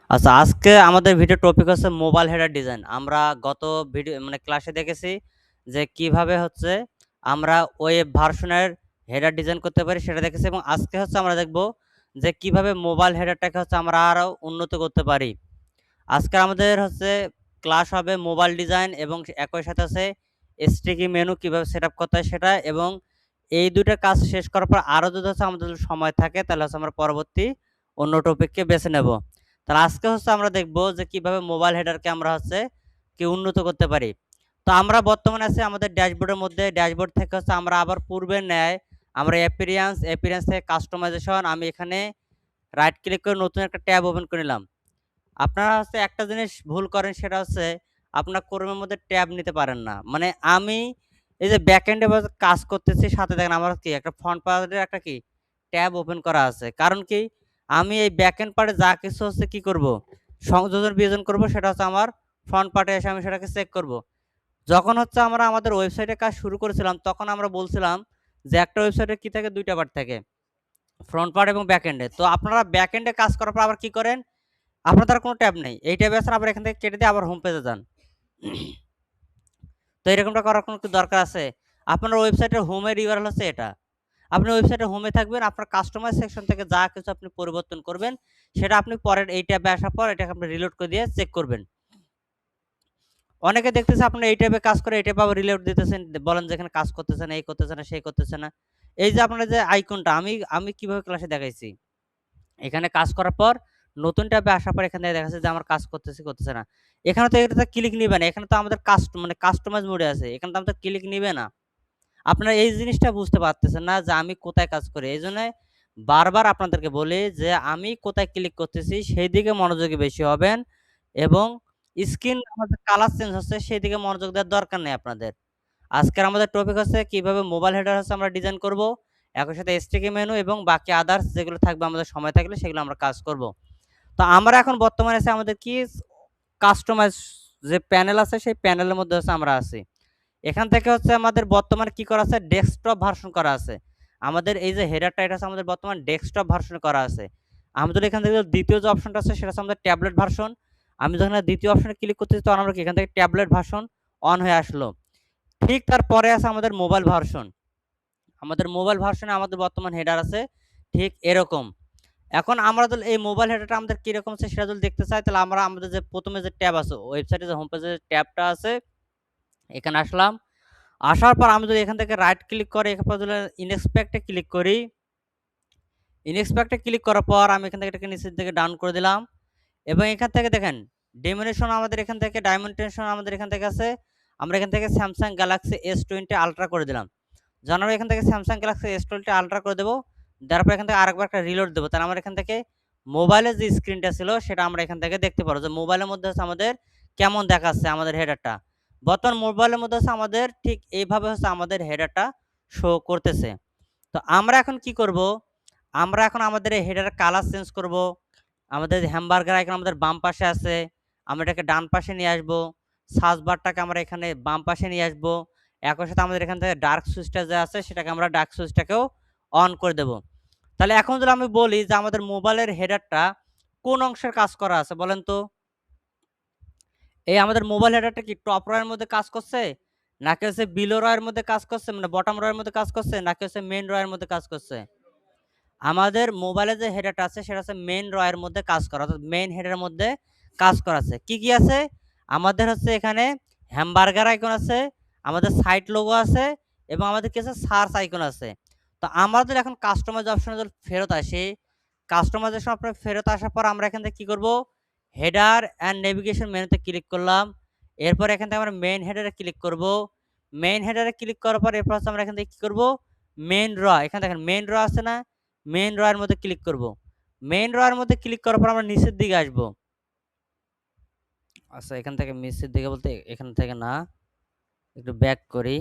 আচ্ছা, আজকে আমাদের ভিডিও টপিক হচ্ছে মোবাইল হেডার ডিজাইন। আমরা গত ভিডিও ক্লাসে দেখেছি যে কিভাবে হচ্ছে আমরা ওয়েব ভার্সনের হেডার ডিজাইন করতে পারি সেটা দেখেছি এবং আজকে হচ্ছে আমরা দেখব যে কিভাবে মোবাইল হেডারটাকে হচ্ছে আমরা আরও উন্নত করতে পারি। আজকে আমাদের হচ্ছে ক্লাস হবে মোবাইল ডিজাইন এবং একই সাথে আছে স্টিকি মেনু কিভাবে সেটআপ করতে হয় সেটা এবং এই ২ টা কাজ শেষ করার পর আরও যদি হচ্ছে আমাদের যদি সময় থাকে তাহলে হচ্ছে আমরা পরবর্তী অন্য টপিককে বেছে নেব। তাহলে আজকে হচ্ছে আমরা দেখব যে কিভাবে মোবাইল হেডারকে আমরা হচ্ছে উন্নত করতে পারি। তো আমরা বর্তমানে আছি আমাদের ড্যাশবোর্ডের মধ্যে। ড্যাশবোর্ড থেকে হচ্ছে আমরা আবার পূর্বের ন্যায় আমরা অ্যাপিয়ারেন্স থেকে কাস্টমাইজেশন আমি এখানে রাইট ক্লিক করে নতুন একটা ট্যাব ওপেন করে নিলাম। আপনারা হচ্ছে একটা জিনিস ভুল করেন সেটা হচ্ছে আপনার ক্রোমের মধ্যে ট্যাব নিতে পারেন না। মানে আমি এই যে ব্যাকএন্ডে কাজ করতেছি সাথে দেখেন আমার কি একটা ফ্রন্ট পার্টের একটা কি ট্যাব ওপেন করা আছে। কারণ কি আমি এই ব্যাকএন্ড পার্টে যা কিছু হচ্ছে কি করব? সংযোজন বিয়োজন করব সেটা হচ্ছে আমার ফ্রন্ট পার্টে এসে আমি সেটাকে চেক করব। যখন হচ্ছে আমরা আমাদের ওয়েবসাইটে কাজ শুরু করেছিলাম তখন আমরা বলছিলাম যে একটা ওয়েবসাইটে কি থাকে ২ টা পার্ট থাকে। ফ্রন্ট পার্ট এবং ব্যাকএন্ডে। তো আপনারা ব্যাকএন্ডে কাজ করার পর আবার কি করেন? আপনার দ্বারা কোনো ট্যাব নেই। এই ট্যাবে আছেন আবার এখান থেকে কেটে দিয়ে আবার হোম পেজে যান। তো এরকমটা করার কোনো কি দরকার আছে? আপনার ওয়েবসাইটের হোমের ইউআরএল হচ্ছে এটা। আপনি ওয়েবসাইটের হোমে থাকবেন, আপনার কাস্টমাইজ সেকশন থেকে যা কিছু আপনি পরিবর্তন করবেন, সেটা আপনি পরের এই ট্যাবে আসার পর এটাকে আপনি রিলোড করে দিয়ে চেক করবেন। অনেকে দেখতেছে আপনার এই ট্যাবে কাজ করে, এই ট্যাবে আবার রিলোড দিতেছেন, বলেন যে এখানে কাজ করতেছে না, এই করতেছে না, সেই করতেছে না। এই যে আপনার যে আইকনটা আমি কিভাবে ক্লাসে দেখাইছি। এখানে কাজ করার পর নতুন ট্যাবে আসার পর এখান থেকে দেখা যাচ্ছে যে আমার কাজ করতেছে না। এখানে তো এটাতে ক্লিক নিবে না। এখানে তো আমাদের কাস্টমাইজ মোডে আছে। এখানে তো আমাদের ক্লিক নিবে না। আপনারা এই জিনিসটা বুঝতে পারতেছেন না যে আমি কোথায় কাজ করি। এইজন্য বারবার আপনাদেরকে বলি যে আমি কোথায় ক্লিক করতেছি সেই দিকে মনোযোগী বেশি হবেন এবং স্ক্রিন আমাদের কালার চেঞ্জ হচ্ছে সেই দিকে মনোযোগ দেওয়ার দরকার নেই আপনাদের। আজকের আমাদের টপিক হচ্ছে কিভাবে মোবাইল হেডার হচ্ছে আমরা ডিজাইন করব। একই সাথে স্টিকি মেনু এবং বাকি আদার্স যেগুলো থাকবে আমাদের সময় থাকলে সেগুলো আমরা কাজ করব। তো আমরা এখন বর্তমানে আছি আমাদের কি কাস্টমাইজ যে প্যানেল আছে সেই প্যানেলের মধ্যে হচ্ছে আমরা আছি। এখান থেকে হচ্ছে আমাদের বর্তমানে কি করা আছে ডেস্কটপ ভার্সন করা আছে। আমাদের এই যে হেডারটা এটা আছে আমাদের বর্তমানে ডেস্কটপ ভার্সনে করা আছে। আমি যদি এখান থেকে দ্বিতীয় যে অপশনটা আছে সেটা হচ্ছে আমাদের ট্যাবলেট ভার্সন। আমি যখন দ্বিতীয় অপশনে ক্লিক করতেছি তখন আমরা কি এখান থেকে ট্যাবলেট ভার্সন অন হয়ে আসলো। ঠিক তারপরে আছে আমাদের মোবাইল ভার্সন। আমাদের মোবাইল ভার্সনে আমাদের বর্তমান হেডার আছে ঠিক এরকম। এখন আমরা যদি এই মোবাইল হেডারটা আমাদের কিরকম আছে সেটা যদি দেখতে চাই তাহলে আমরা আমাদের যে ১ম এ যে ট্যাব আছে ওয়েবসাইটে যে হোম পেজে ট্যাবটা আছে এখানে আসলাম। আসার পর আমি যদি এখান থেকে রাইট ক্লিক করে এরপর যদি ইনস্পেক্ট এ ক্লিক করি, ইনস্পেক্ট এ ক্লিক করার পর আমি এখান থেকে এটাকে নিচের দিকে ডাউন করে দিলাম এবং এখান থেকে দেখেন ডাইমেনশন আমাদের এখান থেকে আছে। আমরা এখান থেকে Samsung Galaxy S20 Ultra করে দিলাম। যখন আমরা এখান থেকে Samsung Galaxy S20 Ultra করে দেব, দেওয়ার পর এখান থেকে আরেকবার একটা রিলোড দেব। তাহলে আমরা এখান থেকে মোবাইলের যে স্ক্রিনটা ছিল সেটা আমরা এখান থেকে দেখতে পারবো যে মোবাইলের মধ্যে হচ্ছে আমাদের কেমন দেখাচ্ছে আমাদের হেডারটা। বর্তমান মোবাইলের মধ্যে হচ্ছে আমাদের ঠিক এইভাবে হচ্ছে আমাদের হেডারটা শো করতেছে। তো আমরা এখন কি করব? আমরা এখন আমাদের এই হেডারের কালার চেঞ্জ করব। আমাদের হ্যামবার্গার আইকন আমাদের বাম পাশে আছে। আমরা এটাকে ডান পাশে নিয়ে আসবো। সার্চ বারটাকে আমরা এখানে বাম পাশে নিয়ে আসবো। একই সাথে আমাদের এখান থেকে ডার্ক সুইচটা যে আছে সেটাকে আমরা ডার্ক সুইচটাকেও অন করে দেব। তাহলে এখন যদি আমি বলি যে আমাদের মোবাইলের হেডারটা কোন অংশের কাজ করা আছে বলেন তো? এই আমাদের মোবাইল হেডারটা কি টপ র এর মধ্যে কাজ করছে? নাকি হচ্ছে বিলো র এর মধ্যে কাজ করছে? মানে বটম র এর মধ্যে কাজ করছে? নাকি হচ্ছে মেইন র এর মধ্যে কাজ করছে? আমাদের মোবাইলে যে হেডারটা আছে সেটা হচ্ছে মেইন র এর মধ্যে কাজ করা। অর্থাৎ মেইন হেডারের মধ্যে কাজ করা আছে। কি আছে? আমাদের হচ্ছে এখানে হ্যামবার্গার আইকন আছে, আমাদের সাইট লোগো আছে এবং আমাদের কি আছে সার্চ আইকন আছে। তো আমাদের এখন কাস্টমাইজ অপশনে যদি ফেরত আসি, কাস্টমাইজেশন অপশনে ফেরত আসার পর আমরা এখান থেকে কি করব? হেডার অ্যান্ড নেভিগেশন মেনুতে ক্লিক করলাম। এরপর এখান থেকে আমরা মেইন হেডারে ক্লিক করব। মেইন হেডারে ক্লিক করার পর এরপর হচ্ছে আমরা এখান থেকে কি করব? মেইন র এখানে দেখেন মেইন র আছে না? মেইন র এর মধ্যে ক্লিক করব। মেইন র এর মধ্যে ক্লিক করার পর আমরা নিচের দিকে আসব। আচ্ছা এখান থেকে নিচের দিকে বলতে এখান থেকে না, একটু ব্যাক করি।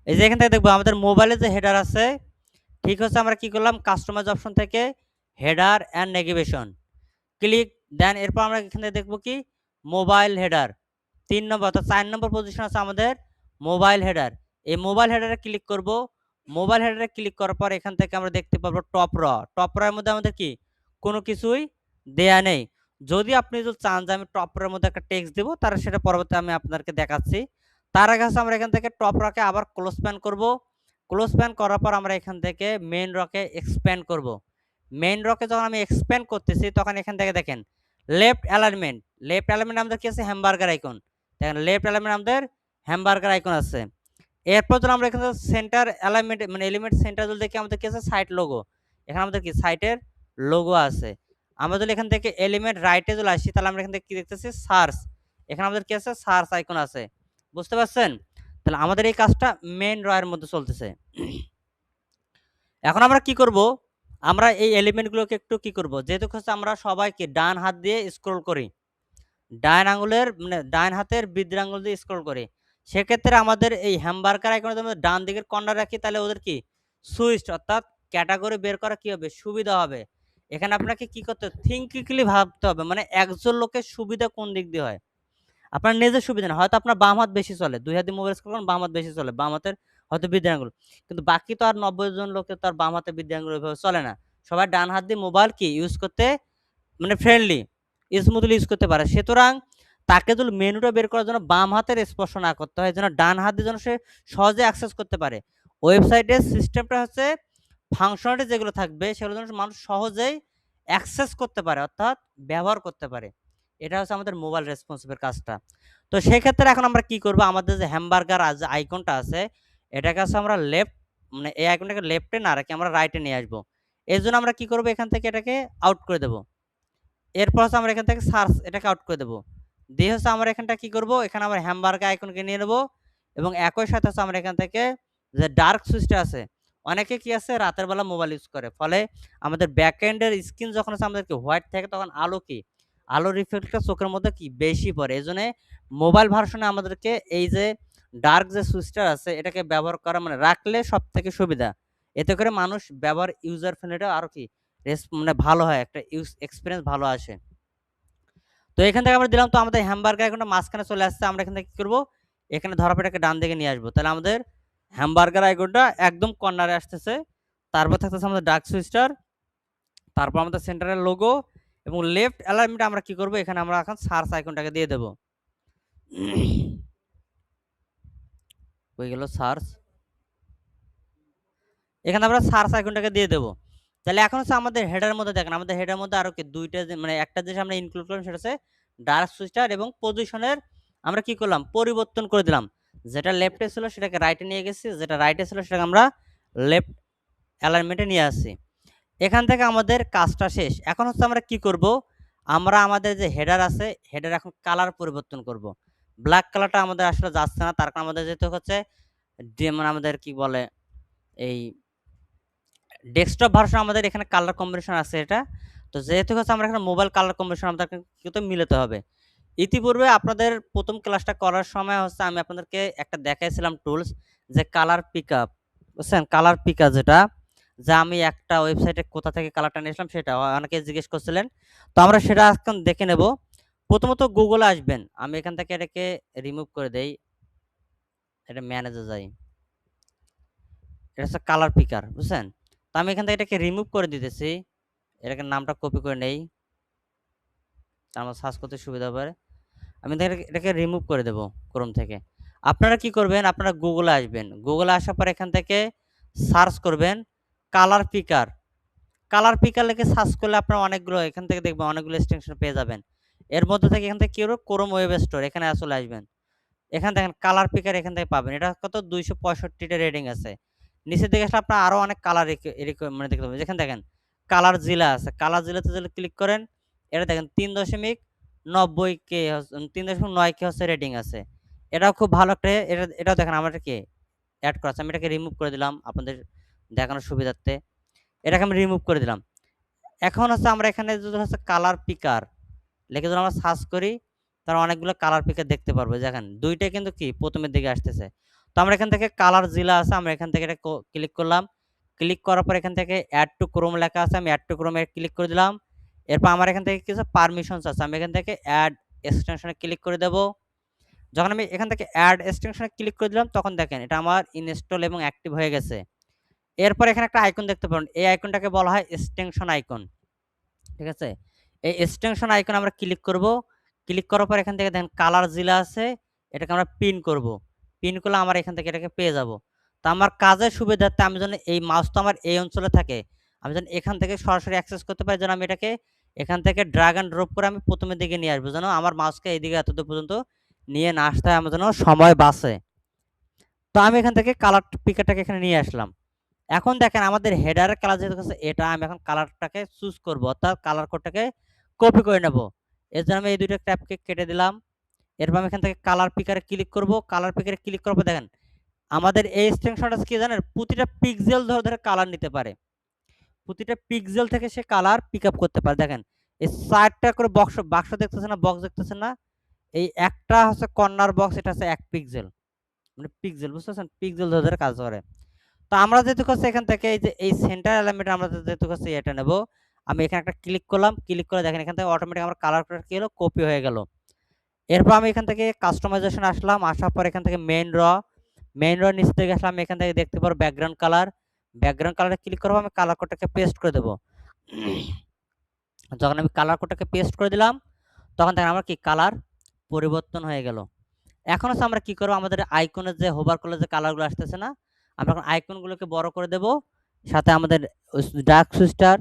এই যে এখান থেকে দেখব আমাদের মোবাইলে যে হেডার আছে, ঠিক হচ্ছে আমরা কি করলাম কাস্টমাইজ অপশন থেকে হেডার অ্যান্ড নেভিগেশন ক্লিক দেন এরপর আমরা এখান থেকে দেখব কি মোবাইল হেডার ৩ নম্বর অর্থাৎ ৪ নম্বর পজিশন আছে আমাদের মোবাইল হেডার। এই মোবাইল হেডারে ক্লিক করব। মোবাইল হেডারে ক্লিক করার পর এখান থেকে আমরা দেখতে পাবো টপ র। টপ র এর মধ্যে আমাদের কি কোনো কিছুই দেয়া নেই। যদি আপনি চান যে আমি টপারের মধ্যে একটা টেক্সট দিব, তাহলে সেটা পরবর্তীতে আমি আপনাদেরকে দেখাচ্ছি। তার আগে হচ্ছে আমরা এখান থেকে টপ রকে আবার ক্লোজ প্যান করব। ক্লোজ প্যান করার পর আমরা এখান থেকে মেইন রকে এক্সপ্যান্ড করব। মেইন রকে যখন আমি এক্সপ্যান্ড করতেছি, তখন এখান থেকে দেখেন লেফট অ্যালাইনমেন্ট, লেফট অ্যালাইনমেন্ট আমাদের কি আছে? Hamburger icon. দেখেন লেফট অ্যালাইনমেন্ট আমাদের হ্যামবার্গার আইকন আছে। এরপর যদি আমরা এখানে সেন্টার অ্যালাইনমেন্ট মানে এলিমেন্ট সেন্টার যদি দেখি, আমাদের কি আছে? Site logo. এখানে আমাদের কি সাইটের লোগো আছে। আমরা যদি এখান থেকে এলিমেন্ট রাইটে চলে আসি, তাহলে আমরা এখান থেকে কি দেখতেছি? সার্চ। এখানে আমাদের কি আছে? সার্চ আইকন আছে। বুঝতে পারছেন? তাহলে আমাদের এই কাজটা মেইন র এর মধ্যে চলতেছে। এখন আমরা কি করব? আমরা এই এলিমেন্টগুলোকে একটু কি করব? যেহেতু হচ্ছে আমরা সবাই কি ডান হাত দিয়ে স্ক্রল করি। ডান আঙুলের মানে ডান হাতের বৃদ্ধি আঙুল দিয়ে স্ক্রল করি। সেক্ষেত্রে আমাদের এই হ্যামবার্গার আইকনে যদি আমরা ডান দিকের কর্নার রাখি, তাহলে ওদের কি সুইচ অর্থাৎ ক্যাটাগরি বের করা কি হবে? সুবিধা হবে। এখানে আপনাকে কি করতে হবে? থিঙ্কিক্যালি ভাবতে হবে। মানে একজন লোকের সুবিধা কোন দিক দিয়ে হয়? আপনার নিজের সুবিধা না। হয়তো আপনার বাম হাত বেশি চলে। ২ হাত দিয়ে মোবাইল স্ক্রল করেন, বাম হাত বেশি চলে। বাম হাতের হয়তো বৃদ্ধি আঙুল। কিন্তু বাকি তো আর ৯০ জন লোকের তো আর বাম হাতের বৃদ্ধি আঙুল ওইভাবে চলে না। সবাই ডান হাত দিয়ে মোবাইল কি ইউজ করতে মানে ফ্রেন্ডলি, স্মুথলি ইউজ করতে পারে। সুতরাং তাকে যদি মেনুটা বের করার জন্য বাম হাতের স্পর্শ না করতে হয়, যেন ডান হাত দিয়ে যেন সে সহজে অ্যাক্সেস করতে পারে। ওয়েবসাইটের সিস্টেমটা হচ্ছে ফাংশনালিটি যেগুলো থাকবে সেগুলো যেন মানুষ সহজেই অ্যাক্সেস করতে পারে, অর্থাৎ ব্যবহার করতে পারে। এটা হচ্ছে আমাদের মোবাইল রেসপন্সিভের কাজটা। তো সেক্ষেত্রে এখন আমরা কি করব? আমাদের যে হ্যামবার্গার যে আইকনটা আছে, এটাকে হচ্ছে আমরা লেফট মানে এই আইকনটাকে লেফটে না রেখে আমরা রাইটে নিয়ে আসবো। এজন্য আমরা কি করব? এখান থেকে এটাকে আউট করে দেব। এরপর হচ্ছে আমরা এখান থেকে সার্চ এটাকে আউট করে দেব। দিয়ে হচ্ছে আমরা এখানটা কি করব? এখানে আমরা হ্যামবার্গার আইকনকে নিয়ে নেব এবং একই সাথে হচ্ছে আমরা এখান থেকে যে ডার্ক সুইচটা আছে, অনেকে কি আছে রাতের বেলা মোবাইল ইউজ করে। ফলে আমাদের ব্যাক এন্ডের স্ক্রিন যখন হচ্ছে আমাদেরকে হোয়াইট থাকে, তখন আলো কি আলো রিফ্লেক্টটা চোখের মধ্যে কি বেশি পড়ে। এজন্যে মোবাইল ভার্সনে আমাদেরকে এই যে ডার্ক যে সুইচটা আছে, এটাকে ব্যবহার করা মানে রাখলে সবথেকে সুবিধা। এতে করে মানুষ ব্যবহার ইউজার ফ্রেন্ডলিটা আরো কি মানে ভালো হয়, একটা ইউজ এক্সপেরিয়েন্স ভালো আসে। তো এখান থেকে আমরা দিলাম, তো আমাদের হ্যামবার্গার আইকনটা মাঝখানে চলে আসছে। আমরা এখান থেকে কি করব? এখানে ধরার পর এটাকে ডান দিকে নিয়ে আসবো। তাহলে আমাদের হ্যামবার্গার আইকনটা একদম কর্নারে আসতেছে। তারপর থাকতেছে আমাদের ডার্ক সুইচটার, তারপর আমাদের সেন্টারের লোগো এবং লেফট অ্যালাইনমেন্টে আমরা কি করব? এখানে আমরা এখন সার্চ আইকনটাকে দিয়ে দেব। হয়ে গেল সার্চ। এখানে আমরা সার্চ আইকনটাকে দিয়ে দেব। তাহলে এখন হচ্ছে আমাদের হেডারের মধ্যে দেখেন, আমাদের হেডারের মধ্যে আরো কি ২ টা মানে একটা জিনিস আমরা ইনক্লুড করলাম, সেটা হচ্ছে ডার্ক সুইচটার এবং পজিশনের আমরা কি করলাম? পরিবর্তন করে দিলাম। যেটা লেফটে ছিল সেটাকে রাইটে নিয়ে গেছি, যেটা রাইটে ছিল সেটাকে আমরা লেফট অ্যালাইনমেন্টে নিয়ে আসছি। এখান থেকে আমাদের কাজটা শেষ। এখন হচ্ছে আমরা কি করব? আমরা আমাদের যে হেডার আছে, হেডার এখন কালার পরিবর্তন করব। ব্ল্যাক কালারটা আমাদের আসলে যাচ্ছে না। তার কারণ আমাদের যেহেতু হচ্ছে মানে আমাদের কি বলে এই ডেস্কটপ ভার্সন, আমাদের এখানে কালার কম্বিনেশন আছে এটা। তো যেহেতু হচ্ছে আমরা এখানে মোবাইল কালার কম্বিনেশন আমাদেরকে কিন্তু মিলাতে হবে। ইতিপূর্বে আপনাদের ১ম ক্লাসটা করার সময় হচ্ছে আমি আপনাদেরকে একটা দেখাইছিলাম টুলস, যে কালার পিকআপ, বুঝছেন? কালার পিকার যেটা, যা আমি একটা ওয়েবসাইটে কোথা থেকে কালারটা নিয়েছিলাম সেটা অনেকে জিজ্ঞেস করছিলেন। তো আমরা সেটা এখন দেখে নেব। প্রথমত গুগলে আসবেন। আমি এখান থেকে এটাকে রিমুভ করে দেই। এটা ম্যানেজে যাই। এটা হচ্ছে কালার পিকার, বুঝছেন? তো আমি এখান থেকে এটাকে রিমুভ করে দিতেছি। এটাকে নামটা কপি করে নেই, আমার সার্চ করতে সুবিধা হবে। আমি এটাকে রিমুভ করে দেব ক্রোম থেকে। আপনারা কি করবেন? আপনারা গুগলে আসবেন। গুগলে আসার পর এখান থেকে সার্চ করবেন কালার পিকার। কালার পিকার লিখে সার্চ করলে আপনারা অনেকগুলো এখান থেকে দেখবেন অনেকগুলো এক্সটেনশন পেয়ে যাবেন। এর মধ্যে থেকে এখান থেকে কি করব? ক্রোম ওয়েব স্টোর, এখানে চলে আসবেন। এখানে দেখেন কালার পিকার, এখান থেকে পাবেন। এটা কত? ২৬৫ টা রেটিং আছে। নিচের দিকে আসলে আপনারা আরো অনেক কালার মানে দেখতে পাবেন। যেখানে দেখেন কালার জিলা আছে। কালার জিলাতে যদি ক্লিক করেন, এটা দেখেন ৩.৯০ কে ৩.৯ কে হচ্ছে রেটিং আছে। এটাও খুব ভালো একটা, এটাও দেখেন আমার কি এড করা আছে। আমি এটাকে রিমুভ করে দিলাম আপনাদের দেখানোর সুবিধার্থে। এটাকে আমি রিমুভ করে দিলাম। এখন হচ্ছে আমরা এখানে যদি হচ্ছে কালার পিকার লিখে যদি আমরা সার্চ করি, তাহলে অনেকগুলো কালার পিকার দেখতে পারবো। দেখেন ২ টাই কিন্তু কি প্রথমের দিকে আসতেছে। তো আমরা এখান থেকে কালার জিলা আছে, আমরা এখান থেকে এটা ক্লিক করলাম। ক্লিক করার পর এখান থেকে অ্যাড টু ক্রোম লেখা আছে, আমি অ্যাড টু ক্রোম এ ক্লিক করে দিলাম। এরপর আমার এখান থেকে কিছু পারমিশনস আছে, আমি এখান থেকে অ্যাড এক্সটেনশনে ক্লিক করে দেব। যখন আমি এখান থেকে অ্যাড এক্সটেনশনে ক্লিক করে দিলাম, তখন দেখেন এটা আমার ইনস্টল এবং অ্যাক্টিভ হয়ে গেছে। এরপর এখানে একটা আইকন দেখতে পারেন, এই আইকনটাকে বলা হয় এক্সটেনশন আইকন। ঠিক আছে? এই এক্সটেনশন আইকনে আমরা ক্লিক করব। ক্লিক করার পর এখান থেকে দেখেন কালার জিলা আছে, এটাকে আমরা পিন করব। পিন করলে আমরা এখান থেকে এটাকে পেয়ে যাব। তো আমার কাজের সুবিধার্থে আমি যেন এই মাউস তো আমার এই অঞ্চলে থাকে, আমি যেন এখান থেকে সরাসরি অ্যাক্সেস করতে পারি, যেন আমি এটাকে এখান থেকে ড্র্যাগ অ্যান্ড ড্রপ করে আমি প্রথমের দিকে নিয়ে আসবো, যেন আমার মাউসকে এইদিকে এতদূর পর্যন্ত নিয়ে না আসতে হয়, আমার যেন সময় বাঁচে। তো আমি এখান থেকে কালার পিকারটাকে এখানে নিয়ে আসলাম। এখন দেখেন আমাদের হেডারের কালার যেহেতু হচ্ছে এটা, আমি এখন কালারটাকে চুজ করব, অর্থাৎ কালার কোডটাকে কপি করে নেব। এর জন্য আমি এই দুইটা ট্যাবকে কেটে দিলাম। এরপর আমি এখান থেকে কালার পিকারে ক্লিক করব। কালার পিকারে ক্লিক করার পর দেখেন আমাদের এই এক্সটেনশনটা কি জানেন, প্রতিটা পিক্সেল ধরে ধরে কালার নিতে পারে, প্রতিটা পিক্সেল থেকে সে কালার পিক আপ করতে পারে। দেখেন এই 4টা করে বাক্স দেখতেছেন না, বক্স দেখতেছেন না, এই একটা হচ্ছে কর্নার বক্স, এটা হচ্ছে 1 পিক্সেল, মানে পিক্সেল, বুঝতেছেন, পিক্সেল ধরে ধরে কাজ করে। তো আমরা যেহেতু করছি এখান থেকে এই যে এই সেন্টার এলিমেন্ট আমরা যেহেতু করছি এটা নেব, আমি এখানে একটা ক্লিক করলাম। ক্লিক করে দেখেন এখান থেকে অটোমেটিক আমার কালারটা কি হলো, কপি হয়ে গেল। এরপর আমি এখান থেকে কাস্টমাইজেশন আসলাম, আসার পর এখান থেকে মেইন র নিচে থেকে আসলাম, এখান থেকে দেখতে পারো ব্যাকগ্রাউন্ড কালারে ক্লিক করবো, আমি কালার কোডটাকে পেস্ট করে দেবো। যখন আমি কালার কোডটাকে পেস্ট করে দিলাম, তখন দেখেন আমার কি কালার পরিবর্তন হয়ে গেল। এখন হচ্ছে আমরা কি করবো, আমাদের আইকনের যে হোভার করলে যে কালারগুলো আসতেছে না, আমরা এখন আইকনগুলোকে বড় করে দেব, সাথে আমাদের ডার্ক সুইস্টার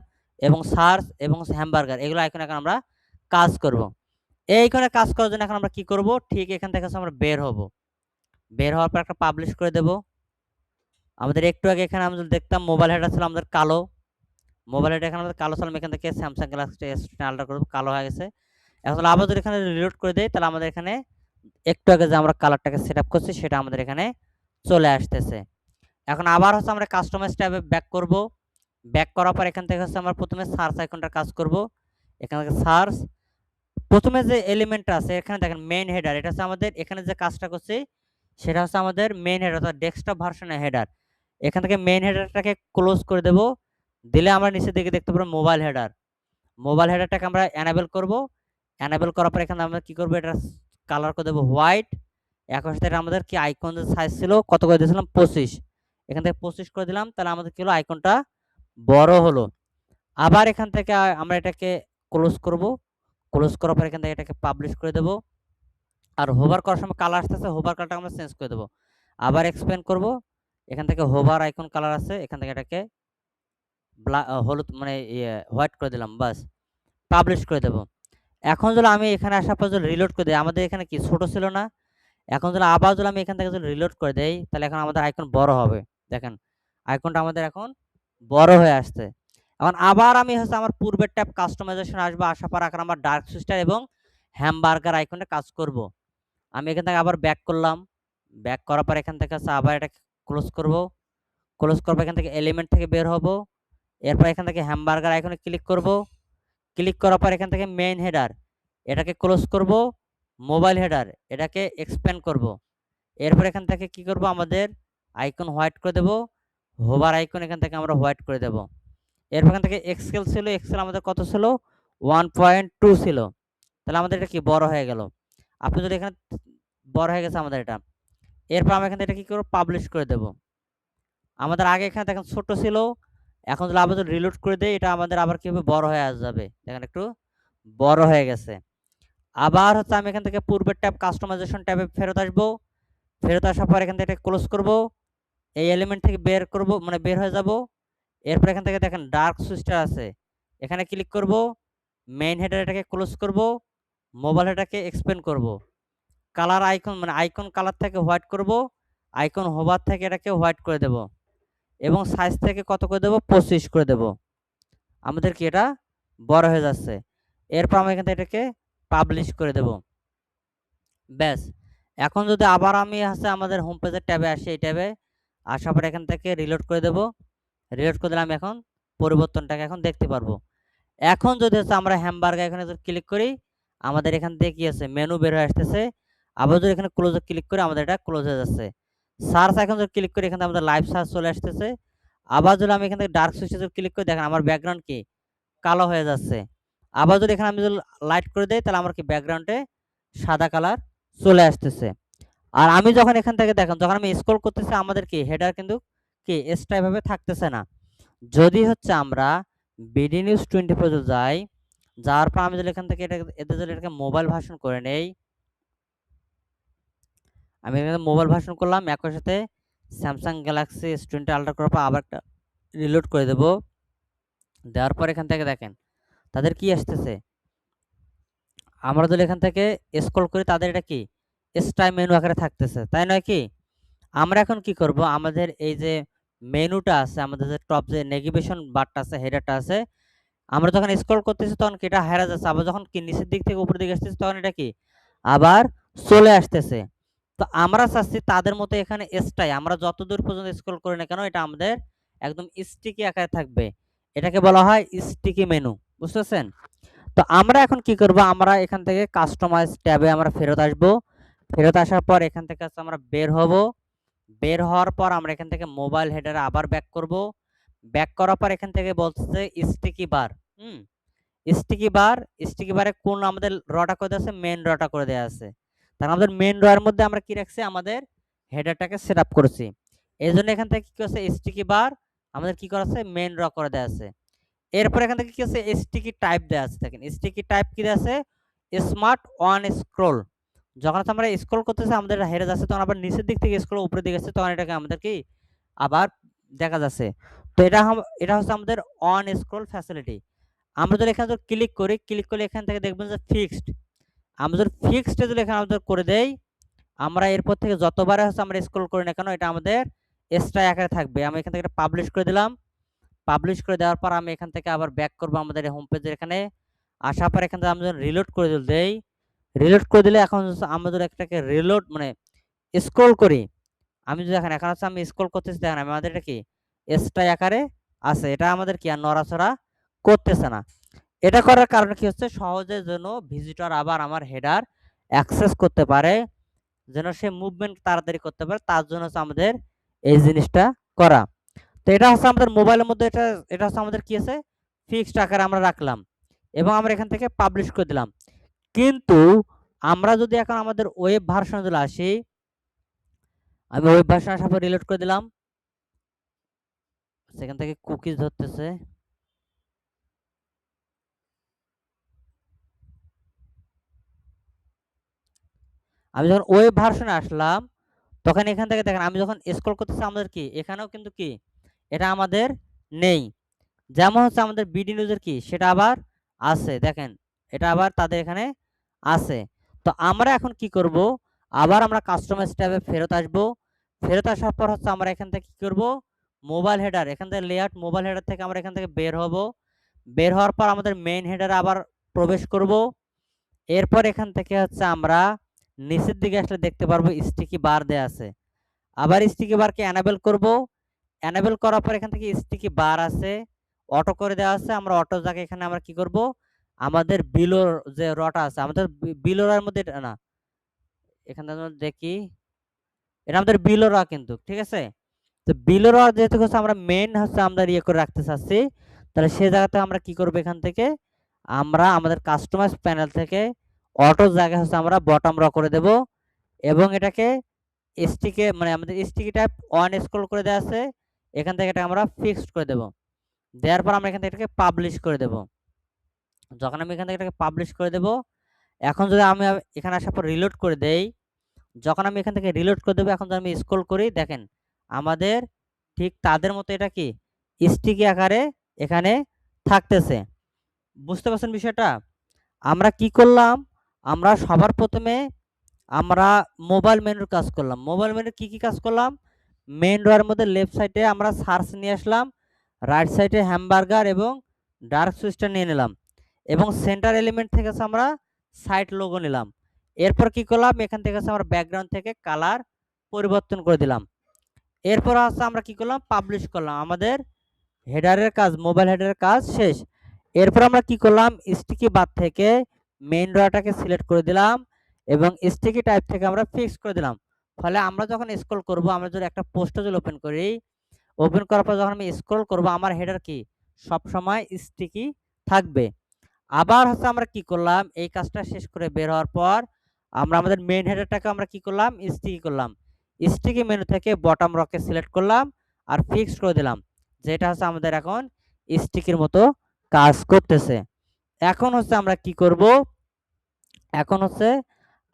এবং সার্চ এবং হ্যামবার্গার এগুলো আইকন এখন আমরা কাজ করব। এই আইকনে কাজ করার জন্য এখন আমরা কি করব, ঠিক এখান থেকে আমরা বের হব। বের হওয়ার পর একটা পাবলিশ করে দেব। আমাদের একটু আগে এখানে আমরা দেখতাম মোবাইল হেডার ছিল আমাদের কালো, মোবাইল হেডার এখানে আমাদের কালো ছিল, এখান থেকে স্যামসাং গ্যালাক্সি S10 আলট্রা করব, কালো হয়ে গেছে। এখন আবার যদি এখানে রিলোড করে দেই, তাহলে আমাদের এখানে একটু আগে যে আমরা কালারটাকে সেট আপ করছি সেটা আমাদের এখানে চলে আসতেছে। এখন আবার হচ্ছে আমরা কাস্টমাইজ ট্যাবে ব্যাক করব। ব্যাক করার পর এখান থেকে হচ্ছে আমরা প্রথমে সার্চ আইকনটার কাজ করব। এখান থেকে সার্চ, প্রথমে যে এলিমেন্টটা আছে এখানে দেখেন মেইন হেডার, এটা হচ্ছে আমাদের এখানে যে কাজটা করছি সেটা হচ্ছে আমাদের মেইন হেডার, অর্থাৎ ডেস্কটপ ভার্সনের হেডার। এখান থেকে মেইন হেডারটাকে ক্লোজ করে দেব। দিলে আমরা নিচের দিকে দেখতে পাবো মোবাইল হেডার। মোবাইল হেডারটাকে আমরা এনাবেল করব। এনাবেল করার পর এখানে আমরা কি করব, এটা কালার করে দেব হোয়াইট। এখন সাথে আমাদের কি আইকন সাইজ ছিল কত করে দিয়েছিলাম, 25, এখান থেকে 25 করে দিলাম, তাহলে আমাদের কি হলো, আইকনটা বড় হলো। আবার এখান থেকে আমরা এটাকে ক্লোজ করব। ক্লোজ করার পর এখান থেকে এটাকে পাবলিশ করে দেব। আর হোভার করার সময় কালার আসতেছে, হোভার কালারটা আমরা চেঞ্জ করে দেব। আবার এক্সপ্যান্ড করব, এখান থেকে হোভার আইকন কালার আছে, এখান থেকে এটাকে হলুদ মানে হোয়াইট করে দিলাম, বাস পাবলিশ করে দেব। এখন যদি আমি এখানে আসার পর যদি রিলোড করে দিই, আমাদের এখানে কি ছোট ছিল না, এখন যদি আবার যদি আমি এখান থেকে যদি রিলোড করে দেই, তাহলে এখন আমাদের আইকন বড় হবে। দেখেন আইকনটা আমাদের এখন বড় হয়ে আসছে। এখন আবার আমি হচ্ছে আমার পূর্বের ট্যাব কাস্টমাইজেশন আসবো, আসার পর এখন আমার ডার্ক সুইস্টার এবং হ্যামবার্গার আইকনে কাজ করব। আমি এখান থেকে আবার ব্যাক করলাম। ব্যাক করার পর এখান থেকে হচ্ছে আবার এটা ক্লোজ করব। ক্লোজ করবো, এখান থেকে এলিমেন্ট থেকে বের হব। এরপর এখান থেকে হ্যামবার্গার আইকনে ক্লিক করব। ক্লিক করার পর এখান থেকে মেইন হেডার এটাকে ক্লোজ করব। মোবাইল হেডার এটাকে এক্সপ্যান্ড করব। এরপর এখান থেকে কি করব, আমাদের আইকন হোয়াইট করে দেব। হোভার আইকন এখান থেকে আমরা হোয়াইট করে দেব। এরপর এখান থেকে এক্সেল ছিল, এক্সেল আমাদের কত ছিল, 1.2 ছিল, তাহলে আমাদের এটা কি বড় হয়ে গেল। আপনি যদি এখানে বড় হয়ে গেছে আমাদের এটা। এরপর আমরা এখান থেকে কি করব, পাবলিশ করে দেব। আমাদের আগে এখানে দেখেন ছোট ছিল, এখন যদি আবার রিলোড করে দেই, এটা আমাদের আবার কি হবে, বড় হয়ে যাবে। দেখেন একটু বড় হয়ে গেছে। আবার হচ্ছে আমি এখান থেকে পূর্বের ট্যাব কাস্টমাইজেশন ট্যাবে ফেরত আসবো। ফেরত আসার পর এখান থেকে এটা ক্লোজ করব। এই এলিমেন্ট থেকে বের করব, মানে বের হয়ে যাব। এরপর এখান থেকে দেখেন ডার্ক সুইস্টার আছে, এখানে ক্লিক করব। মেইন হেডার এটাকে ক্লোজ করব। মোবাইল হেডারকে এক্সপ্যান্ড করব। কালার আইকন মানে আইকন কালার থেকে হোয়াইট করব। আইকন হোভার থেকে এটাকে হোয়াইট করে দেব এবং সাইজ থেকে কত করে দেব, 25 করে দেব। আমাদের কি এটা বড় হয়ে যাচ্ছে। এরপর আমি এখান থেকে এটাকে পাবলিশ করে দেব। ব্যাস, এখন যদি আবার আমি হচ্ছে আমাদের হোম পেজের ট্যাবে আসি, এই ট্যাবে আসার পর এখান থেকে রিলোড করে দেব। রিলোড করে দিলে আমি এখন পরিবর্তনটাকে এখন দেখতে পারবো। এখন যদি হচ্ছে আমরা হ্যামবার্গার এখানে যদি ক্লিক করি, আমাদের এখান থেকে কি আছে, মেনু বের হয়ে আসতেছে। আবার যদি এখানে ক্লোজে ক্লিক করি, আমাদের এটা ক্লোজ হয়ে যাচ্ছে। সার্চ এখন যদি ক্লিক করি, এখানে আমাদের লাইভ সার্চ চলে আসতেছে। আবার যদি আমি এখান থেকে ডার্ক সুইচে যদি ক্লিক করি, দেখেন আমার ব্যাকগ্রাউন্ড কি কালো হয়ে যাচ্ছে। আবার যদি এখানে আমি যদি লাইট করে দেই, তাহলে আমার কি ব্যাকগ্রাউন্ডে সাদা কালার চলে আসতেছে। আর আমি যখন এখান থেকে দেখেন, যখন আমি স্ক্রল করতেছি, আমাদের কি হেডার কিন্তু কি স্থায়ীভাবে থাকতেছে না। যদি হচ্ছে আমরা বিডি নিউজ 24 যাই, যাওয়ার পর আমি যদি এখান থেকে এদের যদি এটাকে মোবাইল ভার্সন করে নেই, আমি এখানে মোবাইল ভার্সন করলাম, একই সাথে স্যামসাং গ্যালাক্সি S20 আলট্রা করার পর আবার একটা রিলোড করে দেব। দেওয়ার পর এখান থেকে দেখেন তাদের কি আসতেছে, আমরা যদি এখান থেকে স্ক্রল করি তাদের এটা কি স্টাইল মেনু আকারে থাকতেছে, তাই নয় কি? আমরা এখন কি করব, আমাদের এই যে মেনুটা আছে, আমাদের যে টপ যে নেভিগেশন বারটা আছে, হেডারটা আছে, আমরা যখন স্ক্রল করতেছি তখন কি এটা হারা যাচ্ছে, আবার যখন কি নিচের দিক থেকে উপরের দিকে আসতেছে তখন এটা কি আবার চলে আসতেছে। তো আমরা চাচ্ছি তাদের মতো এখানে স্টাই, আমরা যত দূর পর্যন্ত স্ক্রল করি না কেন এটা আমাদের একদম স্টিকি আকারে থাকবে, এটাকে বলা হয় স্টিকি মেনু, বুঝতেছেন? তো আমরা এখন কি করব, আমরা এখান থেকে কাস্টমাইজ ট্যাবে আমরা ফেরত আসব। ফেরত আসার পর এখান থেকে আমরা বের হব। বের হওয়ার পর আমরা এখান থেকে মোবাইল হেডারে আবার ব্যাক করব। ব্যাক করার পর এখান থেকে বলছে স্টিকি বার। স্টিকি বার, স্টিকি বারে কোন আমাদের রটা করে দেওয়া আছে, মেন রটা করে দেওয়া আছে। তাহলে আমাদের মেন রয়ের মধ্যে আমরা কি রাখছি, আমাদের হেডারটাকে সেট আপ করেছি। এই জন্য এখান থেকে কি করছে, স্টিকি বার আমাদের কি করা আছে, মেন র করে দেওয়া আছে। এরপর এখান থেকে কি আছে, স্টিকি টাইপ দেওয়া আছে। দেখেন স্টিকি টাইপ কি দেওয়া আছে, স্মার্ট ওয়ান স্ক্রোল। যখন আমরা স্ক্রল করতেছি আমাদের হেরে যাচ্ছে, তখন আবার নিচের দিক থেকে স্ক্রল উপরের দিকে আসছে, তখন এটাকে আমাদের কি আবার দেখা যাচ্ছে। তো এটা হচ্ছে আমাদের অন স্ক্রল ফ্যাসিলিটি। আমরা যদি এখানে যদি ক্লিক করি, ক্লিক করলে এখান থেকে দেখবেন যে ফিক্সড, আমরা যদি ফিক্সডে যদি এখানে আমাদের করে দেই, আমরা এরপর থেকে যতবারে হচ্ছে আমরা স্ক্রল করি না কেন এটা আমাদের এক্সট্রা আকারে থাকবে। আমি এখান থেকে পাবলিশ করে দিলাম। পাবলিশ করে দেওয়ার পর আমি এখান থেকে আবার ব্যাক করব আমাদের হোম পেজের এখানে। আসার পর এখান থেকে আমরা যদি রিলোড করে দেই, রিলোড করে দিলে এখন আমরা যদি একটাকে রিলোড মানে স্ক্রল করি, আমি যদি এখন হচ্ছে আমি স্ক্রল করতেছি, দেখেন আমাদের এটা কি এক্সট্রা আকারে আছে, এটা আমাদের কি আর নড়াচড়া করতেছে না। এটা করার কারণে কি হচ্ছে, সহজের জন্য ভিজিটর আবার আমার হেডার অ্যাক্সেস করতে পারে, যেন সে মুভমেন্ট তাড়াতাড়ি করতে পারে, তার জন্য হচ্ছে আমাদের এই জিনিসটা করা। তো এটা হচ্ছে আমাদের মোবাইলের মধ্যে, এটা হচ্ছে আমাদের কি আছে, ফিক্সড আকারে আমরা রাখলাম এবং আমরা এখান থেকে পাবলিশ করে দিলাম। কিন্তু আমরা যদি এখন আমাদের ওয়েব ভার্সনে চলে আসি, আমি ওয়েব ভার্সন আসার পর রিলোড করে দিলাম, সেখান থেকে কুকিজ ধরতেছে। আমি যখন ওয়েব ভার্সনে আসলাম তখন এখান থেকে দেখেন আমি যখন স্ক্রল করতেছি আমাদের কি এখানেও কিন্তু কি এটা আমাদের নেই। যেমন হচ্ছে আমাদের বিডি নিউজের কি সেটা আবার আছে, দেখেন এটা আবার তাদের এখানে আছে। তো আমরা এখন কি করব, আবার আমরা কাস্টমাইজ ট্যাবে ফেরত আসব। ফেরত আসার পর হচ্ছে আমরা এখান থেকে কি করব, মোবাইল হেডার, এখান থেকে লেআউট মোবাইল হেডার থেকে আমরা এখান থেকে বের হব। বের হওয়ার পর আমাদের মেইন হেডারে আবার প্রবেশ করব। এরপর এখান থেকে হচ্ছে আমরা নিচের দিকে আসলে দেখতে পারবো স্টিকি বার দেয়া আছে, আবার স্টিকি বারকে এনাবেল করব। এনাবেল করার পর এখান থেকে স্টিকি বার আছে, অটো করে দেওয়া আছে। আমরা অটো জায়গায় এখানে আমরা কি করব, আমাদের বিলোর যে রটা আছে, আমাদের বিলোরার মধ্যে না, এখানে দেখি এটা আমাদের বিলোরা কিন্তু, ঠিক আছে? তো বিলোরা যেহেতু হচ্ছে আমরা মেন হচ্ছে আমরা ইয়ে করে রাখতে চাচ্ছি, তাহলে সেই জায়গাতে আমরা কি করব, এখান থেকে আমরা আমাদের কাস্টমাইজ প্যানেল থেকে অটো জায়গায় হচ্ছে আমরা বটম র করে দেব এবং এটাকে স্টিকে মানে আমাদের স্টিকি টাইপ অন স্ক্রল করে দেওয়া আছে, এখান থেকে এটা আমরা ফিক্সড করে দেব। দেওয়ার পর আমরা এখান থেকে এটাকে পাবলিশ করে দেব। যখন আমি এখান থেকে এটাকে পাবলিশ করে দেব, এখন যদি আমি এখানে আসার পর রিলোড করে দেই, যখন আমি এখান থেকে রিলোড করে দেবো, এখন যদি আমি স্ক্রল করি দেখেন আমাদের ঠিক তাদের মতো এটা কি স্টিকি আকারে এখানে থাকতেছে। বুঝতে পারছেন বিষয়টা? আমরা কি করলাম, আমরা সবার প্রথমে আমরা মোবাইল মেনুর কাজ করলাম। মোবাইল মেনুর কি কাজ করলাম, মেন ডোয়ার মধ্যে লেফট সাইডে আমরা সার্চ নিয়ে আসলাম, রাইট সাইডে হ্যামবার্গার এবং ডার্ক সুইচটা নিয়ে নিলাম এবং সেন্টার এলিমেন্ট থেকে আমরা সাইট লোগো নিলাম। এরপর কি করলাম, এখান থেকে আমরা ব্যাকগ্রাউন্ড থেকে কালার পরিবর্তন করে দিলাম। এরপর আমরা কি করলাম, পাবলিশ করলাম। আমাদের হেডারের কাজ, মোবাইল হেডারের কাজ শেষ। এরপর আমরা কি করলাম, স্টিকি বার থেকে মেইন ড্রটাকে সিলেক্ট করে দিলাম এবং স্টিকি টাইপ থেকে আমরা ফিক্স করে দিলাম। ফলে আমরা যখন স্ক্রল করব, আমরা যদি একটা পোস্ট যদি ওপেন করি, ওপেন করার পর যখন আমি স্ক্রল করব আমার হেডার কি সব সময় স্টিকি থাকবে। আবার আমরা কি করলাম, এই কাজটা শেষ করে বের হওয়ার পর আমরা আমাদের মেইন হেডারটাকে আমরা কি করলাম, স্টিকি করলাম। স্টিকি মেনু থেকে বটম রকে সিলেক্ট করলাম আর ফিক্স করে দিলাম, যেটা আমাদের এখন স্টিকির মতো কাজ করতেছে। এখন হচ্ছে আমরা কি করব, এখন হচ্ছে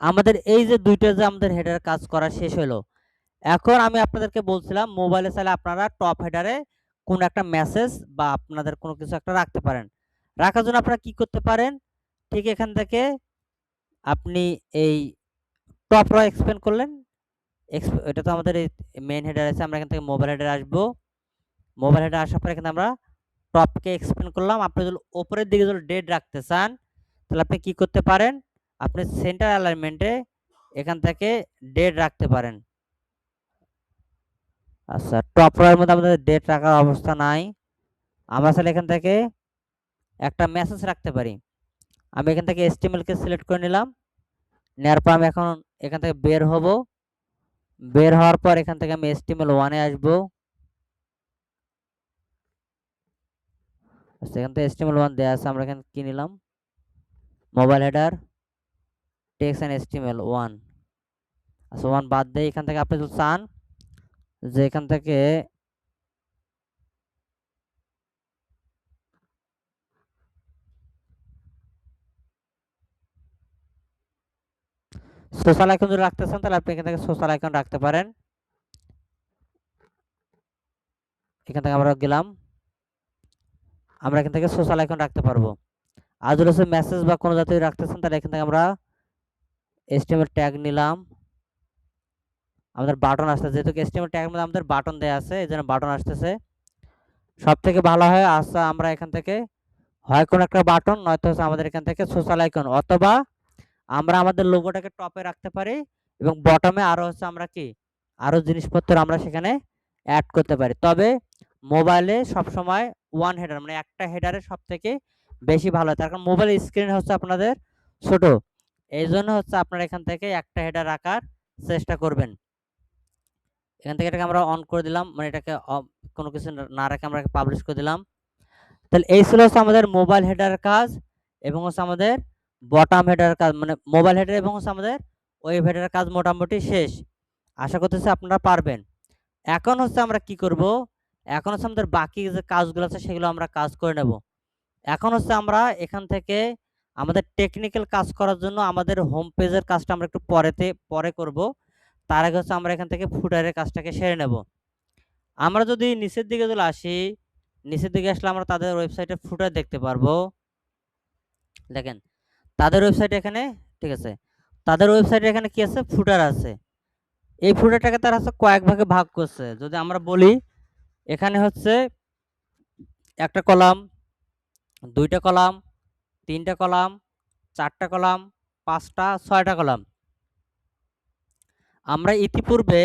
আমাদের এই যে দুইটা যে আমাদের হেডার কাজ করা শেষ হলো। এখন আমি আপনাদেরকে বলছিলাম মোবাইলে চাইলে আপনারা টপ হেডারে কোন একটা মেসেজ বা আপনাদের কোনো কিছু একটা রাখতে পারেন। রাখার জন্য আপনারা কি করতে পারেন, ঠিক এখান থেকে আপনি এই টপ র এক্সপ্যান্ড করলেন। এটা তো আমাদের এই মেইন হেডার আছে, আমরা এখান থেকে মোবাইল হেডার আসবো। মোবাইল হেডার আসার পর এখানে আমরা টপকে এক্সপ্যান্ড করলাম। আপনি যদি উপরের দিকে যদি ডেট রাখতে চান তাহলে আপনি কি করতে পারেন, আপনি সেন্টার অ্যালাইনমেন্টে এখান থেকে ডেট রাখতে পারেন। আচ্ছা, টপ রয়ের মধ্যে আমাদের ডেট রাখার অবস্থা নাই। আমরা তাহলে এখান থেকে একটা মেসেজ রাখতে পারি। আমি এখান থেকে HTML কে সিলেক্ট করে নিলাম। নেওয়ার পর আমি এখন এখান থেকে বের হব। বের হওয়ার পর এখান থেকে আমি HTML1 এ আসবো। আচ্ছা, এখান থেকে HTML1 দেওয়া আছে, আমরা এখানে কি নিলাম, mobile header text and HTML1। আচ্ছা, 1 বাদ দেই। এখান থেকে আপনি যদি চান যে এখান থেকে সোশ্যাল আইকন যদি রাখতে চান তাহলে আপনি এখান থেকে সোশ্যাল আইকন রাখতে পারেন। এখান থেকে আমরা গেলাম, আমরা এখান থেকে সোশ্যাল আইকন রাখতে পারবো। আর যদি মেসেজ বা কোনো জাতীয় রাখতে চান তাহলে এখান থেকে আমরা HTML ট্যাগ নিলাম। আমাদের বাটন আসছে, যেহেতু HTML ট্যাগের মধ্যে আমাদের বাটন দেওয়া আছে এই জন্য বাটন আসতেছে। সব থেকে ভালো হয় আচ্ছা আমরা এখান থেকে হয় কোনো একটা বাটন, নয়তো হচ্ছে আমাদের এখান থেকে সোশ্যাল আইকন, অথবা আমরা আমাদের লোগোটাকে টপে রাখতে পারি এবং বটমে আরো হচ্ছে আমরা কি আরো জিনিসপত্র আমরা সেখানে অ্যাড করতে পারি। তবে মোবাইলে সবসময় ওয়ান হেডার মানে একটা হেডারে সব থেকে বেশি ভালো হয়, তার কারণ মোবাইল স্ক্রিন হচ্ছে আপনাদের ছোট, এই জন্য হচ্ছে আপনারা এখান থেকে একটা হেডার রাখার চেষ্টা করবেন। এখান থেকে এটাকে আমরা অন করে দিলাম, মানে এটাকে কোনো কিছু না রেখে আমরা পাবলিশ করে দিলাম। তাহলে এই ছিল হচ্ছে আমাদের মোবাইল হেডারের কাজ এবং হচ্ছে আমাদের বটম হেডারের কাজ, মানে মোবাইল হেডার এবং হচ্ছে আমাদের ওয়েব হেডারের কাজ মোটামুটি শেষ। আশা করতেছি আপনারা পারবেন। এখন হচ্ছে আমরা কি করব, এখন হচ্ছে আমাদের বাকি যে কাজগুলো আছে সেগুলো আমরা কাজ করে নেব। এখন হচ্ছে আমরা এখান থেকে আমাদের টেকনিক্যাল কাজ করার জন্য আমাদের হোম পেজের কাজটা আমরা একটু পরে করব। তার আগে হচ্ছে আমরা এখান থেকে ফুটারের কাজটাকে সেরে নেব। আমরা যদি নিচের দিকে চলে আসি, নিচের দিকে আসলে আমরা তাদের ওয়েবসাইটে ফুটার দেখতে পারবো। দেখেন তাদের ওয়েবসাইটে এখানে, ঠিক আছে, তাদের ওয়েবসাইটে এখানে কি আছে, ফুটার আছে। এই ফুটারটাকে তারা হচ্ছে কয়েক ভাগে ভাগ করছে। যদি আমরা বলি এখানে হচ্ছে একটা কলাম, দুইটা কলাম, তিনটা কলাম, চারটা কলাম, পাঁচটা, ছয়টা কলাম। আমরা ইতিপূর্বে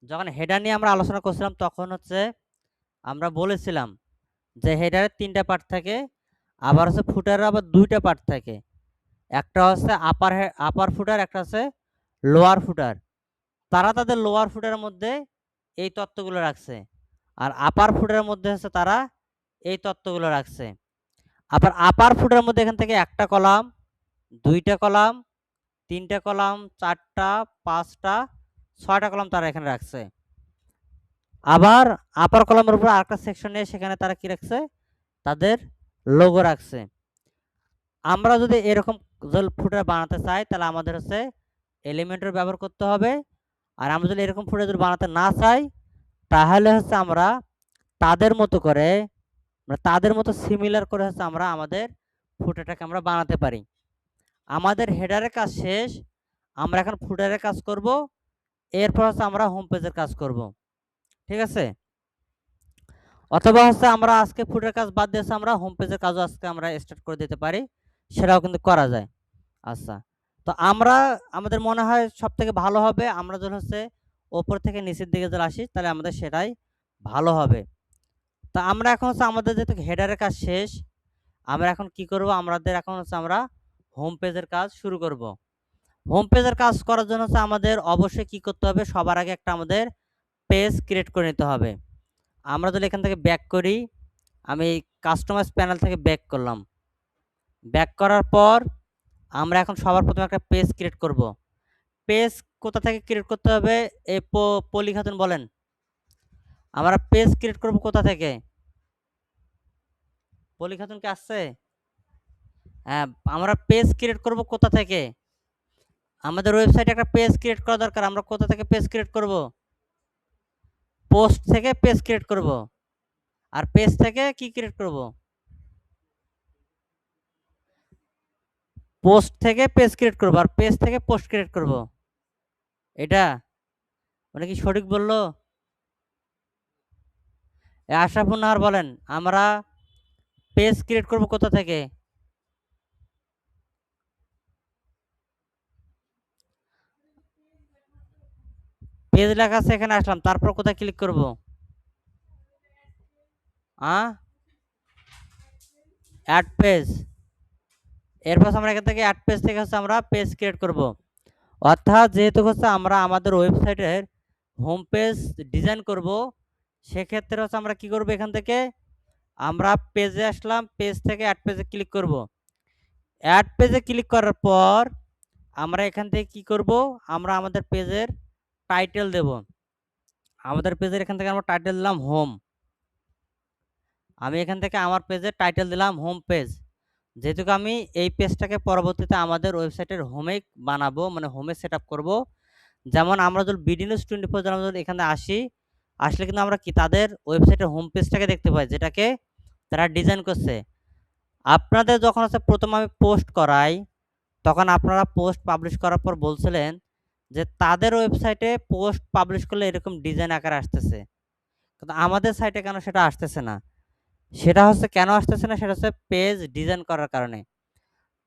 যখন হেডার নিয়ে আমরা আলোচনা করছিলাম তখন হচ্ছে আমরা বলেছিলাম যে হেডারের তিনটা পার্ট থাকে, আবার হচ্ছে ফুটারের আবার দুইটা পার্ট থাকে। একটা হচ্ছে আপার ফুটার, একটা হচ্ছে লোয়ার ফুটার। তারা তাদের লোয়ার ফুটারের মধ্যে এই তত্ত্বগুলো রাখছে, আর আপার ফুটারের মধ্যে হচ্ছে তারা এই তত্ত্বগুলো রাখছে। আবার আপার ফুটারের মধ্যে এখান থেকে একটা কলাম, দুইটা কলাম, তিনটা কলাম, চারটা, পাঁচটা, ছয়টা কলাম তারা এখানে রাখছে। আবার আপার কলামের উপর আরেকটা সেকশন নিয়ে সেখানে তারা কি রাখছে, তাদের লোগো রাখছে। আমরা যদি এরকম ফুটার বানাতে চাই তাহলে আমাদের হচ্ছে এলিমেন্টের ব্যবহার করতে হবে। আর আমরা যদি এরকম ফুটার যদি বানাতে না চাই তাহলে হচ্ছে আমরা তাদের মতো করে, তাদের মতো সিমিলার করে হচ্ছে আমরা আমাদের ফুটারটাকে আমরা বানাতে পারি। আমাদের হেডারের কাজ শেষ, আমরা এখন ফুটারের কাজ করব, এরপর হচ্ছে আমরা হোম পেজের কাজ করব। ঠিক আছে, অথবা হচ্ছে আমরা আজকে ফুটার কাজ বাদ দিয়েছে আমরা হোম পেজের কাজও আজকে আমরা স্টার্ট করে দিতে পারি, সেটাও কিন্তু করা যায়। আচ্ছা, তো আমরা আমাদের মনে হয় সব থেকে ভালো হবে আমরা যখন হচ্ছে ওপর থেকে নিচের দিকে যদি আসি তাহলে আমাদের সেটাই ভালো হবে। তা আমরা এখন হচ্ছে আমাদের যেহেতু হেডারের কাজ শেষ, আমরা এখন কি করব, আমাদের এখন হচ্ছে আমরা হোম পেজের কাজ শুরু করব। হোম পেজের কাজ করার জন্য হচ্ছে আমাদের অবশ্যই কি করতে হবে, সবার আগে একটা আমাদের পেজ ক্রিয়েট করে নিতে হবে। আমরা যদি এখান থেকে ব্যাক করি, আমি কাস্টমাইজ প্যানেল থেকে ব্যাক করলাম। ব্যাক করার পর আমরা এখন সবার প্রথমে একটা পেজ ক্রিয়েট করব। পেজ কোথা থেকে ক্রিয়েট করতে হবে, এই পলি খাতুন বলেন, আমরা পেজ ক্রিয়েট করব কোথা থেকে? পলি খাতুন কি আসছে? হ্যাঁ, আমরা পেজ ক্রিয়েট করব কোথা থেকে? আমাদের ওয়েবসাইটে একটা পেজ ক্রিয়েট করা দরকার। আমরা কোথা থেকে পেজ ক্রিয়েট করব? পোস্ট থেকে পেজ ক্রিয়েট করব। আর পেজ থেকে কি ক্রিয়েট করব? পোস্ট থেকে পেজ ক্রিয়েট করব আর পেজ থেকে পোস্ট ক্রিয়েট করব। এটা মানে কি সঠিক বললো? আশরাফুন নাহার বলেন, আমরা পেজ ক্রিয়েট করব কোথা থেকে? পেজ লেখা আছে, এখানে আসলাম, তারপর কোথায় ক্লিক করব? Add page. এরপর আমরা এখান থেকে অ্যাড পেজ থেকে হচ্ছে আমরা পেজ ক্রিয়েট করব। অর্থাৎ যেহেতু হচ্ছে আমরা আমাদের ওয়েবসাইটের হোম পেজ ডিজাইন করব, সেক্ষেত্রে হচ্ছে আমরা কি করব, এখান থেকে আমরা পেজে আসলাম, পেজ থেকে অ্যাড পেজে ক্লিক করব। অ্যাড পেজে ক্লিক করার পর আমরা এখান থেকে কি করব, আমরা আমাদের পেজের টাইটেল দেব। আমাদের পেজের এখান থেকে আমরা টাইটেল দিলাম হোম। আমি এখান থেকে আমার পেজের টাইটেল দিলাম হোম পেজ। যেহেতু আমি এই পেজটাকে পরবর্তীতে আমাদের ওয়েবসাইটের হোমে বানাবো, মানে হোমে সেট আপ করবো। যেমন আমরা যদি বিডি নিউজ 24 যদি এখানে আসলে কিন্তু আমরা কি তাদের ওয়েবসাইটের হোম পেজটাকে দেখতে পাই, যেটাকে তারা ডিজাইন করছে। আপনাদের যখন হচ্ছে প্রথম আমি পোস্ট করাই, তখন আপনারা পোস্ট পাবলিশ করার পর বলছিলেন যে তাদের ওয়েবসাইটে পোস্ট পাবলিশ করলে এরকম ডিজাইন আকারে আসতেছে, কিন্তু আমাদের সাইটে কেন সেটা আসতেছে না? সেটা হচ্ছে কেন আসতেছে না, সেটা হচ্ছে পেজ ডিজাইন করার কারণে।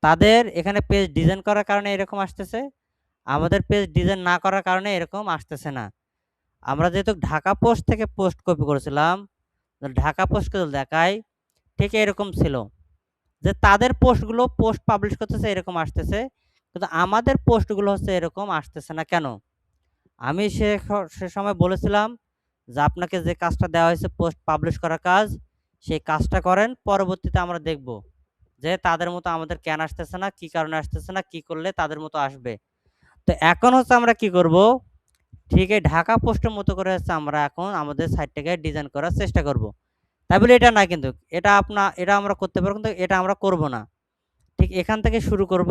তাদের এখানে পেজ ডিজাইন করার কারণে এরকম আসতেছে, আমাদের পেজ ডিজাইন না করার কারণে এরকম আসতেছে না। আমরা যেহেতু ঢাকা পোস্ট থেকে পোস্ট কপি করেছিলাম, ঢাকা পোস্টকে দেখাই ঠিক এরকম ছিল যে তাদের পোস্টগুলো পোস্ট পাবলিশ করতেছে এরকম আসতেছে, কিন্তু আমাদের পোস্টগুলো হচ্ছে এরকম আসতেছে না কেন? আমি সে সময় বলেছিলাম যে আপনাকে যে কাজটা দেওয়া হয়েছে পোস্ট পাবলিশ করার কাজ, সেই কাজটা করেন, পরবর্তীতে আমরা দেখব যে তাদের মতো আমাদের কেন আসতেছে না, কি কারণে আসতেছে না, কি করলে তাদের মতো আসবে। তো এখন হচ্ছে আমরা কি করব, ঠিক এই ঢাকা পোস্টের মতো করে হচ্ছে আমরা এখন আমাদের সাইটটাকে ডিজাইন করার চেষ্টা করব। তাই বলে এটা না, কিন্তু এটা আমরা করতে পারবো, কিন্তু এটা আমরা করব না। ঠিক এখান থেকে শুরু করব,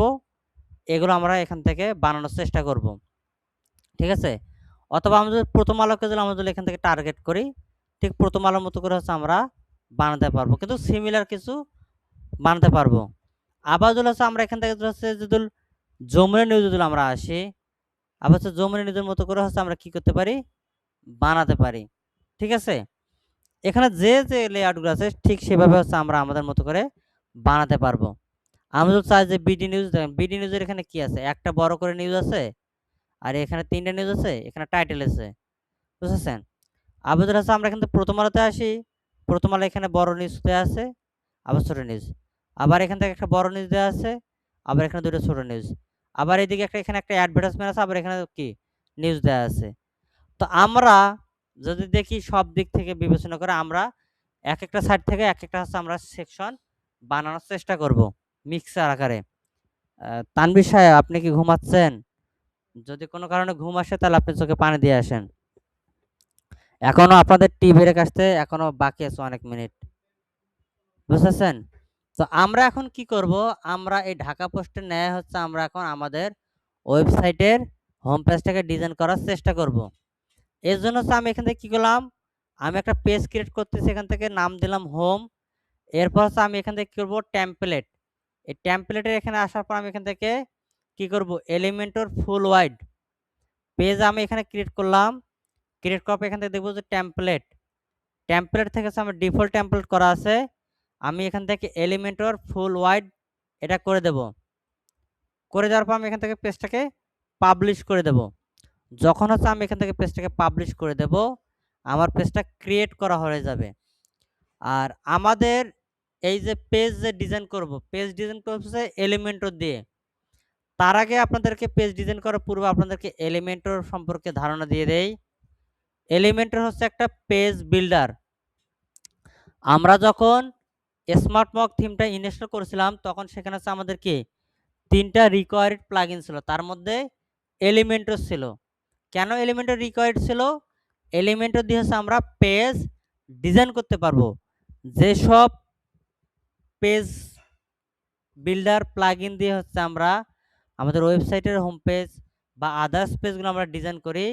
এগুলো আমরা এখান থেকে বানানোর চেষ্টা করব। ঠিক আছে? অথবা আমরা যদি প্রথম আলোকে যদি আমরা যদি এখান থেকে টার্গেট করি, ঠিক প্রথম আলোর মতো করে হচ্ছে আমরা বানাতে পারবো, কিন্তু সিমিলার কিছু বানাতে পারবো। আবার যদি হচ্ছে আমরা এখান থেকে হচ্ছে যদি যমুনা নিউজ যদি আমরা আসি, আবার হচ্ছে যমুনা নিউজের মতো করে হচ্ছে আমরা কি করতে পারি, বানাতে পারি। ঠিক আছে? এখানে যে লেআউটগুলো আছে ঠিক সেভাবে হচ্ছে আমরা আমাদের মতো করে বানাতে পারবো। আমরা যদি চাই যে বিডি নিউজ, দেখেন বিডি নিউজের এখানে কি আছে, একটা বড় করে নিউজ আছে, আর এখানে 3টা নিউজ আছে, এখানে টাইটেল আছে, বুঝেছেন? আবার যদি হচ্ছে আমরা কিন্তু প্রথম আলোতে আসি, প্রথম আলো এখানে বড় নিউজ দেওয়া আছে, আবার ছোট নিউজ, আবার এখান থেকে একটা বড় নিউজ দেওয়া আছে, আবার এখানে দুটো ছোট নিউজ, আবার এদিকে এখানে একটা অ্যাডভার্টাইজমেন্ট আছে, আবার এখানে কি নিউজ দেওয়া আছে। তো আমরা যদি দেখি সব দিক থেকে বিবেচনা করে আমরা এক একটা সাইড থেকে এক একটা হচ্ছে আমরা সেকশন বানানোর চেষ্টা করব মিক্সার আকারে। তানভীর সাহেব, আপনি কি ঘুমাচ্ছেন? যদি কোনো কারণে ঘুম আসে তাহলে আপনি চোখে পানি দিয়ে আসেন। এখনো আপনাদের টি ব্রেক আসতে এখনো বাকি আছে অনেক মিনিট, বুঝতেছেন? তো আমরা এখন কি করব, আমরা এই ঢাকা পোস্টের ন্যায় হচ্ছে আমরা এখন আমাদের ওয়েবসাইটের হোম পেজটাকে ডিজাইন করার চেষ্টা করব। এর জন্য হচ্ছে আমি এখান থেকে কি করলাম, আমি একটা পেজ ক্রিয়েট করতেছি, এখান থেকে নাম দিলাম হোম। এরপর হচ্ছে আমি এখান থেকে কি করব, টেমপ্লেট। এই টেমপ্লেটের এখানে আসার পর আমি এখান থেকে কি করব, এলিমেন্টর ফুল ওয়াইড পেজ আমি এখানে ক্রিয়েট করলাম। ক্রিয়েট করার পর এখান থেকে দেখবো যে টেমপ্লেট, টেমপ্লেট থেকে আমার ডিফল্ট টেমপ্লেট করা আছে, আমি এখান থেকে এলিমেন্টর ফুল ওয়াইড এটা করে দেব। করে দেওয়ার পর আমি এখান থেকে পেজটাকে পাবলিশ করে দেব। যখন হচ্ছে আমি এখান থেকে পেজটাকে পাবলিশ করে দেব, আমার পেজটা ক্রিয়েট করা হয়ে যাবে। আর আমাদের এই যে পেজ যে ডিজাইন করব, পেজ ডিজাইন করছে এলিমেন্টর দিয়ে। তার আগে আপনাদেরকে পেজ ডিজাইন করার পূর্বে আপনাদেরকে এলিমেন্টর সম্পর্কে ধারণা দিয়ে দেই। এলিমেন্টর হচ্ছে একটা পেজ বিল্ডার। আমরা যখন স্মার্ট মক থিমটা ইনস্টল করেছিলাম, তখন সেখানে হচ্ছে আমাদের কি 3টা রিকোয়ার্ড প্লাগইন ছিল, তার মধ্যে এলিমেন্টর ছিল। কেন এলিমেন্টর রিকোয়ার্ড ছিল? এলিমেন্টর দিয়ে হচ্ছে আমরা পেজ ডিজাইন করতে পারবো। যেসব পেজ বিল্ডার প্লাগইন দিয়ে হচ্ছে আমরা আমাদের ওয়েবসাইটের হোম পেজ বা আদার্স পেজগুলো আমরা ডিজাইন করি,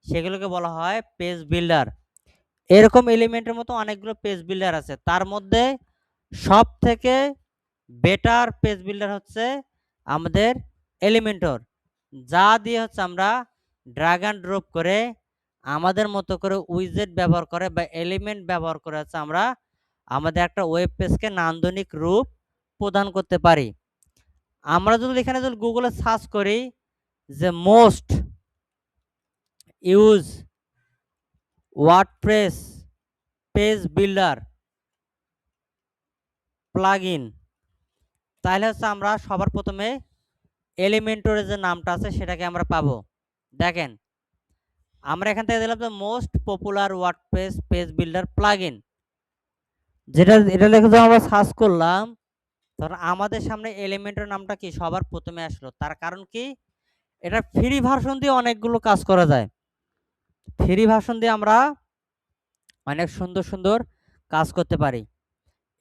সেগুলোকে বলা হয় পেজ বিল্ডার। এরকম এলিমেন্টের মতো অনেকগুলো পেজ বিল্ডার আছে, তার মধ্যে সব থেকে বেটার পেজ বিল্ডার হচ্ছে আমাদের এলিমেন্টর, যা দিয়ে হচ্ছে আমরা ড্র্যাগ অ্যান্ড ড্রপ করে আমাদের মতো করে উইজেট ব্যবহার করে বা এলিমেন্ট ব্যবহার করে হচ্ছে আমরা আমাদের একটা ওয়েব পেজকে নান্দনিক রূপ প্রদান করতে পারি। আমরা যদি এখানে যদি গুগলে সার্চ করি যে most use WordPress page builder plugin, তাহলে হচ্ছে আমরা সবার প্রথমে এলিমেন্টরের যে নামটা আছে সেটাকে আমরা পাবো। দেখেন আমরা এখান থেকে দিলাম যে most popular WordPress page builder plugin, এটা লিখে যখন আমরা সার্চ করলাম তখন আমাদের সামনে এলিমেন্টর নামটা কি সবার প্রথমে আসলো। তার কারণ কি, এটা ফ্রি ভার্সন দিয়ে অনেকগুলো কাজ করা যায়। ফ্রি ভার্সন দিয়ে আমরা অনেক সুন্দর সুন্দর কাজ করতে পারি।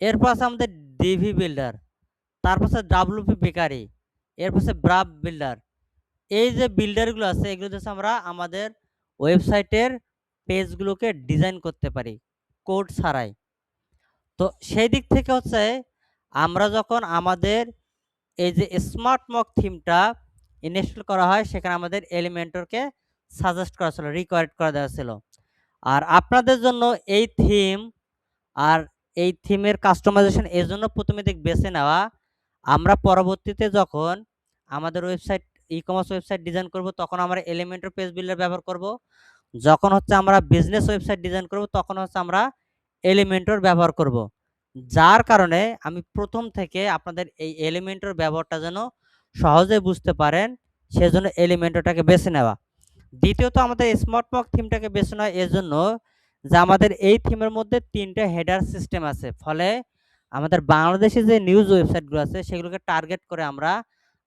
এরপর আছে আমাদের ডিভি বিল্ডার, তারপর আছে ডাব্লিউপি বেকারি, এরপর আছে ব্রাভ বিল্ডার। এই যে বিল্ডারগুলো আছে এগুলো হচ্ছে আমরা আমাদের ওয়েবসাইটের পেজগুলোকে ডিজাইন করতে পারি কোড ছাড়াই। তো সেই দিক থেকে হচ্ছে আমরা যখন আমাদের এই যে স্মার্ট মক থিমটা ইনস্টল করা হয় সেখানে আমাদের এলিমেন্টরকে সাজেস্ট করা ছিল, রিকোয়ার্ড করা দেওয়া ছিল। আর আপনাদের জন্য এই থিম আর এই থিমের কাস্টমাইজেশন এর জন্য প্রথমে দিক বেছে নেওয়া, আমরা পরবর্তীতে যখন আমাদের ওয়েবসাইট ই-কমার্স ওয়েবসাইট ডিজাইন করব তখন আমরা এলিমেন্টর পেজ বিল্ডার ব্যবহার করব, যখন হচ্ছে আমরা বিজনেস ওয়েবসাইট ডিজাইন করব তখন হচ্ছে আমরা এলিমেন্টর ব্যবহার করব। যার কারণে আমি প্রথম থেকে আপনাদের এই এলিমেন্টর ব্যবহারটা যেন সহজে বুঝতে পারেন সেজন্য এলিমেন্টরটাকে বেছে নেওয়া। দ্বিতীয়ত আমাদের স্মার্ট মক থিমটাকে বেছে নেওয়া এর জন্য যে আমাদের এই থিমের মধ্যে 3টা হেডার সিস্টেম আছে, ফলে আমাদের বাংলাদেশে যে নিউজ ওয়েবসাইটগুলো আছে সেগুলোকে টার্গেট করে আমরা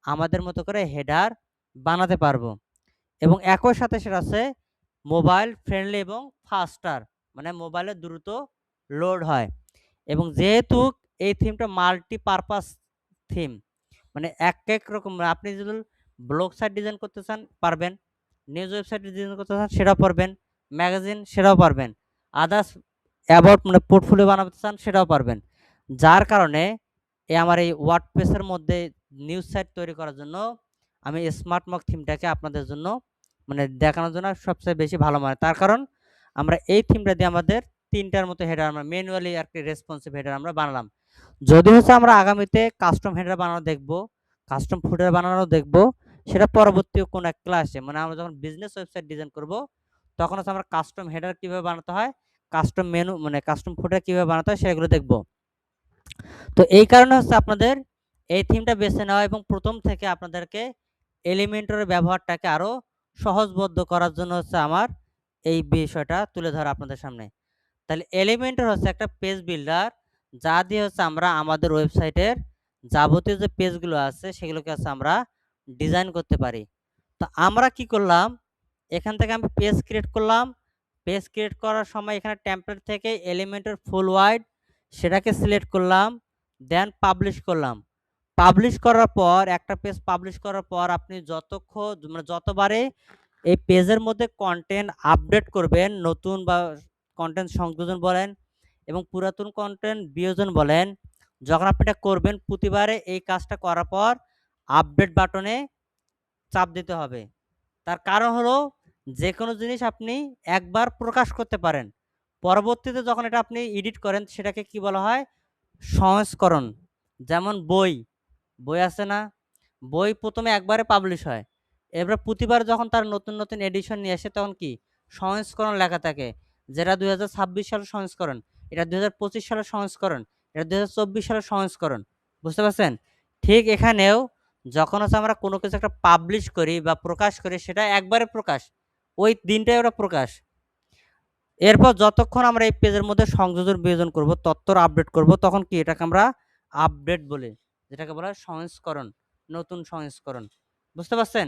আমাদের মতো করে হেডার বানাতে পারবো। এবং একই সাথে সেটা আছে মোবাইল ফ্রেন্ডলি এবং ফাস্টার, মানে মোবাইলে দ্রুত লোড হয়। এবং যেহেতু এই থিমটা মাল্টিপারপাস থিম, মানে এক রকম, আপনি যদি ব্লগ সাইট ডিজাইন করতে চান পারবেন, নিউজ ওয়েবসাইট ডিজাইন করতে চান সেটাও পারবেন, ম্যাগাজিন সেটাও পারবেন, আদার্স অ্যাবাউট মানে পোর্টফোলিও বানাতে চান সেটাও পারবেন। যার কারণে আমার এই ওয়ার্ডপ্রেসের মধ্যে নিউজ সাইট তৈরি করার জন্য আমি স্মার্ট মক থিমটাকে আপনাদের জন্য মানে দেখানোর জন্য সবচেয়ে বেশি ভালো মনে হয়। তার কারণ আমরা এই থিমটা দিয়ে আমাদের 3টার মতো হেডার আমরা ম্যানুয়ালি একটা রেসপন্সিভ হেডার আমরা বানালাম। যদি হচ্ছে আমরা আগামীতে কাস্টম হেডার বানানো দেখব, কাস্টম ফুটার বানানো দেখব, সেটা পরবর্তী কোনো এক ক্লাসে, মানে আমরা যখন বিজনেস ওয়েবসাইট ডিজাইন করব তখন হচ্ছে আমরা কাস্টম হেডার কিভাবে বানাতে হয়, কাস্টম মেনু মানে কাস্টম ফুটার কিভাবে বানাতে হয় সেগুলো দেখব। তো এই কারণে হচ্ছে আপনাদের এই থিমটা বেছে নেওয়া এবং প্রথম থেকে আপনাদেরকে এলিমেন্টরের ব্যবহারটাকে আরও সহজবদ্ধ করার জন্য হচ্ছে আমার এই বিষয়টা তুলে ধরা আপনাদের সামনে। তাহলে এলিমেন্টর হচ্ছে একটা পেজ বিল্ডার যা দিয়ে হচ্ছে আমরা আমাদের ওয়েবসাইটের যাবতীয় যে পেজগুলো আছে সেগুলোকে হচ্ছে আমরা ডিজাইন করতে পারি। তো আমরা কি করলাম, এখান থেকে আমি পেজ ক্রিয়েট করলাম। পেজ ক্রিয়েট করার সময় এখানে টেমপ্লেট থেকে এলিমেন্টর ফুল ওয়াইড সেটাকে সিলেক্ট করলাম, দেন পাবলিশ করলাম। পাবলিশ করার পর একটা পেজ পাবলিশ করার পর আপনি মানে যতবারে এই পেজের মধ্যে কন্টেন্ট আপডেট করবেন, নতুন বা কন্টেন্ট সংযোজন বলেন এবং পুরাতন কন্টেন্ট বিয়োজন বলেন, যখন আপনি এটা করবেন প্রতিবারে এই কাজটা করার পর আপডেট বাটনে চাপ দিতে হবে। তার কারণ হলো যে কোনো জিনিস আপনি একবার প্রকাশ করতে পারেন, পরবর্তীতে যখন এটা আপনি এডিট করেন সেটাকে কি বলা হয়, সংস্করণ। যেমন বই আছে না, বই প্রথমে একবারে পাবলিশ হয়, এবার প্রতিবার যখন তার নতুন নতুন এডিশন নিয়ে আসে তখন কি সংস্করণ লেখা থাকে, যেটা 2026 সালের সংস্করণ, এটা 2025 সালের সংস্করণ, এটা 2024 সালের সংস্করণ। বুঝতে পারছেন? ঠিক এখানেও যখন হচ্ছে আমরা কোনো কিছু একটা পাবলিশ করি বা প্রকাশ করি সেটা একবারে প্রকাশ, ওই দিনটাই ওটা প্রকাশ। এরপর যতক্ষণ আমরা এই পেজের মধ্যে সংযোজন বিয়োজন করব, তথ্য আপডেট করব, তখন কি এটাকে আমরা আপডেট বলি, যেটাকে বলা হয় সংস্করণ, নতুন সংস্করণ। বুঝতে পারছেন?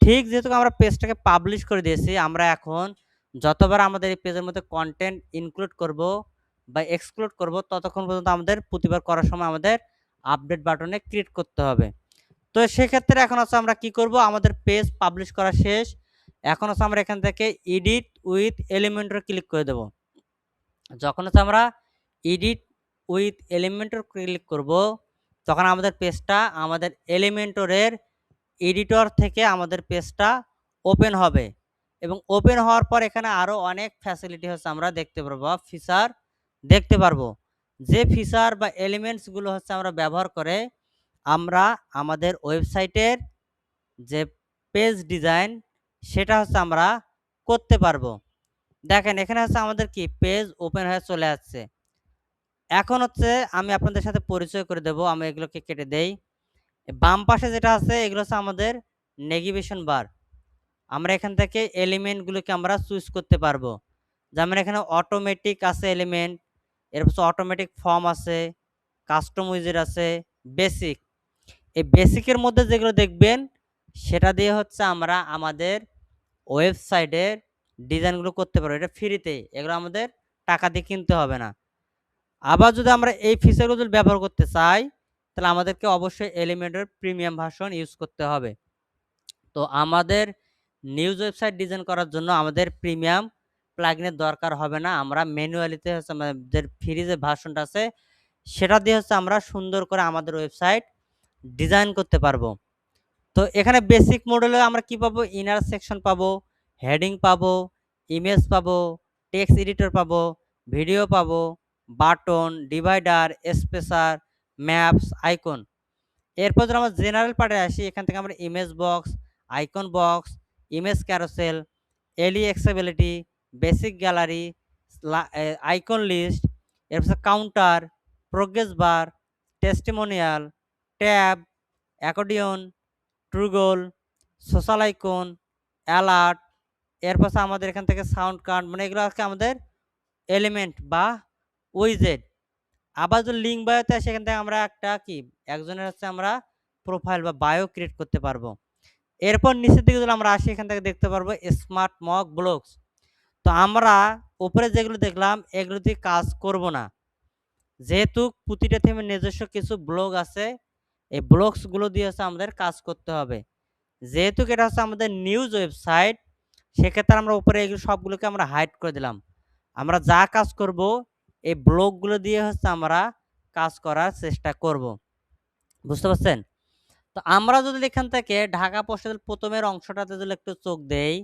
ঠিক যেহেতু আমরা পেজটাকে পাবলিশ করে দিয়েছি, আমরা এখন যতবার আমাদের এই পেজের মধ্যে কন্টেন্ট ইনক্লুড করব বা এক্সক্লুড করব ততক্ষণ পর্যন্ত আমাদের প্রতিবার করার সময় আমাদের আপডেট বাটনে ক্লিক করতে হবে। তো সেক্ষেত্রে এখন হচ্ছে আমরা কি করব, আমাদের পেজ পাবলিশ করা শেষ। এখন হচ্ছে আমরা এখান থেকে এডিট উইথ এলিমেন্টর ক্লিক করে দেব। যখন হচ্ছে আমরা এডিট উইথ এলিমেন্টর ক্লিক করব, তখন আমাদের পেজটা আমাদের এলিমেন্টরের এডিটর থেকে আমাদের পেজটা ওপেন হবে এবং ওপেন হওয়ার পর এখানে আরও অনেক ফ্যাসিলিটি হচ্ছে আমরা দেখতে পারবো, ফিচার দেখতে পারবো। যে ফিচার বা এলিমেন্টসগুলো হচ্ছে আমরা ব্যবহার করে আমরা আমাদের ওয়েবসাইটের যে পেজ ডিজাইন সেটা হচ্ছে আমরা করতে পারবো। দেখেন এখানে হচ্ছে আমাদের কি পেজ ওপেন হয়ে চলে আসছে। এখন হচ্ছে আমি আপনাদের সাথে পরিচয় করে দেব, আমি এগুলোকে কেটে দেই। বাম পাশে যেটা আছে এগুলো হচ্ছে আমাদের নেভিগেশন বার। আমরা এখান থেকে এলিমেন্টগুলোকে আমরা চুজ করতে পারবো। যেমন এখানে অটোমেটিক আছে এলিমেন্ট, এরপর অটোমেটিক ফর্ম আছে, কাস্টম উইজেট আছে, বেসিক। এই বেসিকের মধ্যে যেগুলো দেখবেন সেটা দিয়ে হচ্ছে আমরা আমাদের ওয়েবসাইটের ডিজাইনগুলো করতে পারবো, এটা ফ্রিতে, এগুলো আমাদের টাকা দিয়ে কিনতে হবে না। আবার যদি আমরা এই ফিচারগুলো যদি ব্যবহার করতে চাই তাহলে আমাদেরকে অবশ্যই এলিমেন্টের প্রিমিয়াম ভার্সন ইউজ করতে হবে। তো আমাদের নিউজ ওয়েবসাইট ডিজাইন করার জন্য আমাদের প্রিমিয়াম প্লাগইনের দরকার হবে না। আমরা ম্যানুয়ালিতে হচ্ছে আমাদের ফ্রি যে ভার্সনটা আছে সেটা দিয়ে হচ্ছে আমরা সুন্দর করে আমাদের ওয়েবসাইট ডিজাইন করতে পারবো। তো এখানে বেসিক মডেলে আমরা কি পাবো, ইনার সেকশন পাবো, হেডিং পাবো, ইমেজ পাবো, টেক্সট এডিটর পাবো, ভিডিও পাবো, button, divider, spacer, maps, icon. এরপর যদি আমরা জেনারেল পার্টে আসি, এখান থেকে আমরা image box, icon box, image carousel, এলি accessibility, basic gallery, icon list, এরপর counter, progress bar, testimonial, tab, accordion, toggle, social icon, alert, এরপর আমাদের এখান থেকে সাউন্ড কার্ড, মানে এগুলো হচ্ছে আমাদের এলিমেন্ট বা উইজেট। আবার যদি লিঙ্ক বায়োতে আসে এখান থেকে আমরা একটা কি একজনের হচ্ছে আমরা প্রোফাইল বা বায়ো ক্রিয়েট করতে পারবো। এরপর নিচের দিকে যদি আমরা আসি এখান থেকে দেখতে পারবো স্মার্ট মক ব্লগস। তো আমরা উপরে যেগুলো দেখলাম এগুলো দিয়ে কাজ করব না, যেহেতু প্রতিটা থিমের নিজস্ব কিছু ব্লগ আছে, এই ব্লগসগুলো দিয়ে হচ্ছে আমাদের কাজ করতে হবে। যেহেতু এটা হচ্ছে আমাদের নিউজ ওয়েবসাইট, সেক্ষেত্রে আমরা উপরে এগুলো সবগুলোকে আমরা হাইড করে দিলাম। আমরা যা কাজ করব এই ব্লগগুলো দিয়ে হচ্ছে আমরা কাজ করার চেষ্টা করব। বুঝতে পারছেন? তো আমরা যদি এখান থেকে ঢাকা পোস্টের প্রথমের অংশটাতে যদি একটু চোখ দেই,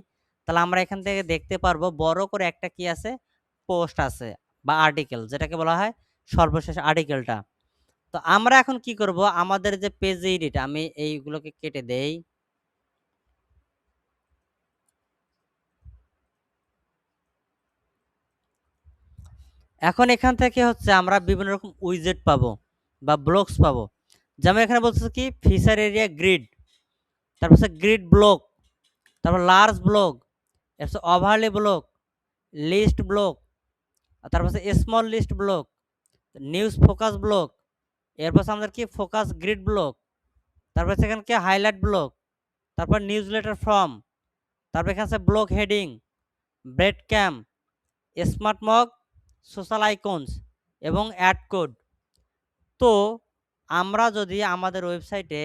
তাহলে আমরা এখান থেকে দেখতে পারবো বড় করে একটা কি আছে, পোস্ট আছে বা আর্টিকেল, যেটাকে বলা হয় সর্বশেষ আর্টিকেলটা। তো আমরা এখন কি করব, আমাদের যে পেজ এডিট, আমি এইগুলোকে কেটে দেই। এখন এখান থেকে হচ্ছে আমরা বিভিন্ন রকম উইজেট পাবো বা ব্লকস পাবো। যেমন এখানে বলছে কি ফিচার এরিয়া গ্রিড, তারপর হচ্ছে গ্রিড ব্লক, তারপর লার্জ ব্লক, এরপর ওভারলে ব্লক, লিস্ট ব্লক, তারপর হচ্ছে small list block, news focus block, এরপর আমাদের কি ফোকাস গ্রিড ব্লক, তারপর এখানে কি হাইলাইট ব্লক, তারপর নিউজ লেটার ফর্ম, তারপর এখানে আছে block heading, breadcrumb, smart mock, social icons এবং অ্যাড কোড। তো আমরা যদি আমাদের ওয়েবসাইটে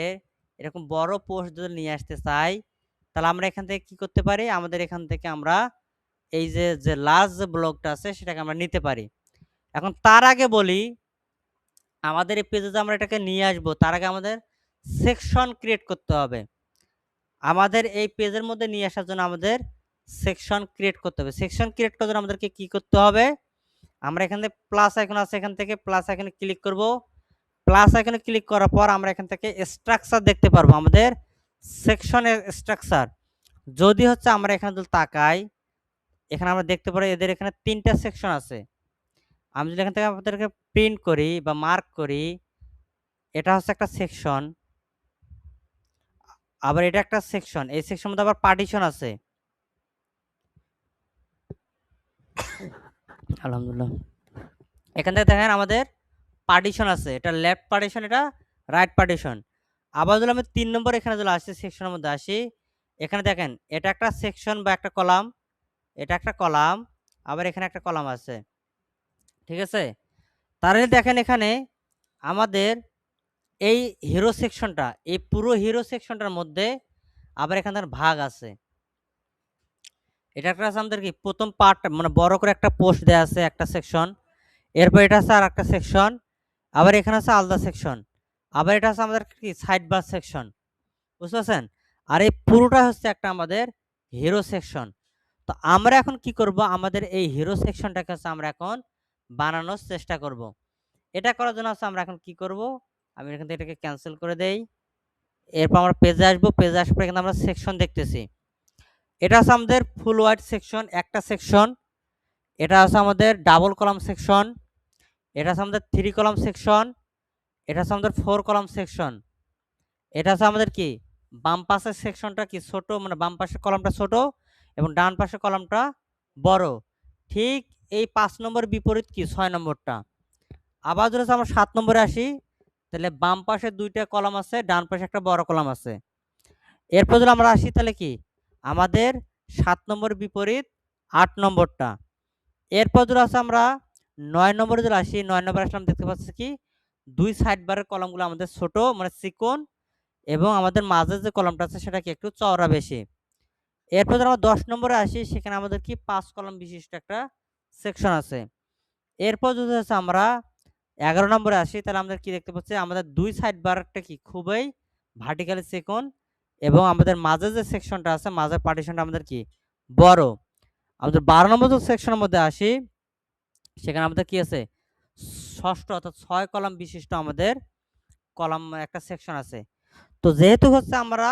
এরকম বড় পোস্ট যদি নিয়ে আসতে চাই তাহলে আমরা এখান থেকে কি করতে পারি, আমাদের এখান থেকে আমরা এই যে লার্জ যে ব্লগটা আছে সেটাকে আমরা নিতে পারি। এখন তার আগে বলি, আমাদের এই পেজে যে আমরা এটাকে নিয়ে আসবো তার আগে আমাদের সেকশন ক্রিয়েট করতে হবে। আমাদের এই পেজের মধ্যে নিয়ে আসার জন্য আমাদের সেকশন ক্রিয়েট করতে হবে। সেকশন ক্রিয়েট করার জন্য আমাদেরকে কি করতে হবে, আমরা এখান থেকে প্লাস আইকন আছে, এখান থেকে প্লাস আইকনে ক্লিক করব। প্লাস আইকনে ক্লিক করার পর আমরা এখান থেকে স্ট্রাকচার দেখতে পারবো, আমাদের সেকশনের স্ট্রাকচার। যদি হচ্ছে আমরা এখানে যদি তাকাই, এখানে আমরা দেখতে পারি এদের এখানে 3টা সেকশন আছে। আমি যদি এখান থেকে আপনাদেরকে প্রিন্ট করি বা মার্ক করি, এটা হচ্ছে একটা সেকশন, আবার এটা একটা সেকশন, এই সেকশনের মধ্যে আবার পার্টিশন আছে। আলহামদুলিল্লাহ, এখান থেকে দেখেন আমাদের পার্টিশন আছে, এটা লেফট পার্টিশন, এটা রাইট পার্টিশন। আবার যদি আমি 3 নম্বর এখানে যদি আসি, সেকশনের মধ্যে আসি, এখানে দেখেন এটা একটা সেকশন বা একটা কলাম, এটা একটা কলাম, আবার এখানে একটা কলাম আছে, ঠিক আছে। তাহলে দেখেন এখানে আমাদের এই হিরো সেকশনটা, এই পুরো হিরো সেকশনটার মধ্যে আবার এখানে ভাগ আছে। এটা একটা আছে আমাদের কি প্রথম পার্ট, মানে বড় করে একটা পোস্ট দেয়া আছে একটা সেকশন, এরপর এটা আছে আর একটা সেকশন, আবার এখানে আছে আলাদা সেকশন, আবার এটা আছে আমাদের কি সাইড বার সেকশন, বুঝতে পারছেন? আর এই পুরোটা হচ্ছে একটা আমাদের হিরো সেকশন। তো আমরা এখন কি করব, আমাদের এই হিরো সেকশনটাকে হচ্ছে আমরা এখন বানানোর চেষ্টা করব। এটা করার জন্য হচ্ছে আমরা এখন কি করব, আমি এখান থেকে এটাকে ক্যান্সেল করে দেই। এরপর আমরা পেজে আসবো, পেজে আসার পর এখানে আমরা সেকশন দেখতেছি। এটা হচ্ছে আমাদের ফুল ওয়াইড সেকশন একটা সেকশন, এটা হচ্ছে আমাদের ডাবল কলাম সেকশন, এটা হচ্ছে আমাদের 3 কলাম সেকশন, এটা হচ্ছে আমাদের 4 কলাম সেকশন, এটা হচ্ছে আমাদের কি বাম পাশের সেকশনটা কি ছোট, মানে বাম পাশের কলামটা ছোট এবং ডান পাশের কলামটা বড়। ঠিক এই 5 নম্বর বিপরীত কি 6 নম্বরটা। আবার যদি আমরা 7 নম্বরে আসি, তাহলে বাম পাশে 2টা কলাম আছে, ডান পাশে একটা বড় কলাম আছে। এরপর যদি আমরা আসি তাহলে কি আমাদের 7 নম্বর বিপরীত 8 নম্বরটা। এরপর যদি আছে আমরা 9 নম্বরে যদি আসি, 9 নম্বরে আসলে আমরা দেখতে পাচ্ছি কি 2 সাইড বারের কলামগুলো আমাদের ছোট, মানে চিকন, এবং আমাদের মাঝের যে কলামটা আছে সেটা কি একটু চওড়া বেশি। এরপর যদি আমরা 10 নম্বরে আসি, সেখানে আমাদের কি 5 কলাম বিশিষ্ট একটা সেকশন আছে। এরপর যদি হচ্ছে আমরা 11 নম্বরে আসি, তাহলে আমাদের কি দেখতে পাচ্ছি, আমাদের 2 সাইড বারটা কি খুবই ভার্টিক্যালি চিকন, এবং আমাদের মাঝে যে সেকশনটা আছে, মাঝের পার্টিশনটা আমাদের কি বড়। আমাদের 12 নম্বর যে সেকশনের মধ্যে আসি, সেখানে আমাদের কি আছে ষষ্ঠ অর্থাৎ 6 কলাম বিশিষ্ট আমাদের কলাম একটা সেকশন আছে। তো যেহেতু হচ্ছে আমরা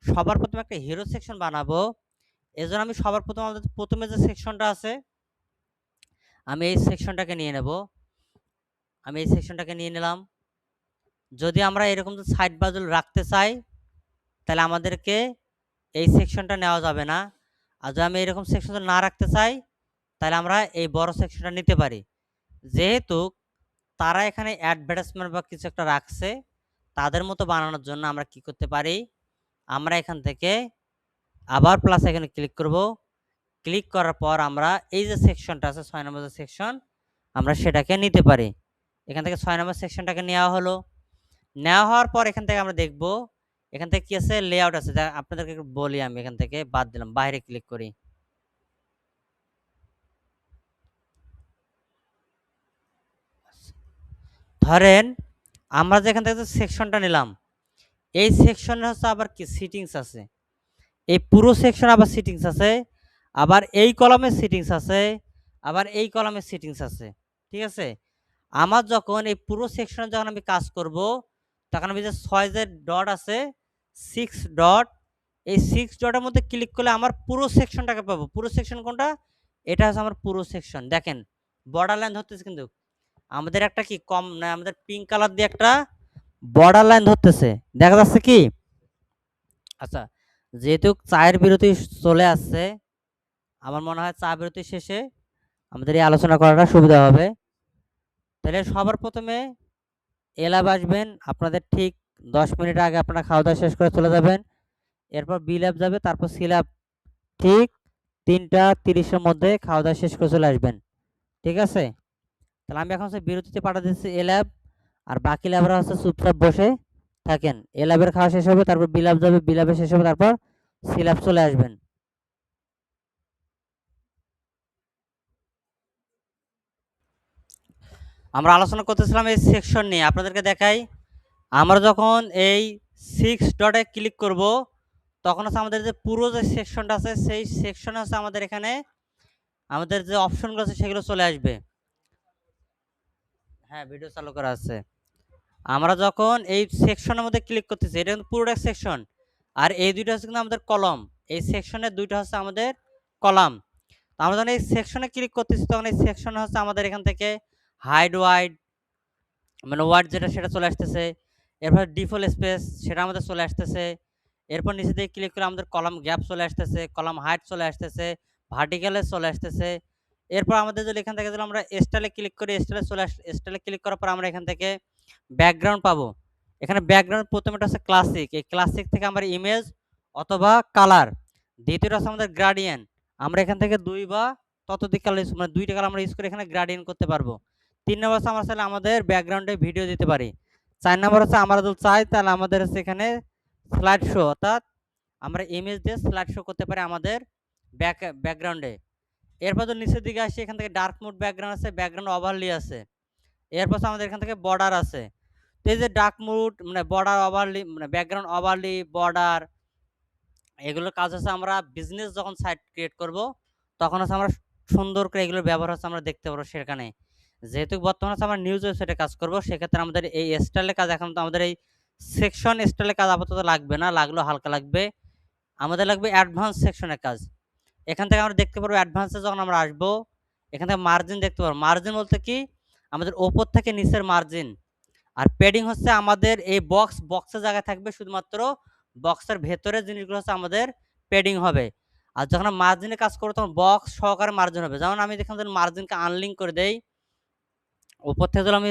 সবার প্রথমে একটা হিরো সেকশন বানাবো, এজন্য আমি সবার প্রথম আমাদের প্রথমে যে সেকশনটা আছে, আমি এই সেকশনটাকে নিয়ে নেব। আমি এই সেকশনটাকে নিয়ে নিলাম। যদি আমরা এরকম সাইড বাজল রাখতে চাই, তাহলে আমাদেরকে এই সেকশনটা নেওয়া যাবে না। আর যদি আমি এরকম সেকশন না রাখতে চাই, তাহলে আমরা এই বড় সেকশনটা নিতে পারি। যেহেতু তারা এখানে অ্যাডভার্টাইজমেন্ট বা কিছু একটা রাখছে, তাদের মতো বানানোর জন্য আমরা কি করতে পারি, আমরা এখান থেকে আবার প্লাস এখানে ক্লিক করব। ক্লিক করার পর আমরা এই যে সেকশনটা আছে 6 নম্বর যে সেকশন, আমরা সেটাকে নিতে পারি। এখান থেকে 6 নম্বর সেকশনটাকে নেওয়া হলো। নেওয়া হওয়ার পর এখান থেকে আমরা দেখব, এখান থেকে কি আছে লেআউট আছে, যা আপনাদেরকে একটু বলি। আমি এখান থেকে বাদ দিলাম, বাইরে ক্লিক করি। ধরেন আমরা যেখান থেকে সেকশনটা নিলাম, এই সেকশনে হচ্ছে আবার কি সিটিংস আছে, এই পুরো সেকশন আবার সিটিংস আছে, আবার এই কলামে সিটিংস আছে, আবার এই কলামে সিটিংস আছে। ঠিক আছে, আমার যখন এই পুরো সেকশনে যখন আমি কাজ করব, তখন আমি যে 6 যে ডট আছে 6 ডট, এই 6 ডটের মধ্যে ক্লিক করলে আমার পুরো সেকশনটাকে পাবো। পুরো সেকশন কোনটা, এটা হচ্ছে আমার পুরো সেকশন। দেখেন বর্ডার লাইন ধরতেছে, কিন্তু আমাদের একটা কি কম না, আমাদের পিঙ্ক কালার দিয়ে একটা বর্ডার লাইন ধরতেছে, দেখা যাচ্ছে কি। আচ্ছা, যেহেতু চায়ের বিরতি চলে আসছে, আমার মনে হয় চা বিরতি শেষে আমাদের এই আলোচনা করাটা সুবিধা হবে। তাহলে সবার প্রথমে এলাব আসবেন, আপনাদের ঠিক 10 মিনিট আগে আপনারা খাওয়া দাওয়া শেষ করে চলে যাবেন। এরপর বি ল্যাব যাবে, তারপর সি ল্যাব ঠিক 3টা 30-এর মধ্যে খাওয়া দাওয়া শেষ করে চলে আসবেন। ঠিক আছে, তাহলে আমি এখন হচ্ছে বিরতিতে পাঠা দিচ্ছি এ ল্যাব, আর বাকি ল্যাবরা হচ্ছে চুপচাপ বসে থাকেন। এ ল্যাবের খাওয়া শেষ হবে, তারপর বি ল্যাব যাবে, বি ল্যাবে শেষ হবে, তারপর সি ল্যাব চলে আসবেন। আমরা আলোচনা করতেছিলাম এই সেকশন নিয়ে, আপনাদেরকে দেখাই। আমরা যখন এই 6 ডটে ক্লিক করব, তখন হচ্ছে আমাদের যে পুরো যে সেকশনটা আছে, সেই সেকশনে হচ্ছে আমাদের এখানে আমাদের যে অপশনগুলো আছে সেগুলো চলে আসবে। হ্যাঁ, ভিডিও চালু করা আছে। আমরা যখন এই সেকশনের মধ্যে ক্লিক করতেছি, এটা কিন্তু পুরোটা সেকশন, আর এই দুইটা হচ্ছে কিন্তু আমাদের কলম। এই সেকশনের দুইটা হচ্ছে আমাদের কলাম। আমরা যখন এই সেকশনে ক্লিক করতেছি, তখন এই সেকশনে হচ্ছে আমাদের এখান থেকে হাইড ওয়াইড, মানে ওয়ার্ড যেটা সেটা চলে আসতেছে। এরপর ডিফল্ট স্পেস সেটা আমাদের চলে আসতেছে। এরপর নিচে দিয়ে ক্লিক করে আমাদের কলাম গ্যাপ চলে আসতেছে, কলাম হাইট চলে আসতেছে, ভার্টিক্যালে চলে আসতেছে। এরপর আমাদের যদি এখান থেকে যদি আমরা স্টাইলে ক্লিক করি, স্টাইলে চলে স্টাইলে ক্লিক করার পর আমরা এখান থেকে ব্যাকগ্রাউন্ড পাবো। এখানে ব্যাকগ্রাউন্ড প্রথমেটা হচ্ছে ক্লাসিক, এই ক্লাসিক থেকে আমরা ইমেজ অথবা কালার, দ্বিতীয়টা হচ্ছে আমাদের গ্রাডিয়েন্ট। আমরা এখান থেকে 2 বা ততোধিক কালার মানে 2টা কালার আমরা ইউজ করে এখানে গ্রাডিয়েন্ট করতে পারবো। 3 নম্বর হচ্ছে আমরা চাইলে আমাদের ব্যাকগ্রাউন্ডে ভিডিও দিতে পারি। 4 নাম্বার হচ্ছে আমরা যদি চাই তাহলে আমাদের হচ্ছে এখানে স্লাইড শো, অর্থাৎ আমরা ইমেজ দিয়ে স্লাইড শো করতে পারি আমাদের ব্যাকগ্রাউন্ডে। এরপর যদি নিচের দিকে আসি, এখান থেকে ডার্ক মোড ব্যাকগ্রাউন্ড আছে, ব্যাকগ্রাউন্ড ওভারলি আছে। এরপর আমাদের এখান থেকে বর্ডার আছে। তো এই যে ডার্ক মোড মানে বর্ডার ওভারলি মানে ব্যাকগ্রাউন্ড ওভারলি বর্ডার, এগুলোর কাজ হচ্ছে আমরা বিজনেস যখন সাইট ক্রিয়েট করব তখন হচ্ছে আমরা সুন্দর করে এগুলোর ব্যবহার হচ্ছে আমরা দেখতে পারবো সেখানে। যেহেতু বর্তমানে হচ্ছে আমরা নিউজ ওয়েবসাইটে কাজ করব, সেক্ষেত্রে আমাদের এই স্টাইলের কাজ এখন তো আমাদের এই সেকশন স্টাইলের কাজ আপাতত লাগবে না, লাগলেও হালকা লাগবে। আমাদের লাগবে অ্যাডভান্স সেকশনের কাজ। এখান থেকে আমরা দেখতে পারবো অ্যাডভান্সে যখন আমরা আসবো, এখান থেকে মার্জিন দেখতে পারবো। মার্জিন বলতে কি, আমাদের ওপর থেকে নিচের মার্জিন। আর প্যাডিং হচ্ছে আমাদের এই বক্সের জায়গায় থাকবে, শুধুমাত্র বক্সের ভেতরে জিনিসগুলো হচ্ছে আমাদের প্যাডিং হবে। আর যখন মার্জিনে কাজ করবো তখন বক্স সহকারে মার্জিন হবে। যেমন আমি দেখলাম মার্জিনকে আনলিঙ্ক করে দেই, উপর থেকে যদি আমি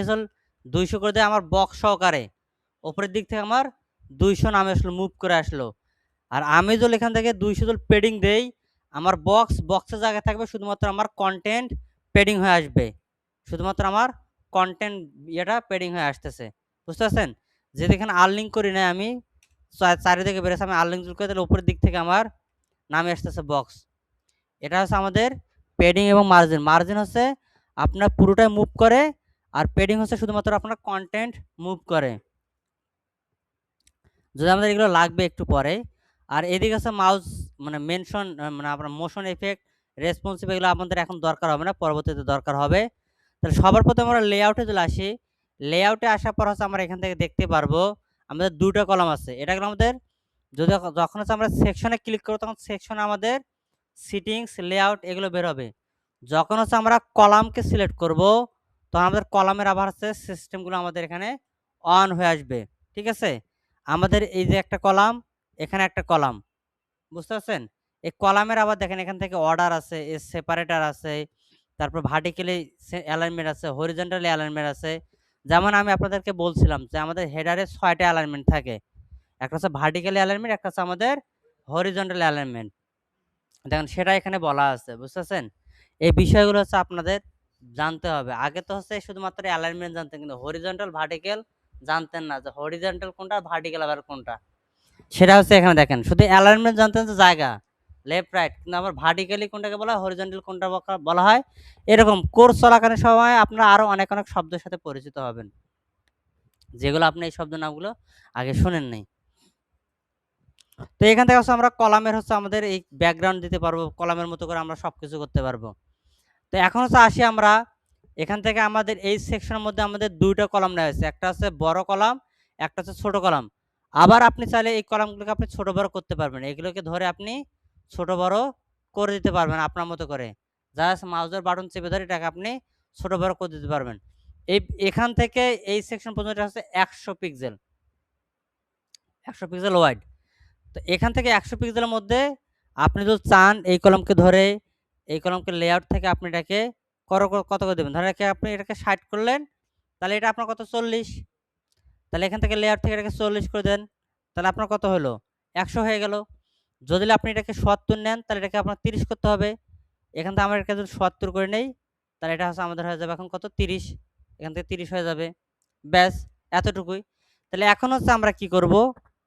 200 করে দেই আমার বক্স সহকারে, উপরের দিক থেকে আমার 200 নামে আসলো, মুভ করে আসলো। আর আমি যদি এখান থেকে 200 যদি প্যাডিং দেই, আমার বক্সের জায়গায় থাকবে, শুধুমাত্র আমার কন্টেন্ট প্যাডিং হয়ে আসবে, শুধুমাত্র আমার কন্টেন্ট ইয়েটা প্যাডিং হয়ে আসতেছে। বুঝতে পারছেন? যেহেতু এখানে আনলিঙ্ক করি নাই আমি, চারিদিকে বেড়েছে, আমি আনলিঙ্ক করে দিলে উপরের দিক থেকে আমার নামে আসতেছে বক্স। এটা হচ্ছে আমাদের প্যাডিং এবং মার্জিন। মার্জিন হচ্ছে আপনার পুরোটাই মুভ করে, আর প্যাডিং হচ্ছে শুধুমাত্র আপনার কন্টেন্ট মুভ করে। যদি আমাদের এগুলো লাগবে একটু পরে। আর এদিকে আছে মাউস মানে মেনশন মানে আপনার মোশন এফেক্ট, রেসপন্সিভ, এগুলো আমাদের এখন দরকার হবে না, পরবর্তীতে দরকার হবে। তাহলে সবার প্রথমে আমরা লেআউটে চলে আসি। লেআউটে আসার পর হচ্ছে আমরা এখান থেকে দেখতে পারবো আমাদের দুটো কলাম আছে। এটাগুলো আমাদের যদি যখন হচ্ছে আমরা সেকশনে ক্লিক করবো তখন সেকশনে আমাদের সিটিংস, লেআউট এগুলো বের হবে। যখন হচ্ছে আমরা কলামকে সিলেক্ট করব তখন আমাদের কলামের আবার হচ্ছে সিস্টেমগুলো আমাদের এখানে অন হয়ে আসবে। ঠিক আছে? আমাদের এই যে একটা কলাম, এখানে একটা কলাম, বুঝতে পারছেন? এই কলামের আবার দেখেন এখান থেকে অর্ডার আছে, সেপারেটর আছে, তারপর ভার্টিক্যালি অ্যালাইনমেন্ট আছে, হরিজন্টালি অ্যালাইনমেন্ট আছে। যেমন আমি আপনাদেরকে বলছিলাম যে আমাদের হেডারে 6টা অ্যালাইনমেন্ট থাকে। একটা হচ্ছে ভার্টিক্যালি অ্যালাইনমেন্ট, একটা হচ্ছে আমাদের হরিজন্টাল অ্যালাইনমেন্ট। দেখেন সেটা এখানে বলা আছে, বুঝতে পারছেন? এই বিষয়গুলো হচ্ছে আপনাদের জানতে হবে। আগে তো হচ্ছে শুধুমাত্র অ্যালাইনমেন্ট জানতেন, কিন্তু হরিজন্টাল ভার্টিক্যাল জানতেন না, যে হরিজন্টাল কোনটা, ভার্টিক্যাল আবার কোনটা। সেটা হচ্ছে এখানে দেখেন, শুধু অ্যালাইনমেন্ট জানতেন যে জায়গা লেফট রাইট, কিন্তু আমার ভার্টিক্যালি কোনটাকে বলা হয়, হরিজন্টাল কোনটা বলা হয়। এরকম কোর্স চলাকালীন সময় আপনারা আরো অনেক শব্দের সাথে পরিচিত হবেন, যেগুলো আপনি এই শব্দ নামগুলো আগে শুনেন নাই। তো এখান থেকে হচ্ছে আমরা কলামের হচ্ছে আমাদের এই ব্যাকগ্রাউন্ড দিতে পারবো, কলামের মতো করে আমরা সবকিছু করতে পারবো। তো এখন হচ্ছে আসি আমরা এখান থেকে আমাদের এই সেকশনের মধ্যে আমাদের দুইটা কলাম নেওয়া হয়েছে, একটা হচ্ছে বড় কলাম, একটা হচ্ছে ছোট কলাম। আবার আপনি চাইলে এই কলামগুলোকে আপনি ছোট বড় করতে পারবেন, এগুলোকে ধরে আপনি ছোট বড় করে দিতে পারবেন আপনার মতো করে। জাস্ট মাউসের বাটন চেপে ধরে এটাকে আপনি ছোট বড় করে দিতে পারবেন। এখান থেকে এই সেকশন পর্যন্ত হচ্ছে 100 পিক্সেল, 100 পিক্সেল ওয়াইড। তো এখান থেকে 100 পিক্সেলের মধ্যে আপনি যদি চান এই কলমকে ধরে এই কলমকে লেআউট থেকে আপনি এটাকে কত করে দেবেন, ধরে আপনি এটাকে 60 করলেন, তাহলে এটা আপনার কত 40, তাহলে এখান থেকে লেআউট থেকে এটাকে 40 করে দেন, তাহলে আপনার কত হলো 100 হয়ে গেল। যদি আপনি এটাকে 70 নেন তাহলে এটাকে আপনার 30 করতে হবে। এখান থেকে আমরা এটাকে যদি 70 করে নেই তাহলে এটা হচ্ছে আমাদের হয়ে যাবে এখন কত 30, এখান থেকে 30 হয়ে যাবে। ব্যাস এতটুকুই। তাহলে এখন হচ্ছে আমরা কি করব,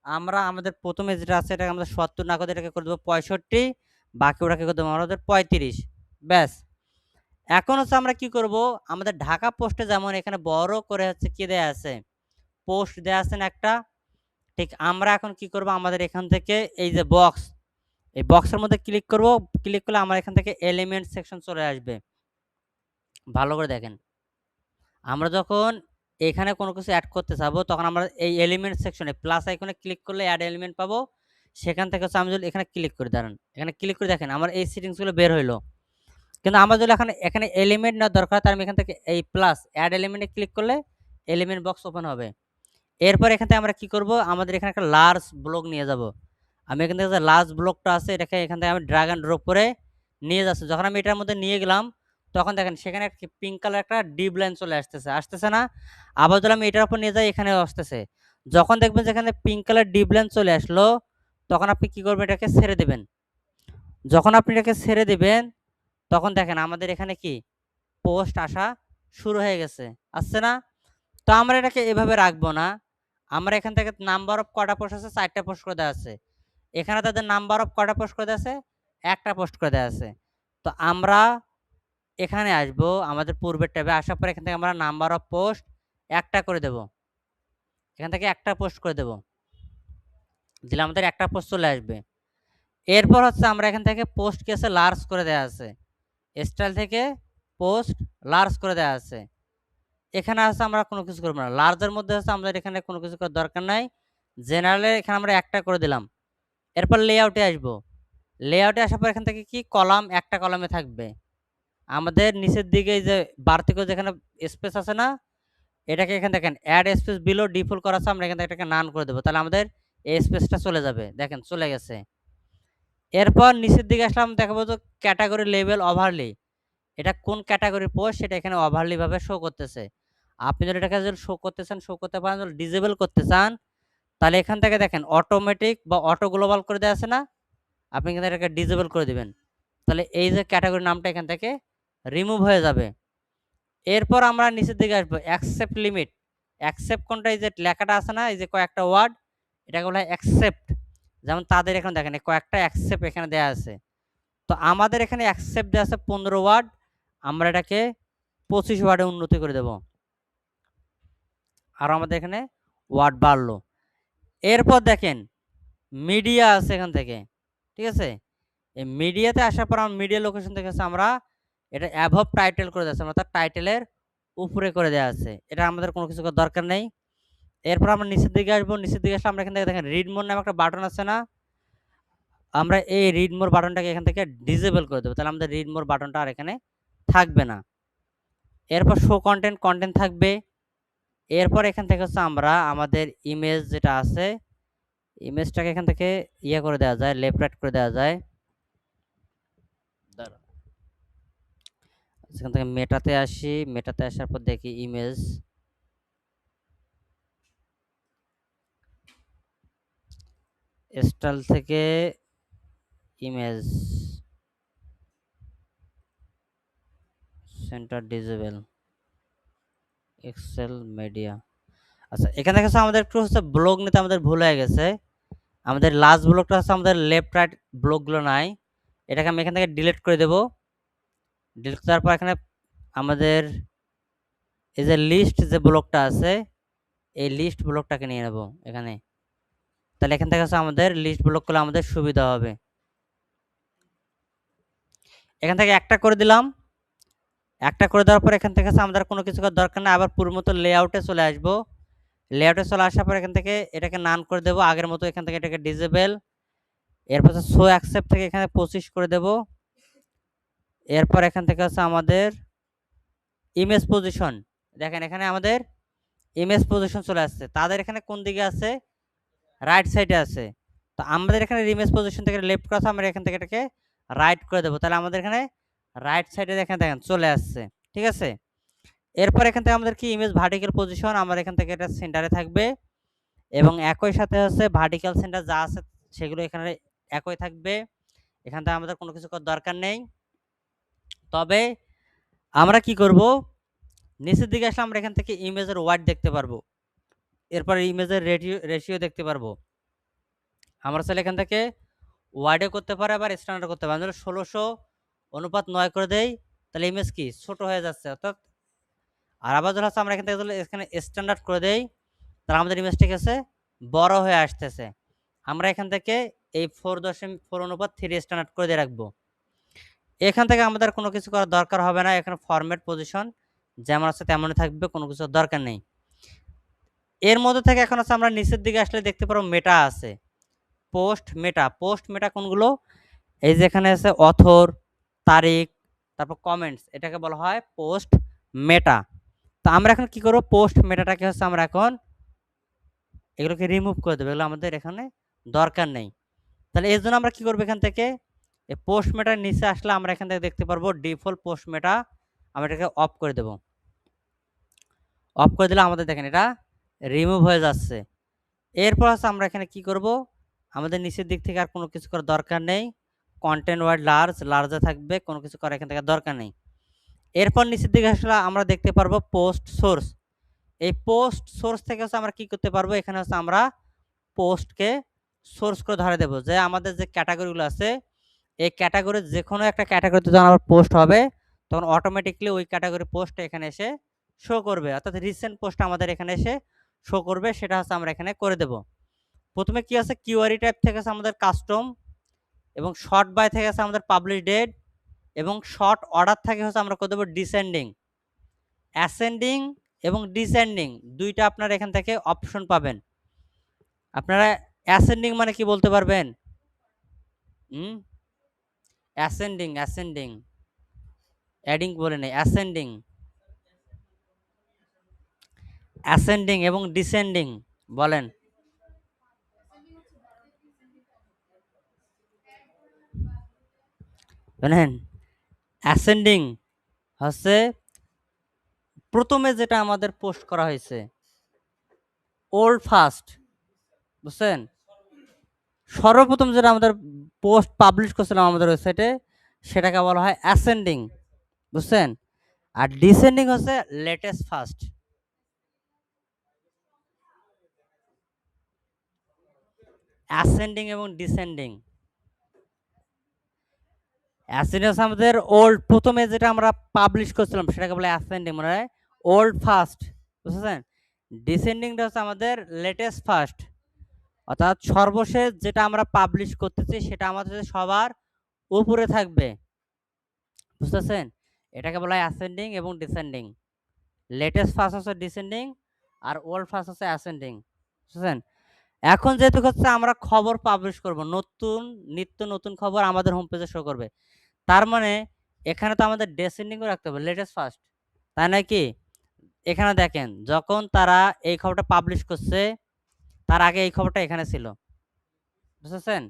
আমরা আমাদের প্রথমে যেটা আছে এটাকে আমরা 70 না করে এটাকে করে দেবো 65, বাকি ওটাকে করে দেবো আমাদের 35। ব্যাস। এখন হচ্ছে আমরা কি করব, আমাদের ঢাকা পোস্টে যেমন এখানে বড় করে হচ্ছে কি দেয়া আছে, পোস্ট দেয়া আছে না একটা, ঠিক আমরা এখন কি করব, আমাদের এখান থেকে এই যে বক্স, এই বক্সের মধ্যে ক্লিক করব, ক্লিক করলে আমার এখান থেকে এলিমেন্ট সেকশন চলে আসবে। ভালো করে দেখেন, আমরা যখন এখানে কোনো কিছু অ্যাড করতে চাবো তখন আমরা এই এলিমেন্ট সেকশনে প্লাস আইকনে ক্লিক করলে অ্যাড এলিমেন্ট পাবো। সেখান থেকে হচ্ছে আমি যদি এখানে ক্লিক করি, দাঁড়ান এখানে ক্লিক করে দেখেন আমার এই সেটিংসগুলো বের হইলো। কিন্তু আমার যদি এখানে এলিমেন্ট না দরকার, তার আমি এখান থেকে এই প্লাস অ্যাড এলিমেন্টে ক্লিক করলে এলিমেন্ট বক্স ওপেন হবে। এরপর এখান থেকে আমরা কি করব, আমাদের এখানে একটা লার্জ ব্লক নিয়ে যাব। আমি এখান থেকে যে লার্জ ব্লকটা আছে এটাকে এখান থেকে আমি ড্র্যাগ অ্যান্ড ড্রপ করে নিয়ে যাচ্ছি। যখন আমি এটার মধ্যে নিয়ে গেলাম তখন দেখেন সেখানে একটা পিঙ্ক কালার একটা ডিপ লাইন চলে আসতেছে না? আবার যদি আমি এটার উপর নিয়ে যাই এখানেও আসতেছে। যখন দেখবেন যেখানে পিঙ্ক কালার ডিপ লাইন চলে আসলো তখন আপনি কি করবেন, এটাকে ছেড়ে দেবেন। যখন আপনি এটাকে ছেড়ে দেবেন তখন দেখেন আমাদের এখানে কি পোস্ট আসা শুরু হয়ে গেছে, আসছে না? তো আমরা এটাকে এভাবে রাখবো না। আমরা এখান থেকে নাম্বার অফ কটা পোস্ট আছে ৪ টা পোস্ট করে দেওয়া আছে। এখানে তাদের নাম্বার অফ কটা পোস্ট করে দেওয়া আছে ১ টা পোস্ট করে দেওয়া আছে। তো আমরা এখানে আসবো আমাদের পূর্বের ট্যাবে আসার পরে এখান থেকে আমরা নাম্বার অফ পোস্ট ১ টা করে দেব। এখান থেকে ১ টা পোস্ট করে দেব। দিলে আমাদের ১ টা পোস্ট চলে আসবে। এরপর হচ্ছে আমরা এখান থেকে পোস্ট কি আছে লার্জ করে দেওয়া আছে। স্টাইল থেকে পোস্ট লার্জ করে দেওয়া আছে। এখানে আছে আমরা কোনো কিছু করব না। লার্জের মধ্যে আছে আমাদের এখানে কোনো কিছু করার দরকার নাই। জেনারেলে এখানে আমরা ১ টা করে দিলাম। এরপর লেআউটে আসবো। লেআউটে আসার পর এখান থেকে কি কলাম একটা কলামে থাকবে। আমাদের নিচের দিকে এই যে বাড়তি করে যেখানে স্পেস আছে না? এটাকে এখানে দেখেন অ্যাড স্পেস বিলো ডিফল্ট করা আছে আমরা এখান থেকে এটাকে নান করে দেব। তাহলে আমাদের এই স্পেসটা চলে যাবে। দেখেন চলে গেছে। এরপর নিচের দিকে আসলাম দেখাবো তো ক্যাটাগরি লেবেল ওভারলি। এটা কোন ক্যাটাগরির পোস্ট সেটা এখানে ওভারলি ভাবে শো করতেছে। আপনি যদি এটাকে যদি শো করতে চান শো করতে পারেন, যদি ডিসেবল করতে চান তাহলে এখান থেকে দেখেন অটোমেটিক বা অটো গ্লোবাল করে দেওয়া আছে না? আপনি কিন্তু এটাকে ডিসেবল করে দিবেন। তাহলে এই যে ক্যাটাগরি নামটা এখান থেকে রিমুভ হয়ে যাবে। এরপর আমরা নিচের দিকে আসবো অ্যাকসেপ্ট লিমিট। অ্যাকসেপ্ট কোনটা এই যে লেখাটা আছে না এই যে কয়েকটা ওয়ার্ড এটাকে বলা হয় অ্যাকসেপ্ট। যেমন তাদের এখানে দেখেন কয়েকটা অ্যাকসেপ্ট এখানে দেওয়া আছে। তো আমাদের এখানে অ্যাকসেপ্ট দেওয়া আছে ১৫ ওয়ার্ড, আমরা এটাকে ২৫ ওয়ার্ডে উন্নতি করে দেব। আর আমাদের এখানে ওয়ার্ড বাড়লো। এরপর দেখেন মিডিয়া আছে এখান থেকে, ঠিক আছে? এই মিডিয়াতে আসার পর আমরা মিডিয়া লোকেশন থেকে আমরা এটা অ্যাভব টাইটেল করে দিয়েছি, অর্থাৎ টাইটেলের উপরে করে দেওয়া আছে। এটা আমাদের কোনো কিছু করার দরকার নেই। এরপর আমরা নিচের দিকে আসবো। নিচের দিকে আসলে আমরা এখান থেকে দেখেন রিড মোর নামে একটা বাটন আছে না? আমরা এই রিড মোর বাটনটাকে এখান থেকে ডিসেবল করে দেবো। তাহলে আমাদের রিড মোর বাটনটা আর এখানে থাকবে না। এরপর শো কন্টেন্ট, কন্টেন্ট থাকবে। এরপর এখান থেকে হচ্ছে আমরা আমাদের ইমেজ যেটা আছে ইমেজটাকে এখান থেকে ইয়ে করে দেওয়া যায়, লেফট রাইট করে দেওয়া যায়। সেখান থেকে মেটাতে আসি, মেটাতে আসার পর দেখি ইমেজ, স্টাইল থেকে image, centre disable, excel media. আচ্ছা এখান থেকে আমাদের একটু হচ্ছে ব্লক নিতে আমাদের ভুল হয়ে গেছে। আমাদের লাস্ট ব্লকটা হচ্ছে আমাদের লেফট রাইট ব্লকগুলো নাই, এটাকে আমি এখান থেকে ডিলিট করে দেব। ডিলিট করার পর এখানে আমাদের এই যে লিস্ট যে ব্লকটা আছে এই লিস্ট ব্লকটাকে নিয়ে নেব এখানে। তাহলে এখান থেকে আমাদের লিস্ট ব্লক করলে আমাদের সুবিধা হবে। এখান থেকে একটা করে দিলাম। একটা করে দেওয়ার পর এখান থেকে আমাদের কোনো কিছু করার দরকার নেই। আবার পূর্ব মতো লেআউটে চলে আসব। লেআউটে চলে আসার পর এখান থেকে এটাকে নান করে দেব আগের মতো। এখান থেকে এটাকে ডিসেবল। এরপর শো অ্যাকসেপ্ট থেকে এখানে 25 করে দেব। এরপর এখান থেকে আমাদের ইমেজ পজিশন, দেখেন এখানে আমাদের ইমেজ পজিশন চলে আসছে। তাদের এখানে কোন দিকে আছে? রাইট সাইডে আছে। তো আমাদের এখানে ইমেজ পজিশন থেকে লেফট করা আছে, আমরা এখান থেকে এটাকে রাইট করে দেবো। তাহলে আমাদের এখানে রাইট সাইডে দেখেন চলে আসছে, ঠিক আছে? এরপর এখান থেকে আমাদের কি ইমেজ ভার্টিক্যাল পজিশন, আমার এখান থেকে এটা সেন্টারে থাকবে এবং একই সাথে হচ্ছে ভার্টিক্যাল সেন্টার যা আছে সেগুলো এখানে একই থাকবে। এখান থেকে আমাদের কোনো কিছু করার দরকার নেই। তবে আমরা কি করব, নিচের দিকে আসলে আমরা এখান থেকে ইমেজের ওয়াইড দেখতে পারবো। এরপর ইমেজের রেশিও দেখতে পারবো। আমরা চাইলে এখান থেকে ওয়াইডে করতে পারে আবার স্ট্যান্ডার্ড করতে পারে। 16:9 করে দেই তাহলে ইমেজ কি ছোট হয়ে যাচ্ছে, অর্থাৎ আর আবার ধরো আমরা এখান থেকে এখানে স্ট্যান্ডার্ড করে দেই তাহলে আমাদের ইমেজটা গেছে বড় হয়ে আসতেছে। আমরা এখান থেকে এই 4:4:3 স্ট্যান্ডার্ড করে দিয়ে রাখবো। এখান থেকে আমাদের কোনো কিছু করার দরকার হবে না। এখানে ফরম্যাট পজিশন যেমন আছে তেমনই থাকবে, কোনো কিছুর দরকার নেই। এর মধ্যে থেকে এখন আছে আমরা নিচের দিকে আসলে দেখতে পারবো মেটা আছে, পোস্ট মেটা। পোস্ট মেটা কোনগুলো? এই যে এখানে আছে অথর, তারিখ, তারপর কমেন্টস, এটাকে বলা হয় পোস্ট মেটা। তো আমরা এখন কি করব, পোস্ট মেটাটাকে হচ্ছে আমরা এখন এগুলোকে রিমুভ করে দেবো, এগুলো আমাদের এখানে দরকার নেই। তাহলে এর জন্য আমরা কি করবো, এখান থেকে এই পোস্ট মেটার নিচে আসলে আমরা এখান থেকে দেখতে পারবো ডিফল্ট পোস্ট মেটা, আমরা এটাকে অফ করে দেব। অফ করে দিলে আমাদের দেখেন এটা রিমুভ হয়ে যাচ্ছে। এরপর আছে আমরা এখানে কি করব, আমাদের নিচের দিক থেকে আর কোনো কিছু করার দরকার নেই। কন্টেন্ট ওয়ার্ড লার্জে থাকবে, কোনো কিছু করার এখান থেকে দরকার নেই। এরপর নিচের দিকে আসলে আমরা দেখতে পারবো পোস্ট সোর্স। এই পোস্ট সোর্স থেকে হচ্ছে আমরা কি করতে পারবো, এখানে হচ্ছে আমরা পোস্টকে সোর্স করে ধরে দেবো যে আমাদের যে ক্যাটাগরিগুলো আছে এই ক্যাটাগরির যে কোনো একটা ক্যাটাগরিতে যখন আবার পোস্ট হবে তখন অটোমেটিকলি ওই ক্যাটাগরি পোস্ট এখানে এসে শো করবে, অর্থাৎ রিসেন্ট পোস্ট আমাদের এখানে এসে শো করবে, সেটা হচ্ছে আমরা এখানে করে দেব। প্রথমে কি আছে, কিউআরি টাইপ থেকে আছে আমাদের কাস্টম, এবং শর্ট বাই থেকে আছে আমাদের পাবলিশ ডেট, এবং শর্ট অর্ডার থেকে হচ্ছে আমরা করে দেবো ডিসেন্ডিং। অ্যাসেন্ডিং এবং ডিসেন্ডিং দুইটা আপনারা এখান থেকে অপশন পাবেন। আপনারা অ্যাসেন্ডিং মানে কি বলতে পারবেন? অ্যাসেন্ডিং, অ্যাসেন্ডিং, অ্যাডিং বলে নেই, অ্যাসেন্ডিং, অ্যাসেন্ডিং এবং ডিসেন্ডিং বলেন। জানেন অ্যাসেন্ডিং হচ্ছে প্রথমে যেটা আমাদের পোস্ট করা হয়েছে ওল্ড ফার্স্ট, বুঝছেন? সর্বপ্রথম যেটা আমাদের পোস্ট পাবলিশ করছিলাম আমাদের ওয়েবসাইটে সেটাকে বলা হয় অ্যাসেন্ডিং, বুঝছেন? আর ডিসেন্ডিং হচ্ছে লেটেস্ট ফার্স্ট। অ্যাসেন্ডিং এবং ডিসেন্ডিং, অ্যাসেন্ডিং হচ্ছে আমাদের ওল্ড, প্রথমে যেটা আমরা পাবলিশ করছিলাম সেটাকে বলে অ্যাসেন্ডিং, মানে ওল্ড ফার্স্ট, বুঝছেন? ডিসেন্ডিংটা হচ্ছে আমাদের লেটেস্ট ফার্স্ট, অর্থাৎ সর্বশেষ যেটা আমরা পাবলিশ করতেছি সেটা আমাদের সবার উপরে থাকবে, বুঝতেছেন? এটাকে বলা হয় অ্যাসেন্ডিং এবং ডিসেন্ডিং। লেটেস্ট ফার্স্ট হচ্ছে ডিসেন্ডিং আর ওল্ড ফার্স্ট হচ্ছে অ্যাসেন্ডিং, বুঝছেন? এখন যেহেতু হচ্ছে আমরা খবর পাবলিশ করব, নতুন নিত্য নতুন খবর আমাদের হোম পেজে শো করবে, তার মানে এখানে তো আমাদের ডিসেন্ডিংও রাখতে হবে, লেটেস্ট ফার্স্ট, তাই নাকি? এখানে দেখেন যখন তারা এই খবরটা পাবলিশ করছে তার আগে এই খবরটা এখানে ছিল, বুঝেছেন?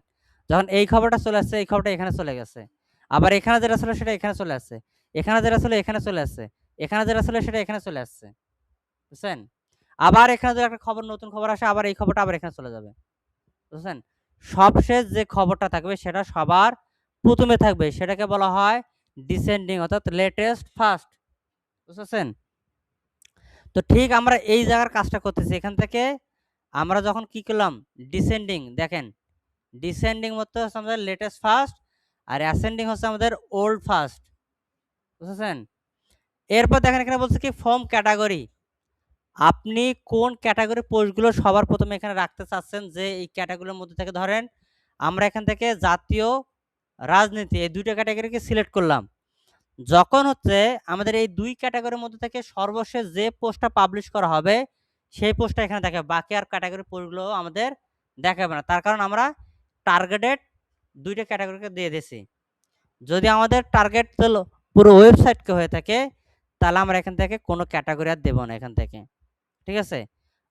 যখন এই খবরটা চলে আসছে এই খবরটা এখানে চলে গেছে, আবার এখানে যেটা ছিল সেটা এখানে চলে আসছে, এখানে যেটা ছিল এখানে চলে আসছে, এখানে যেটা ছিল সেটা এখানে চলে আসছে, বুঝছেন? আবার এখানে যদি একটা খবর, নতুন খবর আসে আবার এই খবরটা আবার এখানে চলে যাবে, বুঝছেন? সবশেষ যে খবরটা থাকবে সেটা সবার প্রথমে থাকবে, সেটাকে বলা হয় ডিসেন্ডিং, অর্থাৎ লেটেস্ট ফার্স্ট, বুঝছেন? তো ঠিক আমরা এই জায়গার কাজটা করতেছি, এখান থেকে আমরা যখন কি করলাম ডিসেন্ডিং, দেখেন ডিসেন্ডিং মতো হচ্ছে আমাদের লেটেস্ট ফার্স্ট আর অ্যাসেন্ডিং হচ্ছে আমাদের ওল্ড ফার্স্ট, বুঝেছেন? এরপর দেখেন এখানে বলছে কি ফর্ম ক্যাটাগরি, আপনি কোন ক্যাটাগরি পোস্টগুলো সবার প্রথমে এখানে রাখতে চাচ্ছেন, যে এই ক্যাটাগরির মধ্যে থেকে ধরেন আমরা এখান থেকে জাতীয় রাজনীতি এই দুইটা ক্যাটাগরিকে সিলেক্ট করলাম, যখন হচ্ছে আমাদের এই দুই ক্যাটাগরির মধ্যে থেকে সর্বশেষ যে পোস্টটা পাবলিশ করা হবে সেই পোস্টটা এখানে দেখাবে, বাকি আর ক্যাটাগরি পোস্টগুলো আমাদের দেখাবে না, তার কারণ আমরা টার্গেটেড দুইটা ক্যাটাগরিকে দিয়ে দিয়েছি। যদি আমাদের টার্গেট পুরো ওয়েবসাইটকে হয়ে থাকে তাহলে আমরা এখান থেকে কোনো ক্যাটাগরি আর দেবো না এখান থেকে, ঠিক আছে?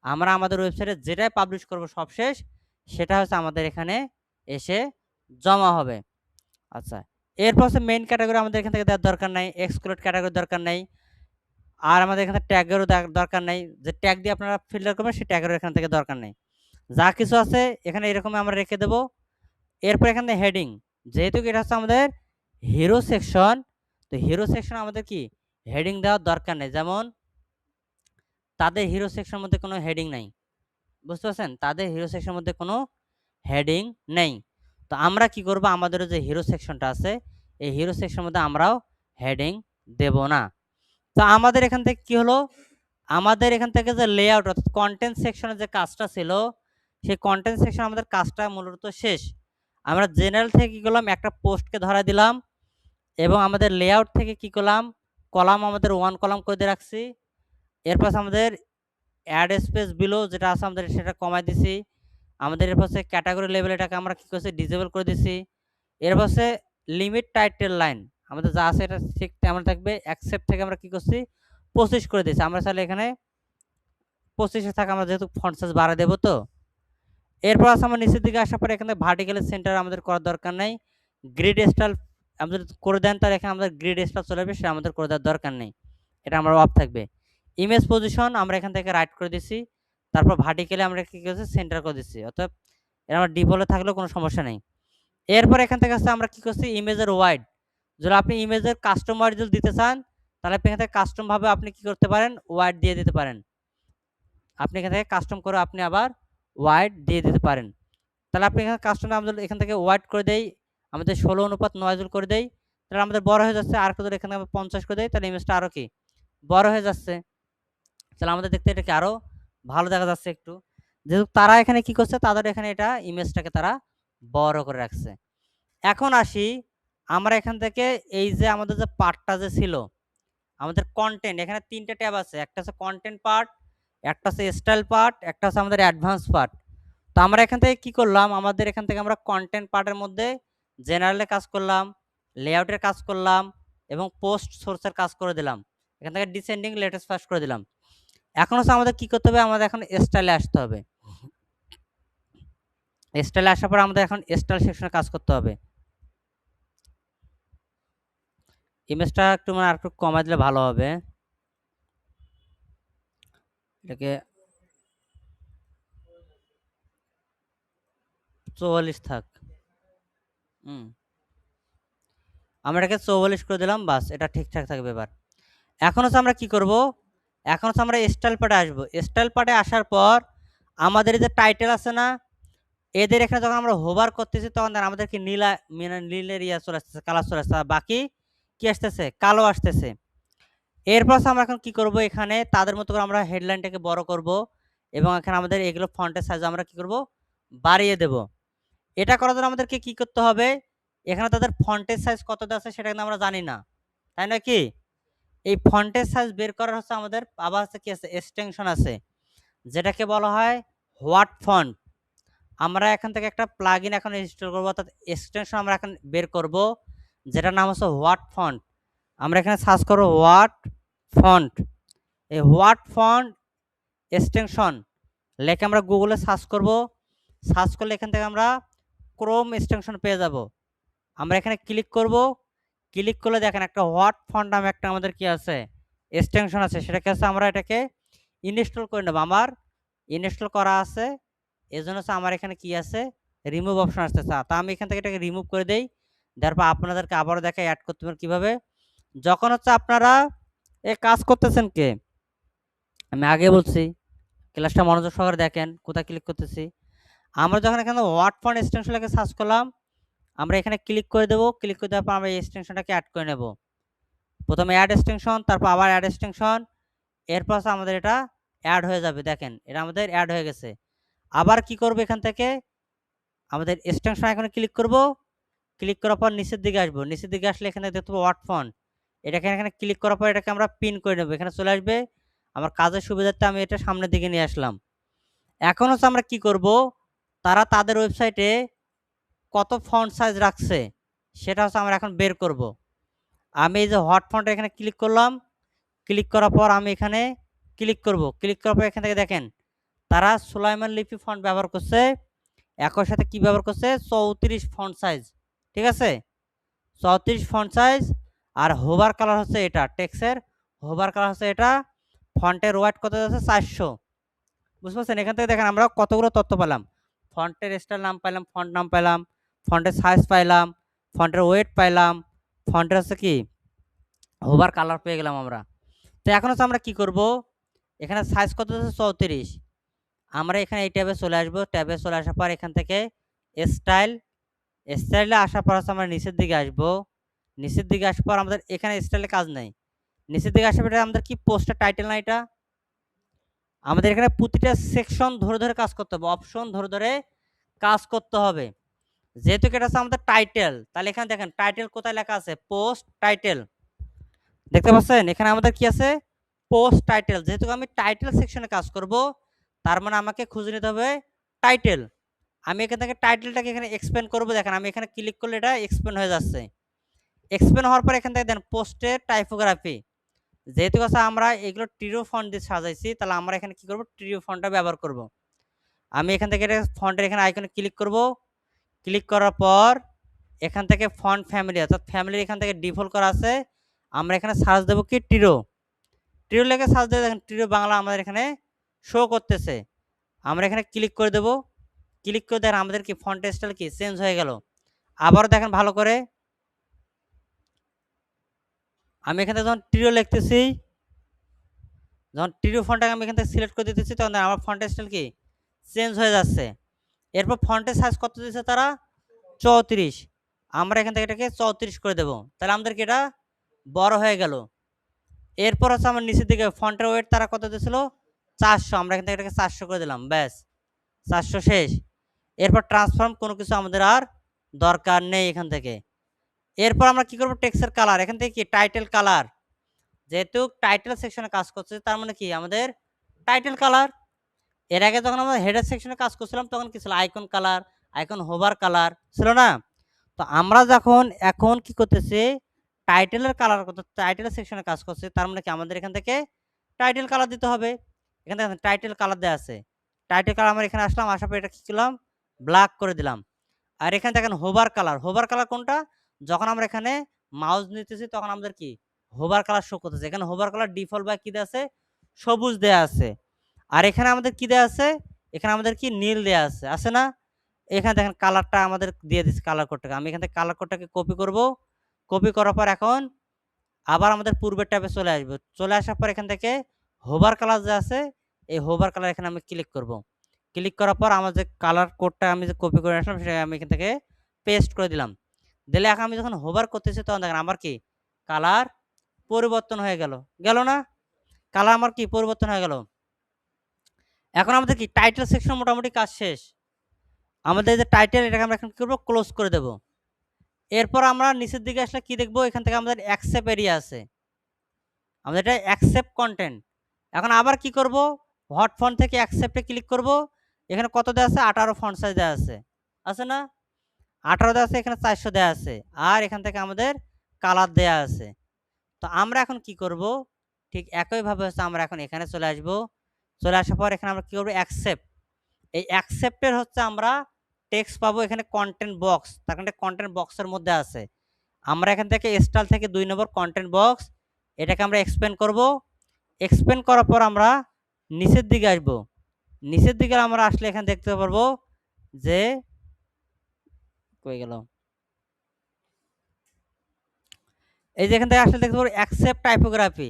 আমরা আমাদের ওয়েবসাইটে যেটাই পাবলিশ করব সবশেষ সেটা হচ্ছে আমাদের এখানে এসে জমা হবে। আচ্ছা, এরপর হচ্ছে মেইন ক্যাটাগরি আমাদের এখান থেকে দেওয়ার দরকার নাই, এক্সক্লুড ক্যাটাগরি দরকার নাই, আর আমাদের এখানে ট্যাগেরও দরকার নাই, যে ট্যাগ দিয়ে আপনারা ফিল্টার করবেন সেই ট্যাগেরও এখান থেকে দরকার নেই, যা কিছু আছে এখানে এরকম আমরা রেখে দেব। এরপর এখানে হেডিং, যেহেতু এটা হচ্ছে আমাদের হিরো সেকশন, তো হিরো সেকশন আমাদের কি হেডিং দেওয়ার দরকার নেই, যেমন তাদের হিরো সেকশনের মধ্যে কোনো হেডিং নাই, বুঝতে পারছেন? তাদের হিরো সেকশনের মধ্যে কোনো হেডিং নেই, তো আমরা কি করব, আমাদের যে হিরো সেকশনটা আছে এই হিরো সেকশনের মধ্যে আমরাও হেডিং দেব না। তো আমাদের এখান থেকে কি হলো, আমাদের এখান থেকে যে লেআউট অর্থাৎ কন্টেন্ট সেকশনের যে কাজটা ছিল সেই কন্টেন্ট সেকশন আমাদের কাজটা মূলত শেষ। আমরা জেনারেল থেকে কি করলাম, একটা পোস্টকে ধরা দিলাম এবং আমাদের লেআউট থেকে কি করলাম, কলাম আমাদের 1 কলাম করে দিয়ে রাখছি, এরপর আমাদের অ্যাড স্পেস বিলো যেটা আছে আমাদের সেটা কমাই দিছি, আমাদের এরপর হচ্ছে ক্যাটাগরি লেভেল এটাকে আমরা কি করছি ডিসেবল করে দিছি, এরপর হচ্ছে লিমিট টাইটেল লাইন আমাদের যা আছে এটা ঠিক তেমন থাকবে, অ্যাকসেপ্ট থেকে আমরা কি করছি 25 করে দিয়েছি, আমরা চাইলে এখানে 25 থাকা আমরা যেহেতু ফন্ট সাইজ বাড়া দেবো। তো এরপর আছে আমরা নিচের দিকে আসার পরে এখানে ভার্টিক্যাল সেন্টার আমাদের করার দরকার নাই, গ্রিড স্টাইল আমাদের করে দেন তার এখানে আমাদের গ্রিড স্টাইল চলে আসবে, সেটা আমাদের করে দেওয়ার দরকার নেই, এটা আমরা অফ থাকবে। ইমেজ পজিশন আমরা এখান থেকে রাইট করে দিছি, তারপর ভার্টিক্যালি আমরা কি করেছি সেন্টার করে দিচ্ছি, অর্থাৎ এটা আমরা ডিফল্টে থাকলেও কোনো সমস্যা নেই। এরপর এখান থেকে আছে আমরা কি করছি ইমেজের ওয়াইড, যদি আপনি ইমেজের কাস্টম ওয়াইড যদি দিতে চান তাহলে আপনি এখান থেকে কাস্টমভাবে আপনি কি করতে পারেন ওয়াইড দিয়ে দিতে পারেন, আপনি এখান থেকে কাস্টম করে আপনি আবার ওয়াইড দিয়ে দিতে পারেন। তাহলে আপনি এখানে কাস্টমে আমরা এখান থেকে ওয়াইড করে দেই, আমাদের 16:9 করে দেই, তাহলে আমাদের বড় হয়ে যাচ্ছে। আর যদি এখানে আমরা 50 করে দেই, তাহলে ইমেজটা আরও কি বড় হয়ে যাচ্ছে। তাহলে আমাদের দেখতে এটা কি আরও ভালো দেখা যাচ্ছে একটু। যেহেতু তারা এখানে কি করছে, তাদের এখানে এটা ইমেজটাকে তারা বড় করে রাখছে। এখন আসি আমরা এখান থেকে এই যে আমাদের যে পার্টটা যে ছিল, আমাদের কন্টেন্ট, এখানে 3টে ট্যাব আছে। একটা হচ্ছে কন্টেন্ট পার্ট, একটা হচ্ছে স্টাইল পার্ট, একটা হচ্ছে আমাদের অ্যাডভান্স পার্ট। তো আমরা এখান থেকে কি করলাম, আমাদের এখান থেকে আমরা কন্টেন্ট পার্টের মধ্যে জেনারেলে কাজ করলাম, লেআউটের কাজ করলাম এবং পোস্ট সোর্সের কাজ করে দিলাম। এখান থেকে ডিসেন্ডিং লেটেস্ট ফার্স্ট করে দিলাম। এখন হচ্ছে আমাদের কি করতে হবে, আমাদের এখন স্টাইলে আসতে হবে। স্টাইলে আসার পর আমাদের এখন স্টাইল সেকশনে কাজ করতে হবে। ইমেজটা একটু মানে আরেকটু কমাই দিলে ভালো হবে। এটাকে 44 থাক। আমরা এটাকে 44 করে দিলাম, বাস এটা ঠিকঠাক থাকবে। এবার এখন হচ্ছে আমরা কি করব, এখন হচ্ছে আমরা স্টাইল পার্টে আসবো। স্টাইল পার্টে আসার পর আমাদের এই যে টাইটেল আছে না, এদের এখানে যখন আমরা হোভার করতেছি তখন আমাদের কি নীলের ইয়া চলে আসতেছে, কালার চলে আসছে, বাকি কি আসতেছে, কালো আসতেছে। এরপর আমরা এখন কি করব, এখানে তাদের মতো করে আমরা হেডলাইনটাকে বড় করব এবং এখানে আমাদের এগুলো ফন্টের সাইজ আমরা কি করব, বাড়িয়ে দেব। এটা করার জন্য আমাদেরকে কি করতে হবে, এখানে তাদের ফন্টের সাইজ কত আছে সেটা কিন্তু আমরা জানি না, তাই না কি? এই ফন্টের সাইজ বের করার হচ্ছে আমাদের আবার হচ্ছে কি আছে, এক্সটেনশন আছে, যেটাকে বলা হয় হোয়াট ফন্ট। আমরা এখান থেকে একটা প্লাগইন এখন ইনস্টল করব, অর্থাৎ এক্সটেনশন আমরা এখন বের করব, যেটার নাম হচ্ছে হোয়াট ফন্ট। আমরা এখানে সার্চ করব হোয়াট ফন্ট। এই হোয়াট ফন্ট এক্সটেনশন লেখে আমরা গুগলে সার্চ করব। সার্চ করলে এখান থেকে আমরা ক্রোম এক্সটেনশন পেয়ে যাব। আমরা এখানে ক্লিক করব। ক্লিক করলে দেখেন একটা হোয়াট ফন্ট নামে একটা আমাদের কি আছে, এক্সটেনশন আছে, সেটাকে হচ্ছে আমরা এটাকে ইনস্টল করে নেব। আমার ইনস্টল করা আছে, এজন্য হচ্ছে আমার এখানে কি আছে, রিমুভ অপশন আসছে। তা আমি এখান থেকে এটাকে রিমুভ করে দেই। তারপর আপনাদেরকে আবারও দেখাই অ্যাড করতে পারেন কীভাবে। যখন হচ্ছে আপনারা এ কাজ করতেছেন কে, আমি আগে বলছি, ক্লাসটা মনোযোগ সহকারে দেখেন কোথায় ক্লিক করতেছি। আমরা যখন এখানে হোয়াট ফন্ট এক্সটেনশন লেখে সার্চ করলাম, আমরা এখানে ক্লিক করে দেবো। ক্লিক করে দেওয়ার পর আমরা এই এক্সটেনশনটাকে অ্যাড করে নেব। প্রথমে অ্যাড এক্সটেনশন, তারপর আবার অ্যাড এক্সটেনশন, এরপর আমাদের এটা অ্যাড হয়ে যাবে। দেখেন এটা আমাদের অ্যাড হয়ে গেছে। আবার কি করব, এখান থেকে আমাদের এক্সটেনশন আইকনে ক্লিক করব। ক্লিক করার পর নিচের দিকে আসবো। নিচের দিকে আসলে এখানে দেখতে পাবো হোয়াট ফন্ট। এটাকে এখানে ক্লিক করার পর এটাকে আমরা পিন করে নেব, এখানে চলে আসবে। আমার কাজের সুবিধার্থে আমি এটা সামনের দিকে নিয়ে আসলাম। এখন হচ্ছে আমরা কি করব, তারা তাদের ওয়েবসাইটে কত ফন্ট সাইজ রাখছে সেটা হচ্ছে আমরা এখন বের করব। আমি এই যে হোয়াট ফন্ট এখানে ক্লিক করলাম। ক্লিক করার পর আমি এখানে ক্লিক করব। ক্লিক করার পর এখান থেকে দেখেন তারা সুলাইমান লিপি ফন্ট ব্যবহার করছে, একই সাথে কি ব্যবহার করছে, 34 ফন্ট সাইজ। ঠিক আছে, 34 ফন্ট সাইজ। আর হোভার কালার হচ্ছে এটা, টেক্সের হোভার কালার হচ্ছে এটা। ফন্টের ওয়েট কত আছে, 400। বুঝতে পারছেন? এখান থেকে দেখেন আমরা কতগুলো তথ্য পেলাম। ফন্টের স্টাইল নাম পাইলাম, ফন্ট নাম পাইলাম, ফন্টের সাইজ পাইলাম, ফন্টের ওয়েট পাইলাম, ফন্টের হচ্ছে কি হোভার কালার পেয়ে গেলাম আমরা। তো এখন হচ্ছে আমরা কি করব, এখানে সাইজ কত আছে, 34। আমরা এখানে এই ট্যাবে চলে আসবো। ট্যাবে চলে আসার পর এখান থেকে স্টাইলে আসার পর হচ্ছে আমরা নিচের দিকে আসবো। নিচের দিকে আসার পর আমাদের এখানে স্টাইলে কাজ নেই। নিচের দিকে আসার পর আমাদের কি পোস্টের টাইটেল না, এটা আমাদের এখানে প্রতিটা সেকশন ধরে ধরে কাজ করতে হবে, অপশন ধরে ধরে কাজ করতে হবে। যেহেতু এটা হচ্ছে আমাদের টাইটেল, তাহলে এখানে দেখেন টাইটেল কোথায় লেখা আছে, পোস্ট টাইটেল। দেখতে পাচ্ছেন এখানে আমাদের কি আছে, পোস্ট টাইটেল। যেহেতু আমি টাইটেল সেকশনে কাজ করব, তার মানে আমাকে খুঁজে নিতে হবে টাইটেল। আমি এখান থেকে টাইটেলটাকে এখানে এক্সপ্যান্ড করব। দেখেন আমি এখানে ক্লিক করলে এটা এক্সপ্যান্ড হয়ে যাচ্ছে। এক্সপ্যান্ড হওয়ার পর এখান থেকে দেন পোস্টের টাইপোগ্রাফি। যেহেতু কথা আমরা এগুলো ট্রিও ফন্ট দিয়ে সাজাইছি, তাহলে আমরা এখানে কি করব, ট্রিও ফন্টটা ব্যবহার করব। আমি এখান থেকে এটা ফন্টের এখানে আইকনে ক্লিক করব। ক্লিক করার পর এখান থেকে ফন্ট ফ্যামিলি, অর্থাৎ ফ্যামিলির এখান থেকে ডিফল্ট করা আছে। আমরা এখানে সার্চ দেবো কি, ট্রিও লেখে সার্চ দিয়ে দেখেন ট্রিও বাংলা আমাদের এখানে শো করতেছে। আমরা এখানে ক্লিক করে দেব। ক্লিক করে দেখেন আমাদের কি ফন্ট স্টাইল কি চেঞ্জ হয়ে গেল। আবারও দেখেন ভালো করে, আমি এখানে যখন ট্রিও লিখতেছি, যখন টিডিও ফন্টটাকে আমি এখান থেকে সিলেক্ট করে দিতেছি তখন আমার ফন্টের স্টাইল কি চেঞ্জ হয়ে যাচ্ছে। এরপর ফন্টের সাইজ কত দিয়েছে তারা 34, আমরা এখান থেকে এটাকে 34 করে দেব, তাহলে আমাদের কি এটা বড় হয়ে গেল। এরপর হচ্ছে আমার নিচের দিকে ফন্টের ওয়েট তারা কত দিয়েছিল 400, আমরা এখান থেকে এটাকে 400 করে দিলাম, ব্যাস 400 শেষ। এরপর ট্রান্সফর্ম কোনো কিছু আমাদের আর দরকার নেই এখান থেকে। এরপর আমরা কি করব টেক্সটের কালার, এখান থেকে কি টাইটেল কালার, যেহেতু টাইটেল সেকশনে কাজ করছে তার মানে কি আমাদের টাইটেল কালার। এর আগে যখন আমরা হেডার সেকশনে কাজ করছিলাম তখন কি ছিল icon colour, icon hover colour ছিল না। তো আমরা যখন এখন কি করতেছি টাইটেলের কালার করতে টাইটেল সেকশনে কাজ করছে তার মানে কি আমাদের এখান থেকে টাইটেল কালার দিতে হবে। এখানে দেখেন টাইটেল কালার দেওয়া আছে, টাইটেল কালার আমরা এখানে আসলাম, আসার পর এটা কি করলাম ব্ল্যাক করে দিলাম। আর এখানে দেখেন হোভার কালার, হোভার কালার কোনটা, যখন আমরা এখানে মাউস নিতেছি তখন আমাদের কি হোভার কালার শো করতেছে। এখানে হোভার কালার ডিফল্ট বা কি দেওয়া আছে সবুজ দেওয়া আছে। আর এখানে আমাদের কি দেওয়া আছে, এখানে আমাদের কি নীল দেওয়া আছে না। এখানে দেখেন কালারটা আমাদের দিয়ে দিচ্ছে কালার কোডটাকে, আমি এখান থেকে কালার কোডটাকে কপি করব, কপি করার পর এখন আবার আমাদের পূর্বের ট্যাবে চলে আসবো, চলে আসার পর এখান থেকে হোভার কালার যে আছে এই হোভার কালার এখানে আমি ক্লিক করব, ক্লিক করার পর আমার যে কালার কোডটা আমি যে কপি করে আসলাম সেটা আমি এখান থেকে পেস্ট করে দিলাম। দিলে এখন আমি যখন হোভার করতেছি তখন দেখেন আমার কি কালার পরিবর্তন হয়ে গেল, গেল না, কালার আমার কি পরিবর্তন হয়ে গেল। এখন আমাদের কি টাইটেল সেকশন মোটামুটি কাজ শেষ। আমাদের যে টাইটেল এটাকে আমরা এখন কি করবো ক্লোজ করে দেব। এরপর আমরা নিচের দিকে আসলে কি দেখবো, এখান থেকে আমাদের অ্যাকসেপ্ট এরিয়া আছে, আমাদের এটা অ্যাকসেপ্ট কন্টেন্ট। এখন আবার কি করব হট ফন্ট থেকে অ্যাকসেপ্টে ক্লিক করব, এখানে কত দেওয়া আছে 18 ফন্ট সাইজ দেওয়া আছে না, 18 দেওয়া আছে, এখানে 400 দেওয়া আছে, আর এখান থেকে আমাদের কালার দেওয়া আছে। তো আমরা এখন কি করব ঠিক একইভাবে হচ্ছে আমরা এখন এখানে চলে আসব, চলে আসার পর এখানে আমরা কি করব অ্যাকসেপ্ট, এই অ্যাকসেপ্টের হচ্ছে আমরা টেক্সট পাবো এখানে কন্টেন্ট বক্স, তার কারণে কন্টেন্ট বক্সের মধ্যে আছে। আমরা এখান থেকে স্টাইল থেকে 2 নম্বর কন্টেন্ট বক্স এটাকে আমরা এক্সপ্যান্ড করব, এক্সপ্যান্ড করার পর আমরা নিচের দিকে আসব, নিচের দিকে আমরা আসলে এখানে দেখতে পারবো যে কই গেল, এই যে এখান থেকে আসলে দেখতে পারবো অ্যাকসেপ্ট টাইপোগ্রাফি,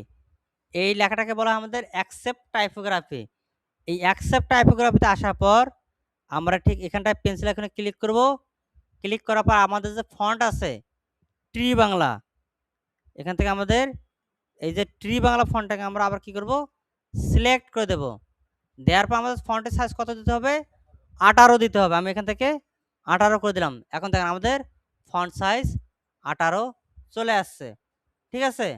এই লেখাটাকে বলা হয় আমাদের অ্যাকসেপ্ট টাইপোগ্রাফি। এই অ্যাকসেপ্ট টাইপোগ্রাফিতে আসার পর আমরা ঠিক এখানটায় পেন্সিল আইকনে ক্লিক করব, ক্লিক করার পর আমাদের যে ফন্ট আছে ট্রি বাংলা, এখান থেকে আমাদের এই যে ট্রি বাংলা ফন্টটাকে আমরা আবার কি করব সিলেক্ট করে দেব, দেওয়ার পর আমাদের ফন্টের সাইজ কত দিতে হবে 18 দিতে হবে, আমি এখান থেকে 18 করে দিলাম। এখন দেখেন আমাদের ফন্ট সাইজ 18 চলে আসছে, ঠিক আছে।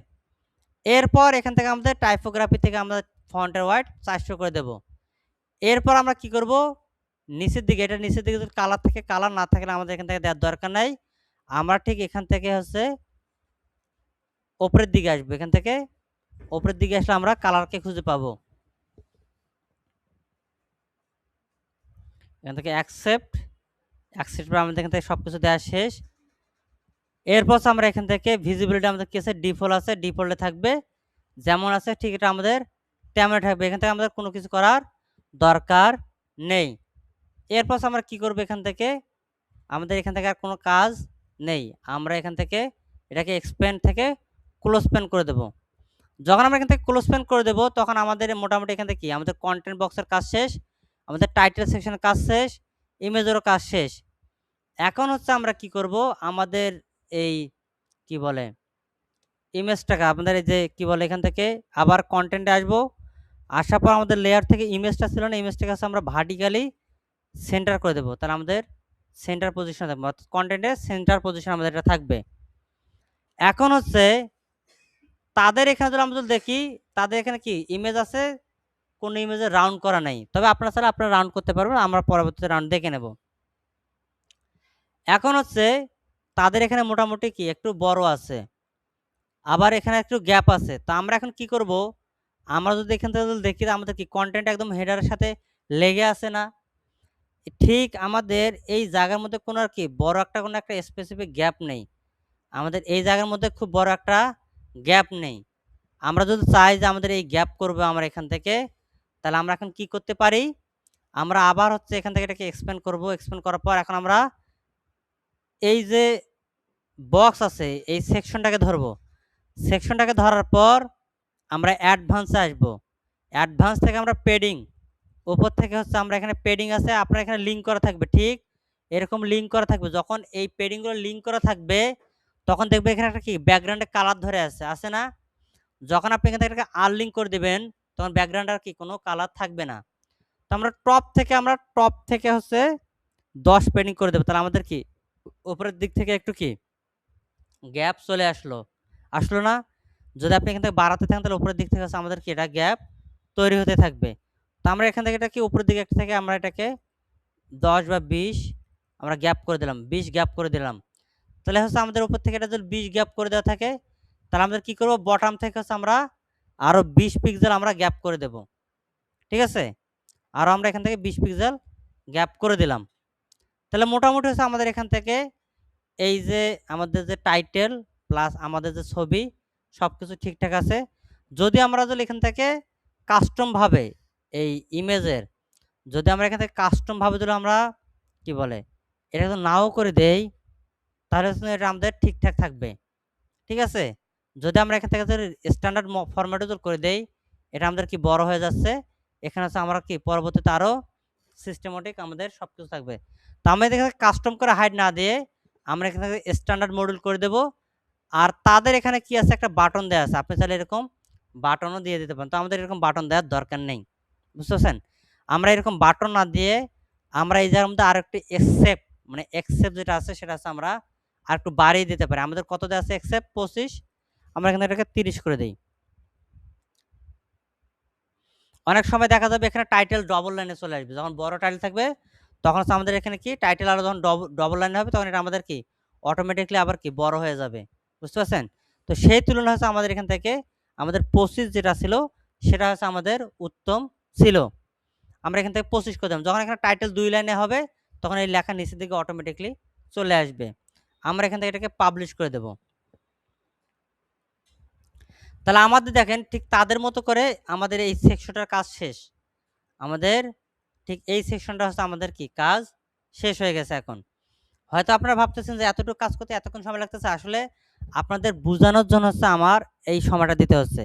এরপর এখান থেকে আমাদের টাইপোগ্রাফি থেকে আমরা ফন্টের ওয়াইড 400 করে দেব। এরপর আমরা কি করব নিচের দিকে, এটা নিচের দিকে যদি কালার থাকে, কালার না থাকলে আমাদের এখান থেকে দেওয়ার দরকার নাই, আমরা ঠিক এখান থেকে হচ্ছে ওপরের দিকে আসবো, এখান থেকে ওপরের দিকে আসলে আমরা কালারকে খুঁজে পাবো, এখান থেকে অ্যাকসেপ্ট পর আমাদের এখান থেকে সব কিছু দেওয়া শেষ। এরপর আমরা এখান থেকে ভিজিবিলিটি আমাদের কি আছে ডিফল্ট আছে, ডিফল্টে থাকবে যেমন আছে ঠিক এটা আমাদের তেমন থাকবে, এখান থেকে আমাদের কোনো কিছু করার দরকার নেই। এরপর আমরা কি করব এখান থেকে আমাদের এখান থেকে আর কোনো কাজ নেই, আমরা এখান থেকে এটাকে এক্সপ্যান্ড থেকে ক্লোজ প্যান করে দেব। যখন আমরা এখান থেকে ক্লোজ প্যান করে দেব তখন আমাদের মোটামুটি এখান থেকে কি আমাদের কন্টেন্ট বক্সের কাজ শেষ, আমাদের টাইটেল সেকশনের কাজ শেষ, ইমেজেরও কাজ শেষ। এখন হচ্ছে আমরা কি করব আমাদের এই কি বলে ইমেজটাকে আমাদের এই যে কি বলে এখান থেকে আবার কন্টেন্টে আসবো, আসার পর আমাদের লেয়ার থেকে ইমেজটা ছিল না, ইমেজটাকে আমরা ভার্টিক্যালি সেন্টার করে দেবো, তাহলে আমাদের সেন্টার পজিশন থাকবে, অর্থাৎ কন্টেন্টের সেন্টার পজিশন আমাদের এটা থাকবে। এখন হচ্ছে তাদের এখানে যদি আমরা দেখি তাদের এখানে কি ইমেজ আছে, কোনো ইমেজে রাউন্ড করা নাই, তবে আপনারা ছাড়া আপনারা রাউন্ড করতে পারবেন, আমরা পরবর্তীতে রাউন্ড দেখে নেব। এখন হচ্ছে তাদের এখানে মোটামুটি কি একটু বড় আছে, আবার এখানে একটু গ্যাপ আছে। তো আমরা এখন কি করব আমরা যদি এখান থেকে দেখি আমাদের কি কন্টেন্ট একদম হেডারের সাথে লেগে আছে না, ঠিক আমাদের এই জায়গার মধ্যে কোনো আর কি বড় একটা কোনো একটা স্পেসিফিক গ্যাপ নেই, আমাদের এই জায়গার মধ্যে খুব বড় একটা গ্যাপ নেই। আমরা যদি চাই যে আমাদের এই গ্যাপ করবে আমরা এখান থেকে, তাহলে আমরা এখন কি করতে পারি আমরা আবার হচ্ছে এখান থেকে এটাকে এক্সপ্যান্ড করব, এক্সপ্যান্ড করার পর এখন আমরা এই যে বক্স আছে এই সেকশনটাকে ধরবো, সেকশনটাকে ধরার পর আমরা অ্যাডভান্সে আসবো, অ্যাডভান্স থেকে আমরা পেডিং, উপর থেকে হচ্ছে আমরা এখানে পেডিং আছে, আপনার এখানে লিঙ্ক করা থাকবে, ঠিক এরকম লিঙ্ক করা থাকবে। যখন এই পেডিংগুলো লিঙ্ক করা থাকবে তখন দেখবে এখানে একটা কি ব্যাকগ্রাউন্ডে কালার ধরে আছে না? যখন আপনি এখান থেকে আনলিঙ্ক করে দিবেন তখন ব্যাকগ্রাউন্ডে আর কি কোনো কালার থাকবে না। তো আমরা টপ থেকে হচ্ছে 10 পেডিং করে দেবো। তাহলে আমাদের কি উপরের দিক থেকে একটু কি গ্যাপ চলে আসলো না? যদি আপনি এখান থেকে বাড়াতে থাকেন তাহলে উপরের দিক থেকে হচ্ছে আমাদের কি এটা গ্যাপ তৈরি হতে থাকবে। তো আমরা এখান থেকে এটা কি উপরের দিকে থেকে আমরা এটাকে 10 বা 20 আমরা গ্যাপ করে দিলাম, 20 গ্যাপ করে দিলাম। তাহলে হচ্ছে আমাদের উপর থেকে এটা যদি 20 গ্যাপ করে দেওয়া থাকে তাহলে আমাদের কি করব, বটম থেকে হচ্ছে আমরা আরো 20 পিক্সেল আমরা গ্যাপ করে দেব। ঠিক আছে, আরো আমরা এখান থেকে 20 পিক্সেল গ্যাপ করে দিলাম। তাহলে মোটামুটি হচ্ছে আমাদের এখান থেকে এই যে আমাদের যে টাইটেল প্লাস আমাদের যে ছবি সবকিছু ঠিকঠাক আছে। যদি আমরা এখান থেকে কাস্টম ভাবে এই ইমেজের যদি আমরা এখান থেকে কাস্টম ভাবে যদি আমরা কি বলে এটা তো নাও করে দেই তাহলে এটা আমাদের ঠিকঠাক থাকবে। ঠিক আছে, যদি আমরা এখান থেকে স্ট্যান্ডার্ড ফরম্যাটে করে দেই এটা আমাদের কি বড় হয়ে যাচ্ছে। এখানে আছে আমরা কি পরবর্তীতে আরও সিস্টেমেটিক আমাদের সব কিছু থাকবে। তো আমরা এখানে কাস্টম করে হাইড না দিয়ে আমরা এখান থেকে স্ট্যান্ডার্ড মডিউল করে দেব। আর তাদের এখানে কি আছে, একটা বাটন দেওয়া আছে, আপনি চাইলে এরকম বাটনও দিয়ে দিতে পারেন। তো আমাদের এরকম বাটন দেওয়ার দরকার নেই, বুঝতে পারছেন? আমরা এরকম বাটন না দিয়ে আমরা এই জায়গার মধ্যে আর একটু এক্সেপ্ট যেটা আছে সেটা আছে আমরা আর একটু বাড়িয়ে দিতে পারি। আমাদের কত দেওয়া আছে, এক্সেপ্ট 25, আমরা এখানে এটাকে 30 করে দিই। অনেক সময় দেখা যাবে এখানে টাইটেল ডবল লাইনে চলে আসবে, যখন বড় টাইটেল থাকবে তখন হচ্ছে আমাদের এখানে কি টাইটেল আরও যখন ডবল লাইনে হবে তখন এটা আমাদের কি অটোমেটিকলি আবার কি বড় হয়ে যাবে, বুঝতে পারছেন? তো সেই তুলনায় হচ্ছে আমাদের এখান থেকে আমাদের 25 যেটা ছিল সেটা হচ্ছে আমাদের উত্তম ছিল। আমরা এখান থেকে 25 করে দিলাম। যখন এখানে টাইটেল 2 লাইনে হবে তখন এই লেখা নিচের দিকে অটোমেটিকলি চলে আসবে। আমরা এখান থেকে এটাকে পাবলিশ করে দেব। তাহলে আমাদের দেখেন ঠিক তাদের মতো করে আমাদের এই সেকশনটার কাজ শেষ। আমাদের ঠিক এই সেকশনটা হচ্ছে আমাদের কি কাজ শেষ হয়ে গেছে। এখন হয়তো আপনারা ভাবতেছেন যে এতটুকু কাজ করতে এতক্ষণ সময় লাগতেছে, আসলে আপনাদের বোঝানোর জন্য হচ্ছে আমার এই সময়টা দিতে হচ্ছে।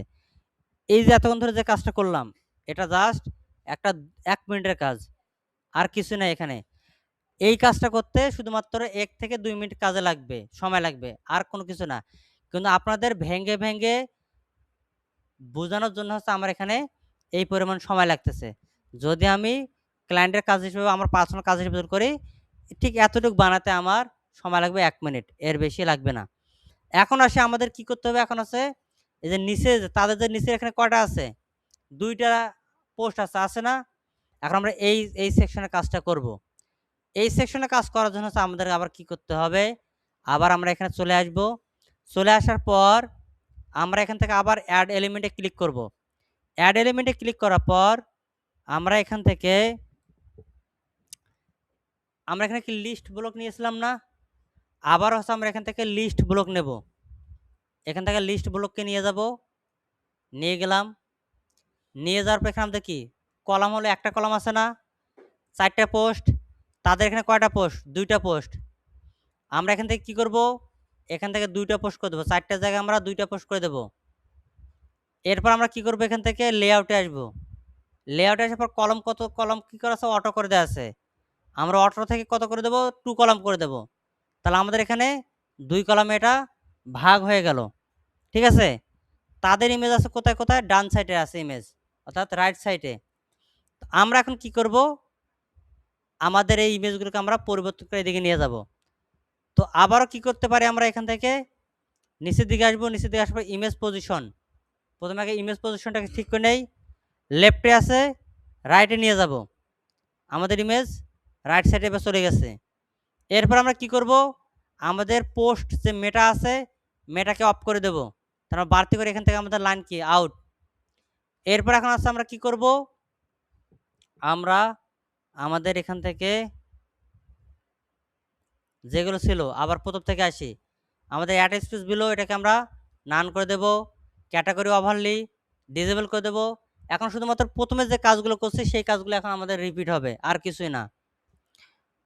এই যে এতক্ষণ ধরে যে কাজটা করলাম এটা জাস্ট একটা 1 মিনিটের কাজ, আর কিছু নাই এখানে। এই কাজটা করতে শুধুমাত্র 1 থেকে 2 মিনিট কাজে লাগবে, সময় লাগবে, আর কোনো কিছু না। কিন্তু আপনাদের ভেঙে ভেঙে বোঝানোর জন্য হচ্ছে আমার এখানে এই পরিমাণ সময় লাগতেছে। যদি আমি ক্লায়েন্টের কাজ হিসেবে আমার পার্সোনাল কাজ হিসেবে করি ঠিক এতটুকু বানাতে আমার সময় লাগবে 1 মিনিট, এর বেশি লাগবে না। এখন আসে আমাদের কি করতে হবে, এখন আছে এই যে নিচে তাদের যে নিচে এখানে কয়টা আছে, 2টা পোস্ট আছে না? এখন আমরা এই সেকশনে কাজটা করব। এই সেকশনে কাজ করার জন্য হচ্ছে আমাদের আবার কি করতে হবে, আবার আমরা এখানে চলে আসব। চলে আসার পর আমরা এখান থেকে আবার অ্যাড এলিমেন্টে ক্লিক করব। অ্যাড এলিমেন্টে ক্লিক করার পর আমরা এখান থেকে আমরা এখানে কি লিস্ট ব্লক নিয়েছিলাম না? আবার হচ্ছে আমরা এখান থেকে লিস্ট ব্লক নেব। এখান থেকে লিস্ট ব্লককে নিয়ে যাব, নিয়ে গেলাম। নিয়ে যাওয়ার পর এখানে আমাদের কি কলাম হলো, একটা কলাম আছে না, 4টা পোস্ট। তাদের এখানে কয়টা পোস্ট, 2টা পোস্ট। আমরা এখান থেকে কি করব, এখান থেকে 2টা পোস্ট করে দেবো, 4টা জায়গায় আমরা 2টা পোস্ট করে দেব। এরপর আমরা কি করব, এখান থেকে লেআউটে আসব। লেআউটে আসার পর কলম কি করা আছে, অটো করে দেওয়া আছে। আমরা অটো থেকে কত করে দেব, 2 কলাম করে দেব। তাহলে আমাদের এখানে 2 কলামে এটা ভাগ হয়ে গেল। ঠিক আছে, তাদের ইমেজ আছে কোথায় কোথায়, ডান সাইডে আছে ইমেজ, অর্থাৎ রাইট সাইডে। আমরা এখন কি করব, আমাদের এই ইমেজগুলোকে আমরা পরিবর্তন করে এদিকে নিয়ে যাব। তো আবারও কি করতে পারি, আমরা এখান থেকে নিচের দিকে আসবো। নিচের দিকে আসার পর ইমেজ পজিশন, প্রথমে আগে ইমেজ পজিশনটাকে ঠিক করে নেই। লেফটে আছে, রাইটে নিয়ে যাব। আমাদের ইমেজ রাইট সাইডে এবার চলে গেছে। এরপর আমরা কি করব, আমাদের পোস্ট যে মেটা আছে মেটাকে অফ করে দেব। তারপর বাড়তি করে এখান থেকে আমাদের লাইন কি আউট। এরপর এখন আছে আমরা কি করব, আমরা আমাদের এখান থেকে যেগুলো ছিল আবার প্রথম থেকে আসি। আমাদের অ্যাড স্পেস বিলো এটাকে আমরা নান করে দেব। ক্যাটাগরি ওভারলি ডিসেবল করে দেব। এখন শুধুমাত্র প্রথমে যে কাজগুলো করছি সেই কাজগুলো এখন আমাদের রিপিট হবে, আর কিছুই না।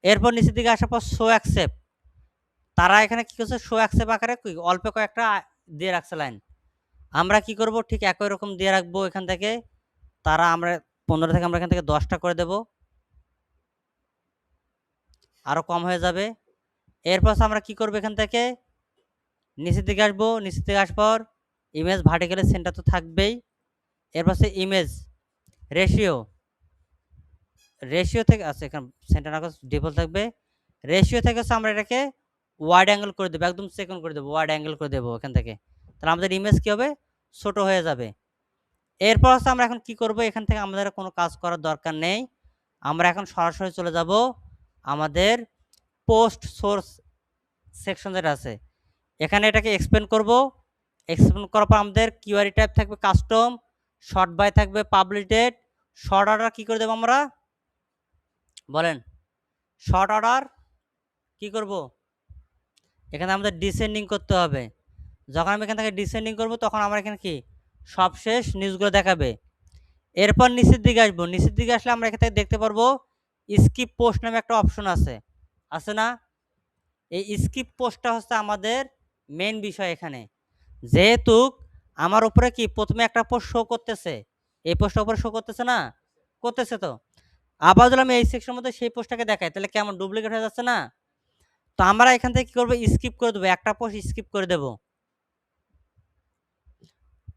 এরপর নিচের দিকে আসার পর শো অ্যাকসেপ্ট, তারা এখানে কি করছে, শো অ্যাকসেপ্ট আকারে অল্প কয়েকটা দিয়ে রাখছে লাইন। আমরা কি করব, ঠিক একই রকম দিয়ে রাখবো। এখান থেকে তারা আমরা 15 থেকে আমরা এখান থেকে 10টা করে দেব, আরও কম হয়ে যাবে। এরপর আমরা কি করব, এখান থেকে নিচের দিকে আসবো, নিচের দিকে আসার পর ইমেজ ভার্টিক্যালের সেন্টার তো থাকবেই। এরপর ইমেজ রেশিও থেকে আছে, এখানে সেন্টার না ডিফল্ট থাকবে। রেশিও থেকে আমরা এটাকে ওয়াইড অ্যাঙ্গেল করে দেবো, একদম সেকেন্ড করে দেবো, ওয়াইড অ্যাঙ্গেল করে দেবো এখান থেকে। তাহলে আমাদের ইমেজ কী হবে, ছোট হয়ে যাবে। এরপর আমরা এখন কি করব, এখান থেকে আমাদের কোনো কাজ করার দরকার নেই। আমরা এখন সরাসরি চলে যাব আমাদের পোস্ট সোর্স সেকশন যেটা আছে, এখানে এটাকে এক্সপ্যান্ড করব। এক্সপ্যান্ড করার পর আমাদের কিউআরি টাইপ থাকবে কাস্টম, শর্ট বাই থাকবে পাবলিশ ডেট। শর্ট অর্ডার কী করে দেবো আমরা, বলেন? শর্ট অর্ডার কি করব, এখানে আমাদের ডিসেন্ডিং করতে হবে। যখন আমি এখান থেকে ডিসেন্ডিং করব তখন আমার এখানে কি সবশেষ নিউজগুলো দেখাবে। এরপর নিচের দিকে আসবো, নিচের দিকে আসলে আমরা এখান থেকে দেখতে পারবো স্কিপ পোস্ট নামে একটা অপশন আছে না? এই স্কিপ পোস্টটা হচ্ছে আমাদের মেন বিষয় এখানে। যেহেতু আমার উপরে কি প্রথমে একটা পোস্ট শো করতেছে, এই পোস্টটার উপরে শো করতেছে না, করতেছে তো। আবার যদি আমি এই সেকশনের মধ্যে সেই পোস্টটাকে দেখাই তাহলে কেমন ডুপ্লিকেট হয়ে যাচ্ছে না? তো আমরা এখান থেকে কি করবো, স্কিপ করে দেবো, একটা পোস্ট স্কিপ করে দেব।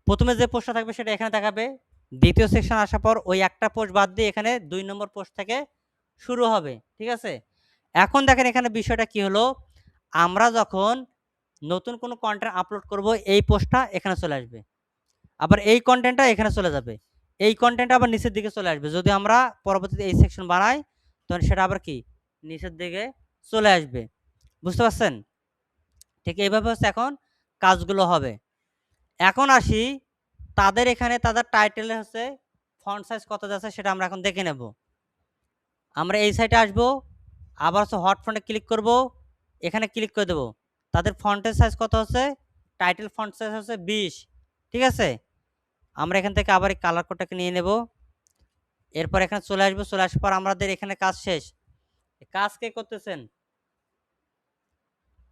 প্রথমে যে পোস্টটা থাকবে সেটা এখানে দেখাবে, দ্বিতীয় সেকশন আসার পর ওই একটা পোস্ট বাদ দিয়ে এখানে 2 নম্বর পোস্ট থেকে শুরু হবে, ঠিক আছে? এখন দেখেন এখানে বিষয়টা কি হলো, আমরা যখন নতুন কোনো কন্টেন্ট আপলোড করব এই পোস্টটা এখানে চলে আসবে, আবার এই কন্টেন্টটা এখানে চলে যাবে, এই কন্টেন্টটা আবার নিচের দিকে চলে আসবে। যদি আমরা পরবর্তীতে এই সেকশন বানাই তখন সেটা আবার কি নিচের দিকে চলে আসবে, বুঝতে পারছেন? ঠিক এইভাবে হচ্ছে এখন কাজগুলো হবে। এখন আসি তাদের এখানে, তাদের টাইটেলে হচ্ছে ফন্ট সাইজ কত যাচ্ছে সেটা আমরা এখন দেখে নেব। আমরা এই সাইডে আসবো, আবার হচ্ছে হট ফন্টে ক্লিক করব, এখানে ক্লিক করে দেবো। তাদের ফন্টের সাইজ কত হচ্ছে, টাইটেল ফন্ট সাইজ হচ্ছে 20, ঠিক আছে? আমরা এখান থেকে আবার এই কালার কোডটাকে নিয়ে নেব। এরপর এখানে চলে আসবো, চলে আসার পর আমাদের এখানে কাজ শেষ। কাজ কে করতেছেন,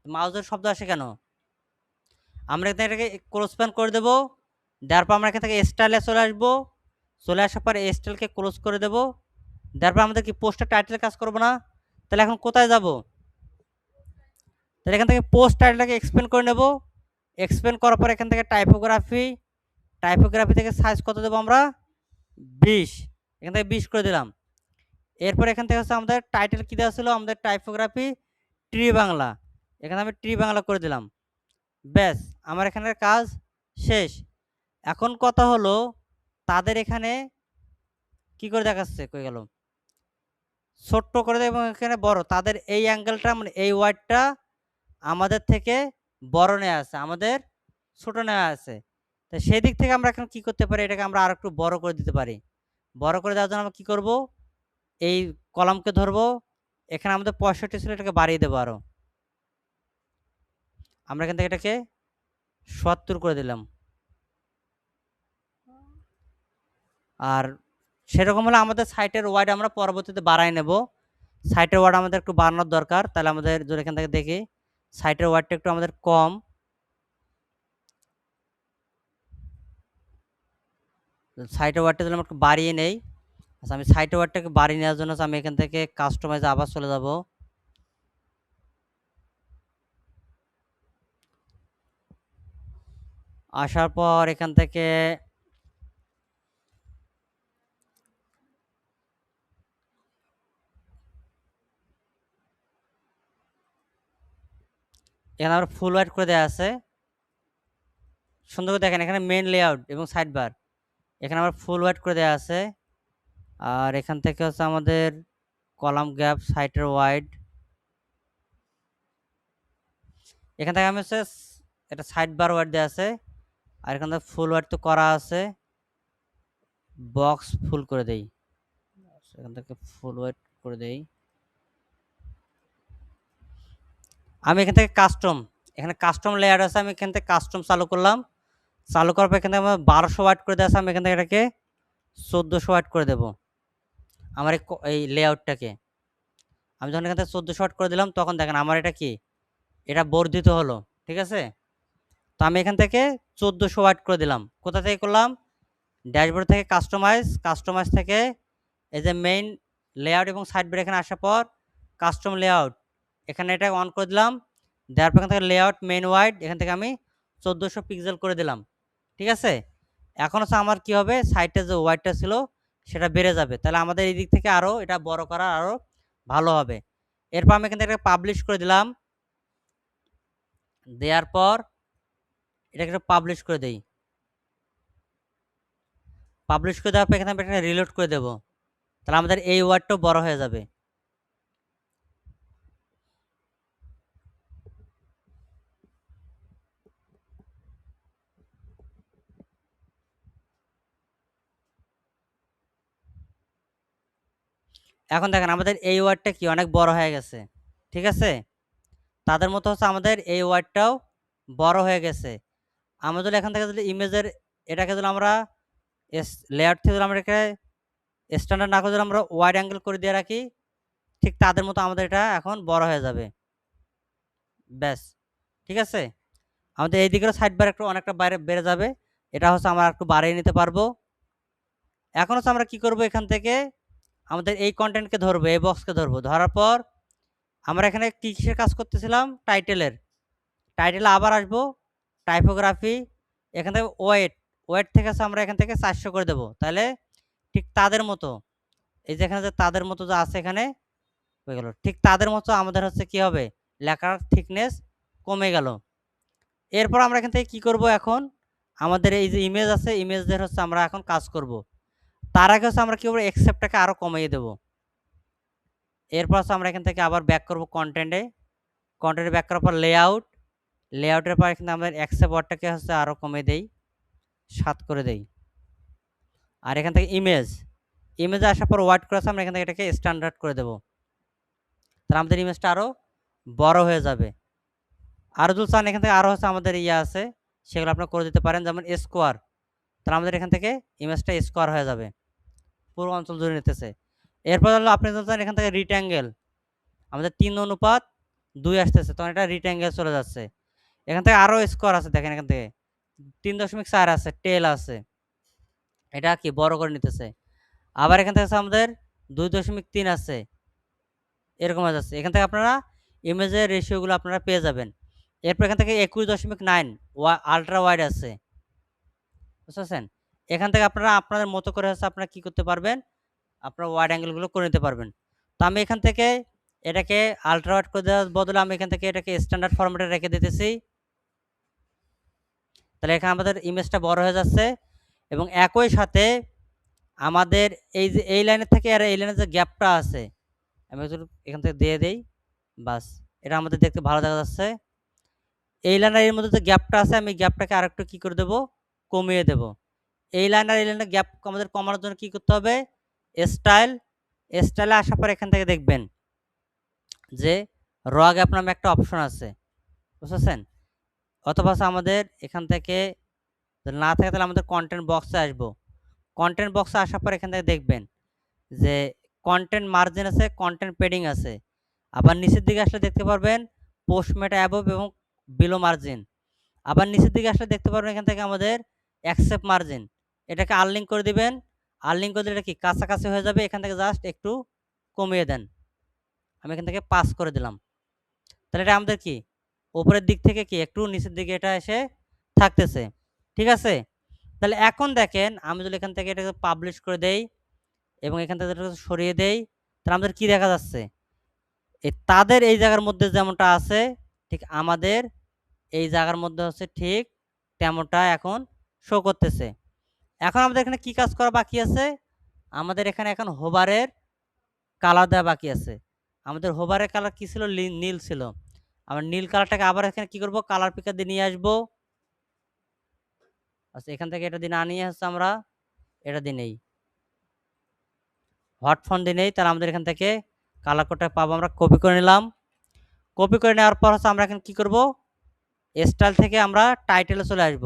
মাউসের শব্দ আসে কেন? আমরা এটাকে ক্লোজ প্যান করে দেবো, দেওয়ার পর আমরা এখান থেকে স্টাইলে চলে আসবো, চলে আসার পর এই স্টাইলকে ক্লোজ করে দেবো। দেওয়ার পর আমাদের কি পোস্টের টাইটেলের কাজ করবো না? তাহলে এখন কোথায় যাব, তাহলে এখান থেকে পোস্ট টাইটেলটাকে এক্সপ্যান্ড করে নেব। এক্সপ্যান্ড করার পর এখান থেকে টাইপোগ্রাফি থেকে সাইজ কত দেবো আমরা, 20, এখান থেকে 20 করে দিলাম। এরপর এখান থেকে হচ্ছে আমাদের টাইটেল কী দেওয়া ছিল, আমাদের টাইপোগ্রাফি ট্রি বাংলা, এখানে আমি ট্রি বাংলা করে দিলাম। ব্যাস, আমার এখানের কাজ শেষ। এখন কথা হলো তাদের এখানে কি করে দেখাচ্ছে, কই গেল, ছোট্ট করে দেয় এবং এখানে বড়, তাদের এই অ্যাঙ্গেলটা মানে এই ওয়ার্ডটা আমাদের থেকে বড় নেওয়া আছে, আমাদের ছোট নেওয়া আছে। তো সেই দিক থেকে আমরা এখন কি করতে পারি, এটাকে আমরা আর একটু বড় করে দিতে পারি। বড় করে দেওয়ার জন্য আমরা কী করবো, এই কলামকে ধরবো, এখানে আমাদের 65 ছিল, এটাকে বাড়িয়ে দেবো আরও। আমরা এখান থেকে এটাকে 70 করে দিলাম। আর সেরকম হলে আমাদের সাইটের ওয়াইড আমরা পরবর্তীতে বাড়াই নেব। সাইটের ওয়ার্ড আমাদের একটু বাড়ানোর দরকার, তাহলে আমাদের যদি এখান থেকে দেখি সাইটের ওয়ার্ডটা একটু আমাদের কম, সাইটের ওয়ার্ডটা যদি আমরা একটু বাড়িয়ে নেই। আচ্ছা, আমি সাইটের ওয়ার্ডটাকে বাড়িয়ে নেওয়ার জন্য আমি এখান থেকে কাস্টমাইজে আবার চলে যাব। আসার পর এখান থেকে এখানে আমরা ফুল হোয়াইট করে দেওয়া আছে, সুন্দর করে দেখেন এখানে মেন লেআউট এবং সাইড বার, এখানে আমরা ফুল হোয়াইট করে দেওয়া আছে। আর এখান থেকে হচ্ছে আমাদের কলাম গ্যাপ, সাইটের ওয়াইড, এখান থেকে আমি হচ্ছে এটা সাইড বার ওয়াইড দেওয়া আছে। আর এখান থেকে ফুল ওয়াইড তো করা আছে, বক্স ফুল করে দেই, এখান থেকে ফুল ওয়াইড করে দেই। আমি এখান থেকে এখানে কাস্টম লেয়ার আছে, আমি এখান থেকে কাস্টম চালু করলাম। চালু করার পর এখান থেকে আমার 1200 ওয়াট করে দেওয়া আছে, আমি এখান থেকে এটাকে 1400 ওয়াট করে দেব আমার এই লেআউটটাকে। আমি যখন এখান থেকে 1400 ওয়াট করে দিলাম তখন দেখেন আমার এটা কি, এটা বর্ধিত হলো, ঠিক আছে? তো আমি এখান থেকে 1400 ওয়াট করে দিলাম। কোথা থেকে করলাম, ড্যাশবোর্ড থেকে কাস্টমাইজ থেকে এই যে মেইন লেআউট এবং সাইড বার এখানে আসার পর কাস্টম লেআউট এখানে এটা অন করে দিলাম। দেওয়ার পর এখান থেকে লেআউট মেইন ওয়াইড এখান থেকে আমি 1400 পিক্সেল করে দিলাম। ঠিক আছে, এখন হচ্ছে আমার কি হবে, সাইডটা যে ওয়াইডটা ছিল সেটা বেড়ে যাবে, তাহলে আমাদের এই দিক থেকে আরও এটা বড় করা আরও ভালো হবে। এরপর আমি এখান থেকে পাবলিশ করে দিলাম। দেওয়ার পর এটাকে একটু পাবলিশ করে দেই। পাবলিশ করে দেওয়ার পর এখানে আমি একটা রিলোড করে দেবো, তাহলে আমাদের এই ওয়ার্ডটাও বড় হয়ে যাবে। এখন দেখেন আমাদের এই ওয়ার্ডটা কি অনেক বড় হয়ে গেছে। ঠিক আছে, তাদের মতো হচ্ছে আমাদের এই ওয়ার্ডটাও বড় হয়ে গেছে। আমরা যদি এখান থেকে যদি ইমেজের এটাকে যদি আমরা লেআউট থেকে যদি আমরা এটাকে স্ট্যান্ডার্ড না করে যদি আমরা ওয়াইড অ্যাঙ্গেল করে দিয়ে রাখি, ঠিক তাদের মতো আমাদের এটা এখন বড় হয়ে যাবে। ব্যাস, ঠিক আছে, আমাদের এই দিকের সাইড বার একটু অনেকটা বাইরে বেড়ে যাবে। এটা হচ্ছে আমরা একটু বাড়িয়ে নিতে পারবো। এখন হচ্ছে আমরা কি করব, এখান থেকে আমাদের এই কন্টেন্টকে ধরবো, এই বক্সকে ধরবো। ধরার পর আমরা এখানে কিসের কাজ করতেছিলাম, টাইটেলে আবার আসবো, টাইপোগ্রাফি এখান থেকে ওয়েট থেকে আছে আমরা এখান থেকে 400 করে দেবো। তাহলে ঠিক তাদের মতো এই যে এখানে যে তাদের মতো যে আছে এখানে হয়ে গেল, ঠিক তাদের মতো আমাদের হচ্ছে কি হবে, লেখার থিকনেস কমে গেল। এরপর আমরা এখান থেকে কি করব, এখন আমাদের এই যে ইমেজ আছে ইমেজদের হচ্ছে আমরা এখন কাজ করব। তার আগে হচ্ছে আমরা কি করবো, এক্সেপ্টটাকে আরও কমিয়ে দেব। এরপর হচ্ছে আমরা এখান থেকে আবার ব্যাক করব কন্টেন্টে ব্যাক করার পর লেআউটের পর এখানে আমরা অ্যাকসেপ্ট ওয়ার্ডটাকে হচ্ছে আরও কমিয়ে দেই, 7 করে দেই। আর এখান থেকে ইমেজে আসার পর ওয়াইড করে আমরা এখান থেকে এটাকে স্ট্যান্ডার্ড করে দেব, তাহলে আমাদের ইমেজটা আরও বড় হয়ে যাবে। আরও যদি চান এখান থেকে আরও হচ্ছে আমাদের আছে সেগুলো আপনারা করে দিতে পারেন, যেমন স্কোয়ার, তাহলে আমাদের এখান থেকে ইমেজটা স্কোয়ার হয়ে যাবে, পুরো অঞ্চল জুড়ে নিতেছে। এরপর হলো আপনি যদি চান এখান থেকে রিট্যাঙ্গেল, আমাদের 3:2 আসতেছে, তখন এটা রিট্যাঙ্গেল চলে যাচ্ছে। এখান থেকে আরও স্কোয়ার আছে, দেখেন এখান থেকে 3.4 আছে, টেল আছে, এটা কি বড় করে নিতেছে। আবার এখান থেকে আমাদের 2.3 আছে, এরকম যাচ্ছে। এখান থেকে আপনারা ইমেজের রেশিওগুলো আপনারা পেয়ে যাবেন। এরপর এখান থেকে 21.9 আলট্রা ওয়াইড আছে, বুঝতেছেন। এখান থেকে আপনারা আপনাদের মতো করে হচ্ছে আপনারা কি করতে পারবেন, আপনারা ওয়াইড অ্যাঙ্গেলগুলো করে নিতে পারবেন। তো আমি এখান থেকে এটাকে আলট্রা ওয়াইড করে দেওয়ার বদলে আমি এখান থেকে এটাকে স্ট্যান্ডার্ড ফরম্যাটে রেখে দিতেছি। তাহলে এখানে আমাদের ইমেজটা বড় হয়ে যাচ্ছে এবং একই সাথে আমাদের এই যে এই লাইনের থেকে আর এই লাইনের যে গ্যাপটা আছে আমি এখান থেকে দিয়ে দেই, বাস এটা আমাদের দেখতে ভালো দেখা যাচ্ছে। এই লাইনের এর মধ্যে যে গ্যাপটা আছে আমি গ্যাপটাকে আরেকটু কি করে দেব, কমিয়ে দেব। এই লাইনের গ্যাপ আমাদের কমানোর জন্য কি করতে হবে, স্টাইলে আসার পর এখান থেকে দেখবেন যে র গ্যাপ নামে একটা অপশন আছে, বুঝতেছেন। অথবা আমাদের এখান থেকে না থাকে তাহলে আমাদের কন্টেন্ট বক্সে আসবো। কন্টেন্ট বক্সে আসার পর এখান থেকে দেখবেন যে কন্টেন্ট মার্জিন আছে, কন্টেন্ট পেডিং আছে। আবার নিচের দিকে আসলে দেখতে পারবেন পোস্ট মেটা অ্যাবভ এবং বিলো মার্জিন। আবার নিচের দিকে আসলে দেখতে পারবেন এখান থেকে আমাদের অ্যাকসেপ্ট মার্জিন, এটাকে আনলিঙ্ক করে দিবেন। আনলিঙ্ক করে দিলে এটা কি কাছাকাছি হয়ে যাবে, এখান থেকে জাস্ট একটু কমিয়ে দেন। আমি এখান থেকে পাস করে দিলাম, তাহলে এটা আমাদের কি উপরের দিক থেকে কি একটু নিচের দিকে এটা এসে থাকতেছে। ঠিক আছে, তাহলে এখন দেখেন আমি যদি এখান থেকে এটাকে পাবলিশ করে দেই এবং এখান থেকে সরিয়ে দেই, তাহলে আমাদের কি দেখা যাচ্ছে, তাদের এই জায়গার মধ্যে যেমনটা আছে ঠিক আমাদের এই জায়গার মধ্যে হচ্ছে ঠিক তেমনটা এখন শো করতেছে। এখন আমাদের এখানে কি কাজ করা বাকি আছে, আমাদের এখানে এখন হোভারের কালার দেওয়া বাকি আছে। আমাদের হোভারের কালার কি ছিল, নীল ছিল। আমরা নীল কালারটাকে আবার এখানে কি করব, কালার পিকার দিয়ে নিয়ে আসবো। আচ্ছা, এখান থেকে এটা দিয়ে না নিয়ে আসছে আমরা এটা দিয়ে নেই, হট ফন্ট দিয়ে নেই। তাহলে আমাদের এখান থেকে কালার কোডটা পাবো, আমরা কপি করে নিলাম। কপি করে নেওয়ার পর হচ্ছে আমরা এখানে কি করব, স্টাইল থেকে আমরা টাইটেলে চলে আসব।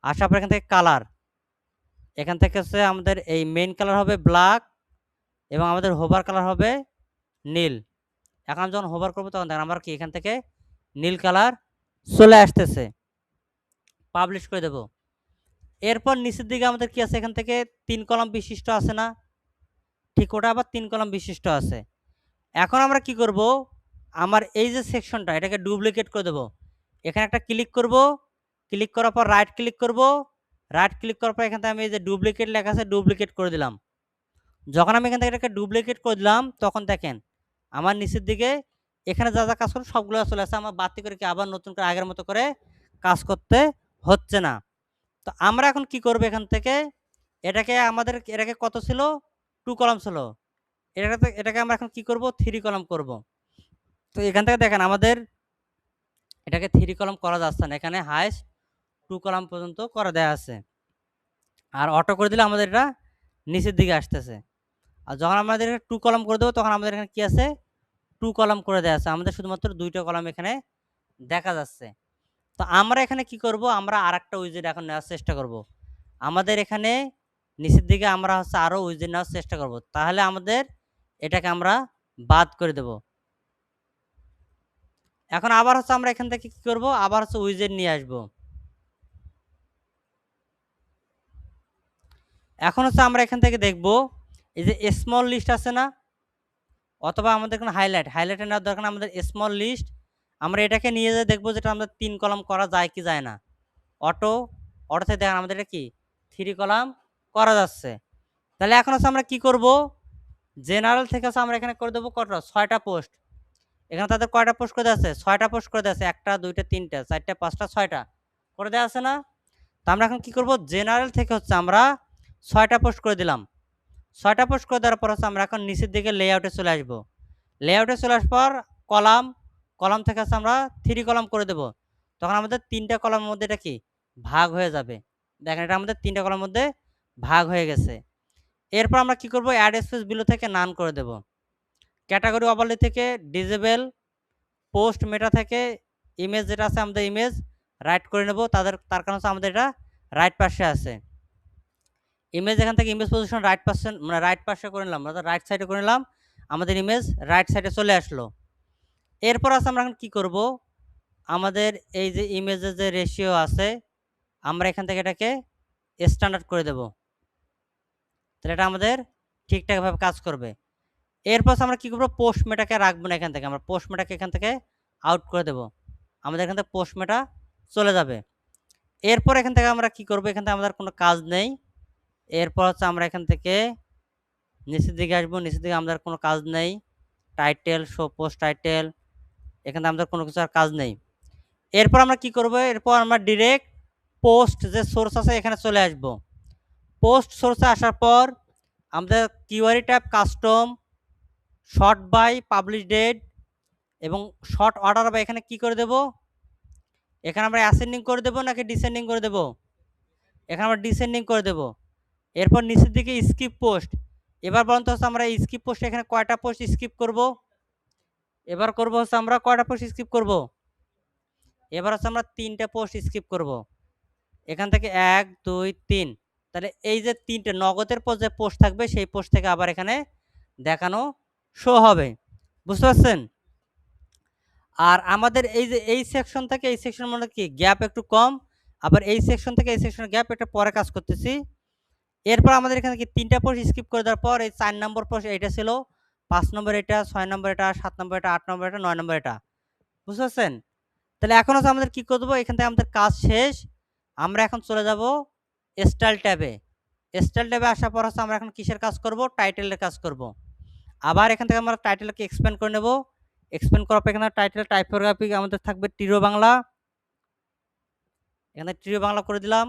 আসার পর এখান থেকে কালার, এখান থেকে হচ্ছে আমাদের এই মেইন কালার হবে ব্ল্যাক এবং আমাদের হোভার কালার হবে নীল। এখন যখন হোভার করবো তখন দেখেন আমরা কি এখান থেকে নীল কালার চলে আসতেছে। পাবলিশ করে দেব। এরপর নিচের দিকে আমাদের কি আছে, এখান থেকে 3 কলাম বিশিষ্ট আছে না, ঠিক ওটা আবার 3 কলাম বিশিষ্ট আছে। এখন আমরা কি করব, আমার এই যে সেকশনটা এটাকে ডুপ্লিকেট করে দেব। এখানে একটা ক্লিক করব, ক্লিক করার পর রাইট ক্লিক করব, রাইট ক্লিক করার পর এখান থেকে আমি এই যে ডুপ্লিকেট লেখা আছে ডুপ্লিকেট করে দিলাম। যখন আমি এখান থেকে এটাকে ডুপ্লিকেট করে দিলাম তখন দেখেন আমার নিচের দিকে এখানে যা যা কাজ করব সবগুলো চলে আসছে। আমার বাড়তি করে কি আবার নতুন করে আগের মতো করে কাজ করতে হচ্ছে না। তো আমরা এখন কি করব, এখান থেকে এটাকে কত ছিল, 2 কলাম ছিল, এটাকে আমরা এখন কি করব, 3 কলাম করব। তো এখান থেকে দেখেন আমাদের এটাকে 3 কলাম করা যাচ্ছে না, এখানে হাইস্ট 2 কলাম পর্যন্ত করা দেয়া আছে। আর অটো করে দিলে আমাদের এটা নিচের দিকে আসতেছে। আর যখন আমাদের 2 কলাম করে দেবো তখন আমাদের এখানে কি আছে, 2 কলাম করে দেয়া আছে। আমাদের শুধুমাত্র 2টা কলাম এখানে দেখা যাচ্ছে। তো আমরা এখানে কি করব, আমরা আরেকটা উইজেট এখন নেওয়ার চেষ্টা করব। আমাদের এখানে নিচের দিকে আমরা হচ্ছে আরও উইজেট নেওয়ার চেষ্টা করব। তাহলে আমাদের এটাকে আমরা বাদ করে দেব। এখন আবার হচ্ছে আমরা এখান থেকে কি করব, আবার হচ্ছে উইজেট নিয়ে আসব। এখন হচ্ছে আমরা এখান থেকে দেখব এই যে স্মল লিস্ট আছে না, অথবা আমাদের কোনো হাইলাইটে নেওয়ার দরকার না, আমাদের স্মল লিস্ট আমরা এটাকে নিয়ে যেয়ে দেখবো যেটা আমাদের 3 কলাম করা যায় কি যায় না। অটোতে দেখেন আমাদের এটা কি 3 কলাম করা যাচ্ছে। তাহলে এখন হচ্ছে আমরা কি করব, জেনারেল থেকে হচ্ছে আমরা এখানে করে দেবো কত, 6টা পোস্ট। এখানে তাদের কয়টা পোস্ট করে দেওয়া আছে, 6টা পোস্ট করে দেওয়া আছে, 1টা 2টা 3টা 4টা 5টা 6টা করে দেওয়া আছে না। তো আমরা এখন কি করব, জেনারেল থেকে হচ্ছে আমরা 6টা পোস্ট করে দিলাম। 6টা পোস্ট করে দেওয়ার পর হচ্ছে আমরা এখন নিচের দিকে লেআউটে চলে আসবো। লেআউটে চলে আসার পর কলাম থেকে হচ্ছে আমরা 3 কলাম করে দেব। তখন আমাদের 3টা কলামের মধ্যে এটা কি ভাগ হয়ে যাবে। দেখেন এটা আমাদের 3টা কলামের মধ্যে ভাগ হয়ে গেছে। এরপর আমরা কি করব, অ্যাড স্পেস বিলো থেকে নান করে দেব। ক্যাটাগরি ওভারলে থেকে ডিসেবল, পোস্ট মেটা থেকে ইমেজ যেটা আছে আমাদের ইমেজ রাইট করে নেব। তার কারণ হচ্ছে আমাদের এটা রাইট পাশে আছে। ইমেজ এখান থেকে ইমেজ পজিশন রাইট পাশে করে নিলাম, অর্থাৎ রাইট সাইডে করে নিলাম, আমাদের ইমেজ রাইট সাইডে চলে আসলো। এরপর আছে আমরা এখন কি করব, আমাদের এই যে ইমেজের যে রেশিও আছে আমরা এখান থেকে এটাকে স্ট্যান্ডার্ড করে দেব। তাহলে এটা আমাদের ঠিকঠাকভাবে কাজ করবে। এরপর আমরা কি করব, পোস্ট মেটাকে রাখবো না, এখান থেকে আমরা পোস্ট মেটাকে এখান থেকে আউট করে দেব। আমাদের এখান থেকে পোস্ট মেটা চলে যাবে। এরপর এখান থেকে আমরা কি করব, এখান থেকে আমাদের কোনো কাজ নেই। এরপর হচ্ছে আমরা এখান থেকে নিচের দিকে আসবো, নিচের দিকে আমাদের কোনো কাজ নেই। টাইটেল, শো পোস্ট টাইটেল, এখানে আমাদের কোনো কিছু আর কাজ নেই। এরপর আমরা কি করব, এরপর আমরা ডিরেক্ট পোস্ট যে সোর্স আছে এখানে চলে আসব। পোস্ট সোর্সে আসার পর আমাদের query tab custom, sort by publish date এবং শর্ট অর্ডার বা এখানে কি করে দেব, এখানে আমরা অ্যাসেন্ডিং করে দেব নাকি ডিসেন্ডিং করে দেব, এখানে আমরা ডিসেন্ডিং করে দেব। এরপর নিচের দিকে স্কিপ পোস্ট। এবার বলুন তো হচ্ছে আমরা স্কিপ পোস্ট এখানে কয়টা পোস্ট স্কিপ করব, এবার করব হচ্ছে আমরা কয়টা পোস্ট স্কিপ করব, এবার হচ্ছে আমরা 3টে পোস্ট স্কিপ করব। এখান থেকে 1 2 3, তাহলে এই যে 3টে নগদের পর যে পোস্ট থাকবে সেই পোস্ট থেকে আবার এখানে দেখানো শো হবে। বুঝতে পারছেন? আর আমাদের এই যে এই সেকশন থেকে এই সেকশন মানে কি গ্যাপ একটু কম, আবার এই সেকশন থেকে এই সেকশনের গ্যাপ একটা পরে কাজ করতেছি। এরপর আমাদের এখানে কি 3টা পোস্ট স্কিপ করে দেওয়ার পর এই 4 নম্বর পোস্ট এইটা ছিল, 5 নম্বর এটা, 6 নম্বর এটা, 7 নম্বর এটা, 8 নম্বর এটা, 9 নম্বর এটা। বুঝতে পারছেন? তাহলে এখন হচ্ছে আমাদের কি করব, এখান থেকে আমাদের কাজ শেষ। আমরা এখন চলে যাব স্টাইল ট্যাবে। স্টাইল ট্যাবে আসার পর হচ্ছে আমরা এখন কিসের কাজ করব, টাইটেলের কাজ করব। আবার এখান থেকে আমরা টাইটেলকে এক্সপ্যান্ড করে নেব। এক্সপ্যান্ড করার পর এখানে টাইটেল টাইপোগ্রাফি আমাদের থাকবে টিরো বাংলা, এখানে টিরো বাংলা করে দিলাম।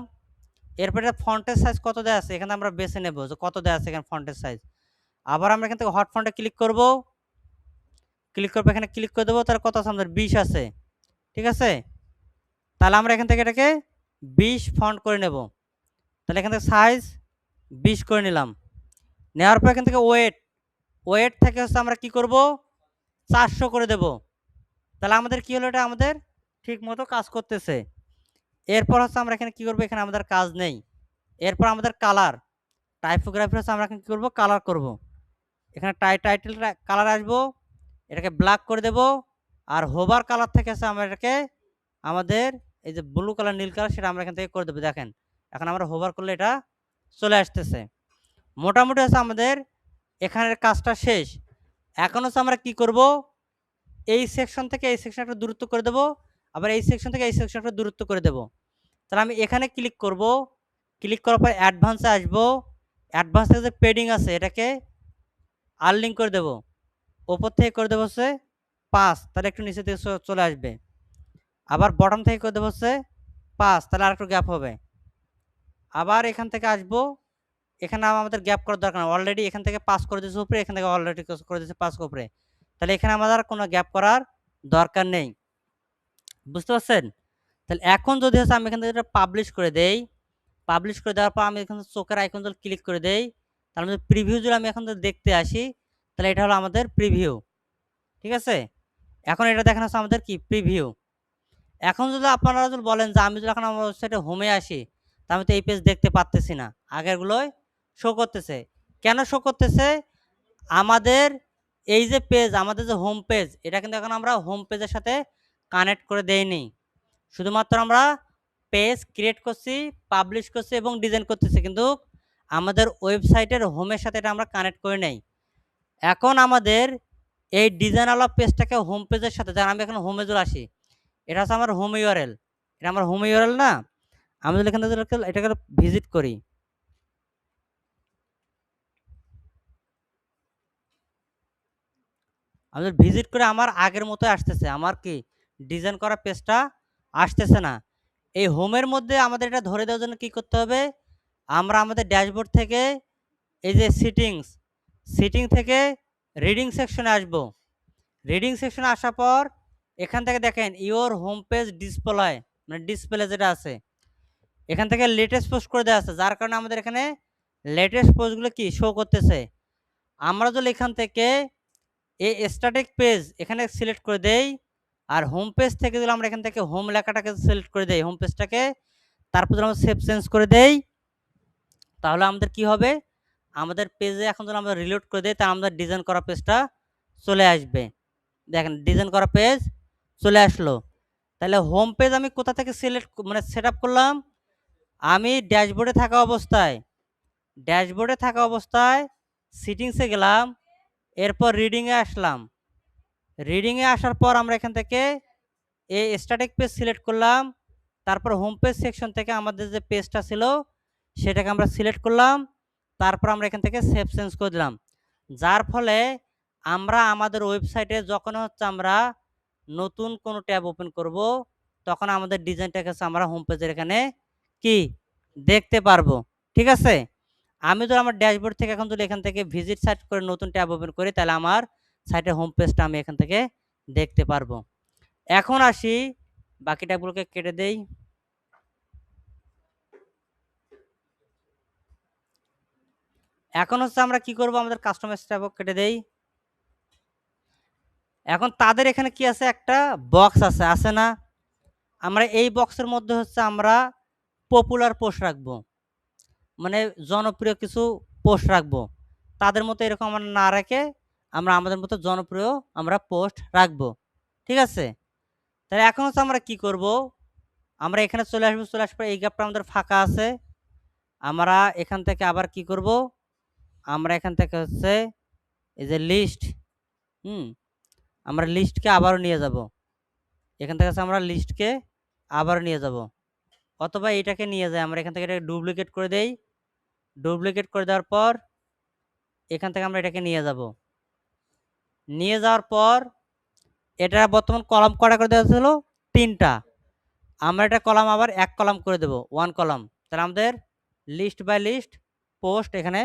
এরপরে ফন্টের সাইজ কত দেওয়া আছে এখানে আমরা বেছে নেব যে কত দেওয়া আছে এখানে ফন্টের সাইজ। আবার আমরা এখান থেকে হট ফন্টে ক্লিক করব, ক্লিক করবো, এখানে ক্লিক করে দেবো, তার কত আছে আমাদের 20 আছে। ঠিক আছে, তাহলে আমরা এখান থেকে এটাকে 20 ফন্ট করে নেব। তাহলে এখান থেকে সাইজ 20 করে নিলাম। নেওয়ার পর এখান থেকে ওয়েট থেকে হচ্ছে আমরা কি করব, 400 করে দেব। তাহলে আমাদের কি হলো, এটা আমাদের ঠিক মতো কাজ করতেছে। এরপর হচ্ছে আমরা এখানে কি করব, এখানে আমাদের কাজ নেই। এরপর আমাদের কালার টাইপোগ্রাফি হচ্ছে আমরা কি করব, কালার করব। এখানে টাইটেল কালার আসবো, এটাকে ব্ল্যাক করে দেব। আর হোভার কালার থেকে আছে আমরা এটাকে আমাদের এই যে ব্লু কালার নীল কালার সেটা আমরা এখান থেকে করে দেবো। দেখেন এখন আমরা হোভার করলে এটা চলে আসতেছে। মোটামুটি হচ্ছে আমাদের এখানের কাজটা শেষ। এখন হচ্ছে আমরা কি করব, এই সেকশন থেকে এই সেকশন একটা দূরত্ব করে দেব, আবার এই সেকশন থেকে এই সেকশন একটা দূরত্ব করে দেব। তাহলে আমি এখানে ক্লিক করব, ক্লিক করার পর অ্যাডভান্সে আসবো, অ্যাডভান্স থেকে যে পেডিং আছে এটাকে আনলিং করে দেব, ওপর থেকে করে দেবো হচ্ছে 5, তাহলে একটু নিচে থেকে চলে আসবে। আবার বটম থেকে করে দেবো হচ্ছে 5, তাহলে আর একটু গ্যাপ হবে। আবার এখান থেকে আসবো, এখানে আমাদের গ্যাপ করার দরকার নেই, অলরেডি এখান থেকে 5 করে দিয়েছে উপরে, এখান থেকে অলরেডি করে দিয়েছে 5 উপরে, তাহলে এখানে আমাদের কোনো গ্যাপ করার দরকার নেই। বুঝতে পারছেন? তাহলে এখন যদি হচ্ছে আমি এখান থেকে এটা পাবলিশ করে দেই, পাবলিশ করে দেওয়ার পর আমি এখান থেকে চোখের আইকন যদি ক্লিক করে দেই, তার মধ্যে প্রিভিউ যদি আমি এখন দেখতে আসি, তাহলে এটা হলো আমাদের প্রিভিউ। ঠিক আছে, এখন এটা দেখানো হচ্ছে আমাদের কি প্রিভিউ। এখন যদি আপনারা যদি বলেন যে আমি যদি এখন আমার ওয়েবসাইটে হোমে আসি, তা আমি তো এই পেজ দেখতে পাচ্তেছি না, আগেরগুলোই শো করতেছে। কেন শো করতেছে? আমাদের এই যে পেজ, আমাদের যে হোম পেজ, এটা কিন্তু এখন আমরা হোম পেজের সাথে কানেক্ট করে দেইনি, শুধুমাত্র আমরা পেজ ক্রিয়েট করছি, পাবলিশ করছি এবং ডিজাইন করতেছি, কিন্তু আমাদের ওয়েবসাইটের হোমের সাথে এটা আমরা কানেক্ট করে নেই। এখন আমাদের এই ডিজাইনওয়ালা পেজটাকে হোম পেজের সাথে, যেমন আমি এখন হোমে চলে আসি, এটা হচ্ছে আমার হোম ইউআরএল, এটা আমার হোম ইউআরএল না। আমি যদি এখান থেকে এটাকে ভিজিট করি, আমি ভিজিট করে আমার আগের মতো আসতেছে, আমার কি ডিজাইন করা পেজটা আসতেছে না। এই হোমের মধ্যে আমাদের এটা ধরে দেওয়ার জন্য কি করতে হবে, আমরা আমাদের ড্যাশবোর্ড থেকে এই যে সিটিং থেকে রিডিং সেকশনে আসব। রিডিং সেকশনে আসার পর এখান থেকে দেখেন ইওর হোম পেজ ডিসপ্লে, মানে ডিসপ্লে যেটা আছে, এখান থেকে লেটেস্ট পোস্ট করে দেওয়া আছে, যার কারণে আমাদের এখানে লেটেস্ট পোস্টগুলো কি শো করতেছে। আমরা যদি এখান থেকে এই স্ট্যাটিক পেজ এখানে সিলেক্ট করে দেই, আর হোম পেজ থেকে যদি আমরা এখান থেকে হোম লেখাটাকে সিলেক্ট করে দেই, হোম পেজটাকে, তারপর যদি আমরা সেভ চেঞ্জ করে দেই, তাহলে আমাদের কি হবে, আমাদের পেজে এখন যদি আমরা রিলোড করে দিই, তাহলে আমাদের ডিজাইন করা পেজটা চলে আসবে। দেখেন ডিজাইন করা পেজ চলে আসলো। তাহলে হোম পেজ আমি কোথা থেকে মানে সেট আপ করলাম, আমি ড্যাশবোর্ডে থাকা অবস্থায় সিটিংসে গেলাম, এরপর রিডিংয়ে আসলাম, রিডিংয়ে আসার পর আমরা এখান থেকে এই স্ট্যাটিক পেজ সিলেক্ট করলাম, তারপর হোম পেজ সেকশন থেকে আমাদের যে পেজটা ছিল সেটাকে আমরা সিলেক্ট করলাম, তারপর আমরা এখান থেকে সেভ চেঞ্জ করে দিলাম, যার ফলে আমরা আমাদের ওয়েবসাইটে যখন হচ্ছে আমরা নতুন কোনো ট্যাব ওপেন করব, তখন আমাদের ডিজাইনটাকে আমরা হোম পেজের এখানে কি দেখতে পারবো। ঠিক আছে, আমি যদি আমার ড্যাশবোর্ড থেকে এখন যদি এখান থেকে ভিজিট সাইট করে নতুন ট্যাব ওপেন করি, তাহলে আমার সাইটের হোম পেজটা আমি এখান থেকে দেখতে পারবো। এখন আসি, বাকি ট্যাবগুলোকে কেটে দেই। এখন হচ্ছে আমরা কি করব, আমাদের কাস্টমাইজ ট্যাবও কেটে দেই। এখন তাদের এখানে কি আছে, একটা বক্স আছে না, আমরা এই বক্সের মধ্যে হচ্ছে আমরা পপুলার পোস্ট রাখবো, মানে জনপ্রিয় কিছু পোস্ট রাখবো, তাদের মতো এরকম আমরা না রেখে আমরা আমাদের মতো জনপ্রিয় আমরা পোস্ট রাখবো। ঠিক আছে, তাহলে এখন হচ্ছে আমরা কি করব, আমরা এখানে চলে আসবো, এই গ্যাপটা আমাদের ফাঁকা আছে, আমরা এখান থেকে আবার কি করব, আমরা এখান থেকে হচ্ছে এই যে লিস্ট, আমরা লিস্টকে আবারও নিয়ে যাব, এখান থেকে আমরা লিস্টকে আবারও নিয়ে যাব, অথবা এটাকে নিয়ে যাই, আমরা এখান থেকে এটাকে ডুপ্লিকেট করে দেই, ডুপ্লিকেট করে দেওয়ার পর এখান থেকে আমরা এটাকে নিয়ে যাব, নিয়ে যাওয়ার পর এটা বর্তমান কলাম কটা করে দেওয়া ছিল, 3টা, আমরা এটা কলাম আবার 1 কলাম করে দেব, 1 কলাম, তাহলে আমাদের লিস্ট বাই লিস্ট পোস্ট এখানে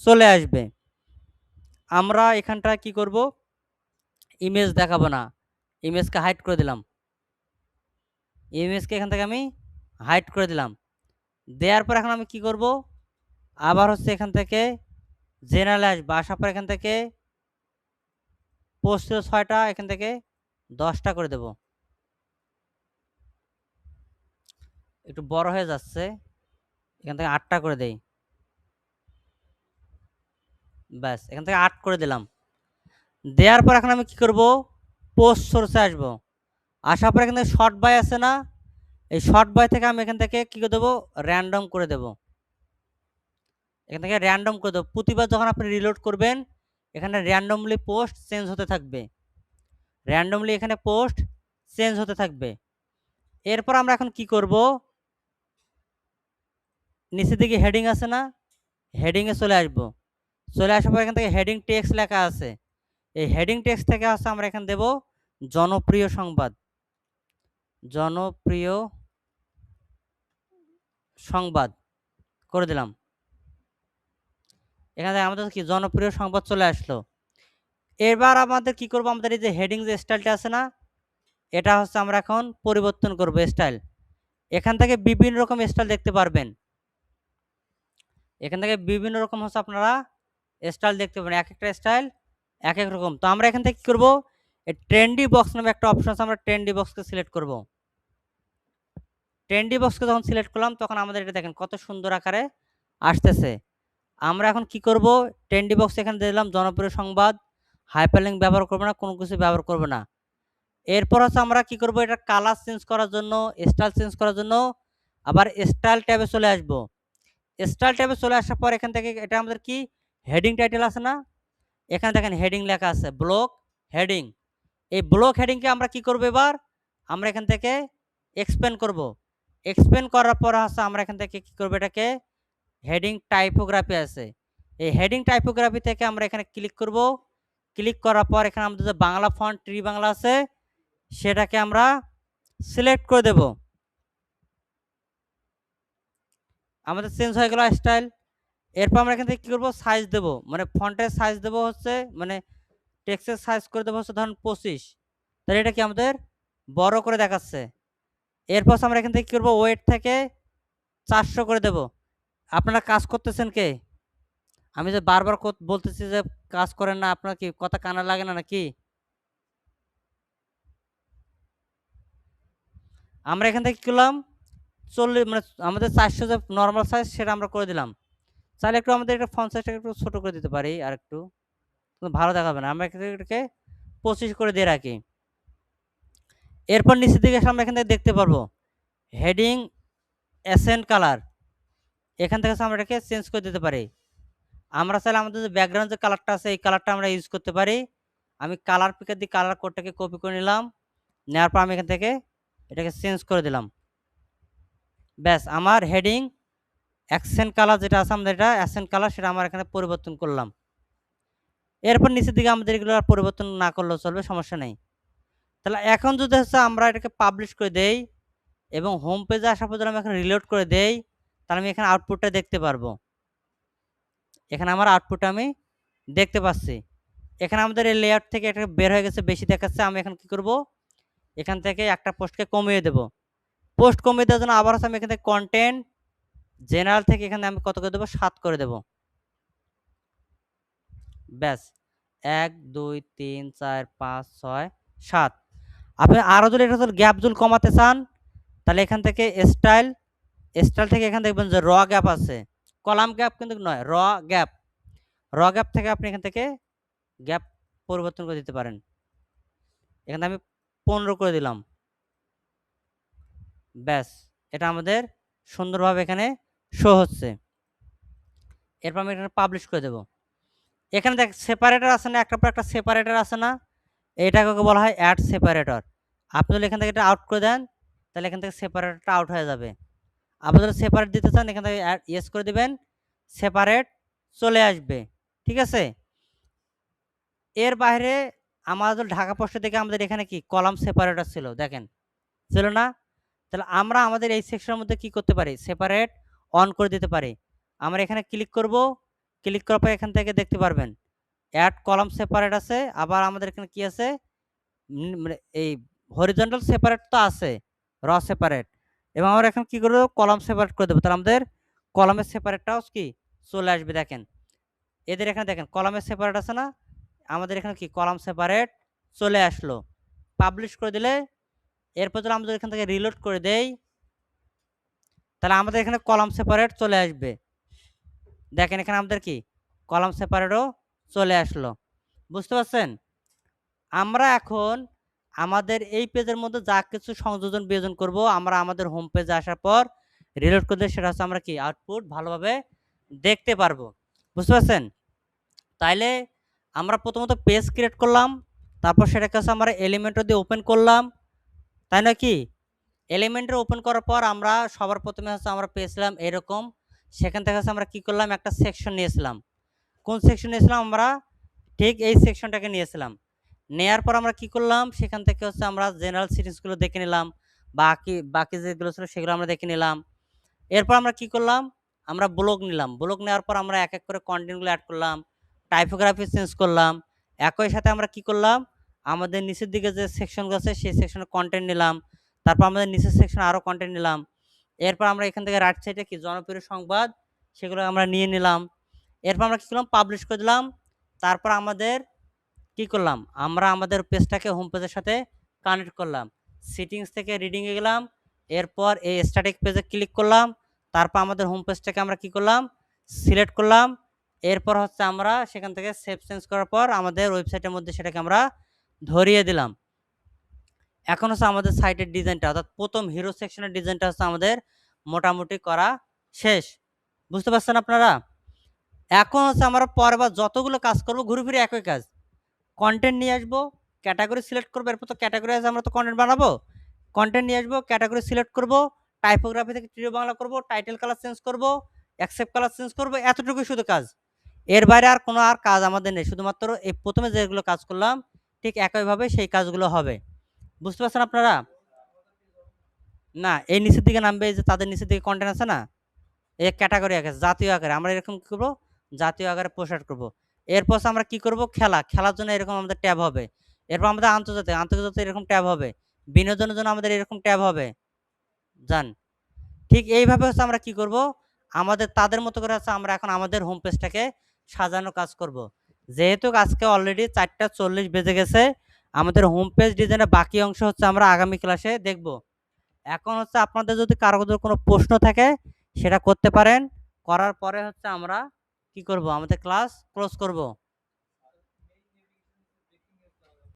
চলে আসবে। আমরা এখানটা কি করব, ইমেজ দেখাবো না, ইমেজকে হাইড করে দিলাম, ইমেজকে এখান থেকে আমি হাইড করে দিলাম, দেওয়ার পর এখন আমি কি করব, আবার হচ্ছে এখান থেকে জেনারেলে আসবো, আসার পর এখান থেকে পোস্ট ছিল 6টা, এখান থেকে 10টা করে দেব, একটু বড় হয়ে যাচ্ছে, এখান থেকে 8টা করে দেই, ব্যাস এখান থেকে 8 করে দিলাম। দেওয়ার পর এখন আমি কি করব, পোস্ট সোর্সে আসবো, আসার পর এখান থেকে শর্ট বাই আছে না, এই শর্ট বয় থেকে আমি এখান থেকে কি করে দেবো, র্যান্ডম করে দেব। এখান থেকে র্যান্ডম করে দেবো। প্রতিবার যখন আপনি রিলোড করবেন এখানে র্যান্ডমলি পোস্ট চেঞ্জ হতে থাকবে, র্যান্ডমলি এখানে পোস্ট চেঞ্জ হতে থাকবে। এরপর আমরা এখন কি করব, নিচের দিকে হেডিং আছে না, হেডিংয়ে চলে আসব। চলে আসার পর এখান থেকে হেডিং টেক্সট লেখা আছে, এই হেডিং টেক্সট থেকে আছে আমরা এখানে দেব জনপ্রিয় সংবাদ, জনপ্রিয় সংবাদ করে দিলাম। এখানে আমাদের কি জনপ্রিয় সংবাদ চলে আসলো। এবার আমাদের কি করব, আমাদের এই যে হেডিং যে স্টাইলটা আছে না, এটা হচ্ছে আমরা এখন পরিবর্তন করব স্টাইল। এখান থেকে বিভিন্ন রকম স্টাইল দেখতে পারবেন, এখান থেকে বিভিন্ন রকম হচ্ছে আপনারা স্টাইল দেখতে পাবেন, এক একটা স্টাইল এক এক রকম। তো আমরা এখান থেকে কি করব, এই ট্রেন্ডি বক্স নামে একটা অপশন আছে, আমরা ট্রেন্ডি বক্সকে সিলেক্ট করব। ট্রেন্ডি বক্সকে যখন সিলেক্ট করলাম তখন আমাদের এটা দেখেন কত সুন্দর আকারে আসতেছে। আমরা এখন কি করব, ট্রেন্ডি বক্স এখানে দিলাম জনপ্রিয় সংবাদ, হাইপারলিংক ব্যবহার করব না, কোনো কিছু ব্যবহার করব না। এরপর হচ্ছে আমরা কি করব, এটা কালার চেঞ্জ করার জন্য, স্টাইল চেঞ্জ করার জন্য আবার স্টাইল ট্যাবে চলে আসব। স্টাইল ট্যাবে চলে আসার পর এখান থেকে এটা আমাদের কি হেডিং টাইটেল আছে না, এখানে দেখেন হেডিং লেখা আছে ব্লক হেডিং। এই ব্লক হেডিংকে আমরা কি করব, এবার আমরা এখান থেকে এক্সপ্যান্ড করব। এক্সপ্যান্ড করার পর হচ্ছে আমরা এখান থেকে কি করব, এটাকে হেডিং টাইপোগ্রাফি আছে, এই হেডিং টাইপোগ্রাফি থেকে আমরা এখানে ক্লিক করব। ক্লিক করার পর এখানে আমাদের যে বাংলা ফন্ট ট্রি বাংলা আছে সেটাকে আমরা সিলেক্ট করে দেব। আমাদের চেঞ্জ হয়ে গেল স্টাইল। এরপর আমরা এখান থেকে কী করবো, সাইজ দেবো, মানে ফন্টের সাইজ দেবো হচ্ছে, মানে টেক্সটের সাইজ করে দেবো হচ্ছে ধরুন 25, তাহলে এটা কি আমাদের বড় করে দেখাচ্ছে। এরপর আমরা এখান থেকে কী করবো, ওয়েট থেকে 400 করে দেব। আপনারা কাজ করতেছেন কে, আমি যে বারবার বলতেছি যে কাজ করেন না, আপনার কি কথা কানা লাগে না নাকি। আমরা এখান থেকে কী করলাম, 40, মানে আমাদের 400 যে নর্মাল সাইজ সেটা আমরা করে দিলাম। চাইলে একটু আমাদের এটা ফন্ট সাইজটা একটু ছোটো করে দিতে পারি, আর একটু ভালো দেখাবে না, আমরা এটাকে 25 করে দিয়ে রাখি। এরপর নিচের দিকে আমরা এখান থেকে দেখতে পারবো হেডিং অ্যাসেন্ট কালার, এখান থেকে আমরা এটাকে চেঞ্জ করে দিতে পারি। আমরা চাইলে আমাদের যে ব্যাকগ্রাউন্ড যে কালারটা আছে এই কালারটা আমরা ইউজ করতে পারি। আমি কালার পিকার দিয়ে কালার কোডটাকে কপি করে নিলাম, নেওয়ার পর আমি এখান থেকে এটাকে চেঞ্জ করে দিলাম। ব্যাস, আমার হেডিং অ্যাকসেন্ট কালার যেটা আছে, আমাদের এটা অ্যাসেন্ট কালার, সেটা আমরা এখানে পরিবর্তন করলাম। এরপর নিচের দিকে আমাদের এগুলো আর পরিবর্তন না করলেও চলবে, সমস্যা নেই। তাহলে এখন যদি হচ্ছে আমরা এটাকে পাবলিশ করে দেই এবং হোম পেজে আসার পর যদি আমি এখন রিলোড করে দেই, তাহলে আমি এখানে আউটপুটটা দেখতে পারবো। এখানে আমার আউটপুটটা আমি দেখতে পাচ্ছি। এখানে আমাদের এই লেআউট থেকে এটা বের হয়ে গেছে, বেশি দেখাচ্ছে। আমি এখন কি করব, এখান থেকে একটা পোস্টকে কমিয়ে দেব। পোস্ট কমিয়ে দেওয়ার জন্য আবার হচ্ছে আমি এখান থেকে কন্টেন্ট জেনারেল থেকে এখানে আমি কত করে দেবো, 7 করে দেব। ব্যাস, 1 2 3 4 5 6 7। আপনি আরও যদি এটা গ্যাপ জুল কমাতে চান তাহলে এখান থেকে স্টাইল থেকে এখানে দেখবেন যে র গ্যাপ আছে, কলাম গ্যাপ কিন্তু নয়, র গ্যাপ থেকে আপনি এখান থেকে গ্যাপ পরিবর্তন করে দিতে পারেন। এখানে আমি 15 করে দিলাম। ব্যাস, এটা আমাদের সুন্দরভাবে এখানে শো হচ্ছে। এরপর আমি এখানে পাবলিশ করে দেব। এখানে দেখ সেপারেটর আছে না, একটা পর একটা সেপারেটর আছে না, এটাকে বলা হয় অ্যাড সেপারেটর। আপনি যদি এখান থেকে এটা আউট করে দেন তাহলে এখান থেকে সেপারেটরটা আউট হয়ে যাবে। আপনি যদি সেপারেট দিতে চান এখান থেকে ইয়েস করে দেবেন, সেপারেট চলে আসবে। ঠিক আছে, এর বাইরে আমাদের ঢাকা পোস্ট থেকে আমাদের এখানে কি কলাম সেপারেটর ছিল, দেখেন ছিল না। তাহলে আমরা আমাদের এই সেকশনের মধ্যে কি করতে পারি, সেপারেট অন করে দিতে পারি। আমরা এখানে ক্লিক করব, ক্লিক করার পর এখান থেকে দেখতে পারবেন অ্যাড কলাম সেপারেট আছে। আবার আমাদের এখানে কি আছে, মানে এই হরিজন্টাল সেপারেট তো আছে, র সেপারেট, এবং আমরা এখন কি করব, কলাম সেপারেট করে দেবো। তাহলে আমাদের কলামের সেপারেটটাও কি চলে আসবে। দেখেন এদের এখানে দেখেন কলামের সেপারেট আছে না, আমাদের এখানে কি কলাম সেপারেট চলে আসলো। পাবলিশ করে দিলে এরপর যদি আমরা এখান থেকে রিলোড করে দেই তাহলে আমাদের এখানে কলাম সেপারেট চলে আসবে। দেখেন এখানে আমাদের কি কলাম সেপারেটও চলে আসলো। বুঝতে পারছেন, আমরা এখন আমাদের এই পেজের মধ্যে যা কিছু সংযোজন বিয়োজন করব আমরা আমাদের হোম পেজে আসার পর রিলোড করলে সেটা হচ্ছে আমরা কি আউটপুট ভালোভাবে দেখতে পারবো। বুঝতে পারছেন? তাইলে আমরা প্রথমত পেজ ক্রিয়েট করলাম, তারপর সেটাকে হচ্ছে আমরা এলিমেন্টর দিয়ে ওপেন করলাম, তাই না কি? এলিমেন্টর ওপেন করার পর আমরা সবার প্রথমে হচ্ছে আমরা পেয়েছিলাম এরকম, সেখান থেকে হচ্ছে আমরা কি করলাম একটা সেকশন নিয়েছিলাম। কোন সেকশন নিয়েছিলাম আমরা? ঠিক এই সেকশনটাকে নিয়েছিলাম। নেয়ার পর আমরা কি করলাম সেখান থেকে হচ্ছে আমরা জেনারেল সেটিংসগুলো দেখে নিলাম, বাকি যেগুলো ছিল সেগুলো আমরা দেখে নিলাম। এরপর আমরা কি করলাম আমরা ব্লক নিলাম, ব্লক নেওয়ার পর আমরা এক এক করে কন্টেন্টগুলো অ্যাড করলাম, টাইপোগ্রাফি চেঞ্জ করলাম। একই সাথে আমরা কি করলাম আমাদের নিচের দিকে যে সেকশনগুলো আছে সেই সেকশনের কন্টেন্ট নিলাম, তারপর আমাদের নিচের সেকশনে আরও কন্টেন্ট নিলাম। এরপর আমরা এখান থেকে রাইট সাইডে কি জনপ্রিয় সংবাদ সেগুলো আমরা নিয়ে নিলাম। এরপর আমরা কি করলাম পাবলিশ করে দিলাম। তারপর আমাদের কি করলাম আমরা আমাদের পেজটাকে হোম পেজের সাথে কানেক্ট করলাম। সেটিংস থেকে রিডিংয়ে গেলাম, এরপর এই স্ট্যাটিক পেজে ক্লিক করলাম, তারপর আমাদের হোম পেজটাকে আমরা কি করলাম সিলেক্ট করলাম। এরপর হচ্ছে আমরা সেখান থেকে সেভ চেঞ্জ করার পর আমাদের ওয়েবসাইটের মধ্যে সেটাকে আমরা ধরিয়ে দিলাম। এখন হচ্ছে আমাদের সাইটের ডিজাইনটা অর্থাৎ প্রথম হিরো সেকশনের ডিজাইনটা হচ্ছে আমাদের মোটামুটি করা শেষ। বুঝতে পারছেন আপনারা? এখন হচ্ছে আমরা পরেরবার যতগুলো কাজ করব ঘুরে ফিরে একই কাজ। কন্টেন্ট নিয়ে আসবো, ক্যাটাগরি সিলেক্ট করবো, এরপর তো ক্যাটাগরি আছে আমরা তো কন্টেন্ট বানাবো। কন্টেন্ট নিয়ে আসবো, ক্যাটাগরি সিলেক্ট করবো, টাইপোগ্রাফি থেকে টিডিও বাংলা করবো, টাইটেল কালার চেঞ্জ করবো, অ্যাকসেপ্ট কালার চেঞ্জ করবো, এতটুকুই শুধু কাজ। এর বাইরে আর কোনো কাজ আমাদের নেই, শুধুমাত্র এই প্রথমে যেগুলো কাজ করলাম ঠিক একইভাবে সেই কাজগুলো হবে। বুঝতে পারছেন আপনারা? না এই নিচের দিকে নামবে, এই যে তাদের নিচের দিকে কন্টেন্ট আছে না, এই ক্যাটাগরি আকারে জাতীয় আকারে আমরা এরকম কি করবো জাতীয় আকারে পোস্টার করবো। এরপর আমরা কি করব খেলার জন্য এরকম আমাদের ট্যাব হবে। এরপর আমাদের আন্তর্জাতিক এরকম ট্যাব হবে। বিনোদনের জন্য আমাদের এরকম ট্যাব হবে। জান ঠিক এইভাবে হচ্ছে আমরা কি করব আমাদের তাদের মতো করে হচ্ছে আমরা এখন আমাদের হোম পেজটাকে সাজানো কাজ করব। যেহেতু আজকে অলরেডি 4:40 বেজে গেছে, আমাদের হোম পেজ ডিজাইনের বাকি অংশ হচ্ছে আমরা আগামী ক্লাসে দেখব। এখন হচ্ছে আপনাদের যদি কারো কোনো প্রশ্ন থাকে সেটা করতে পারেন, করার পরে হচ্ছে আমরা কি করব আমাদের ক্লাস ক্লোজ করব।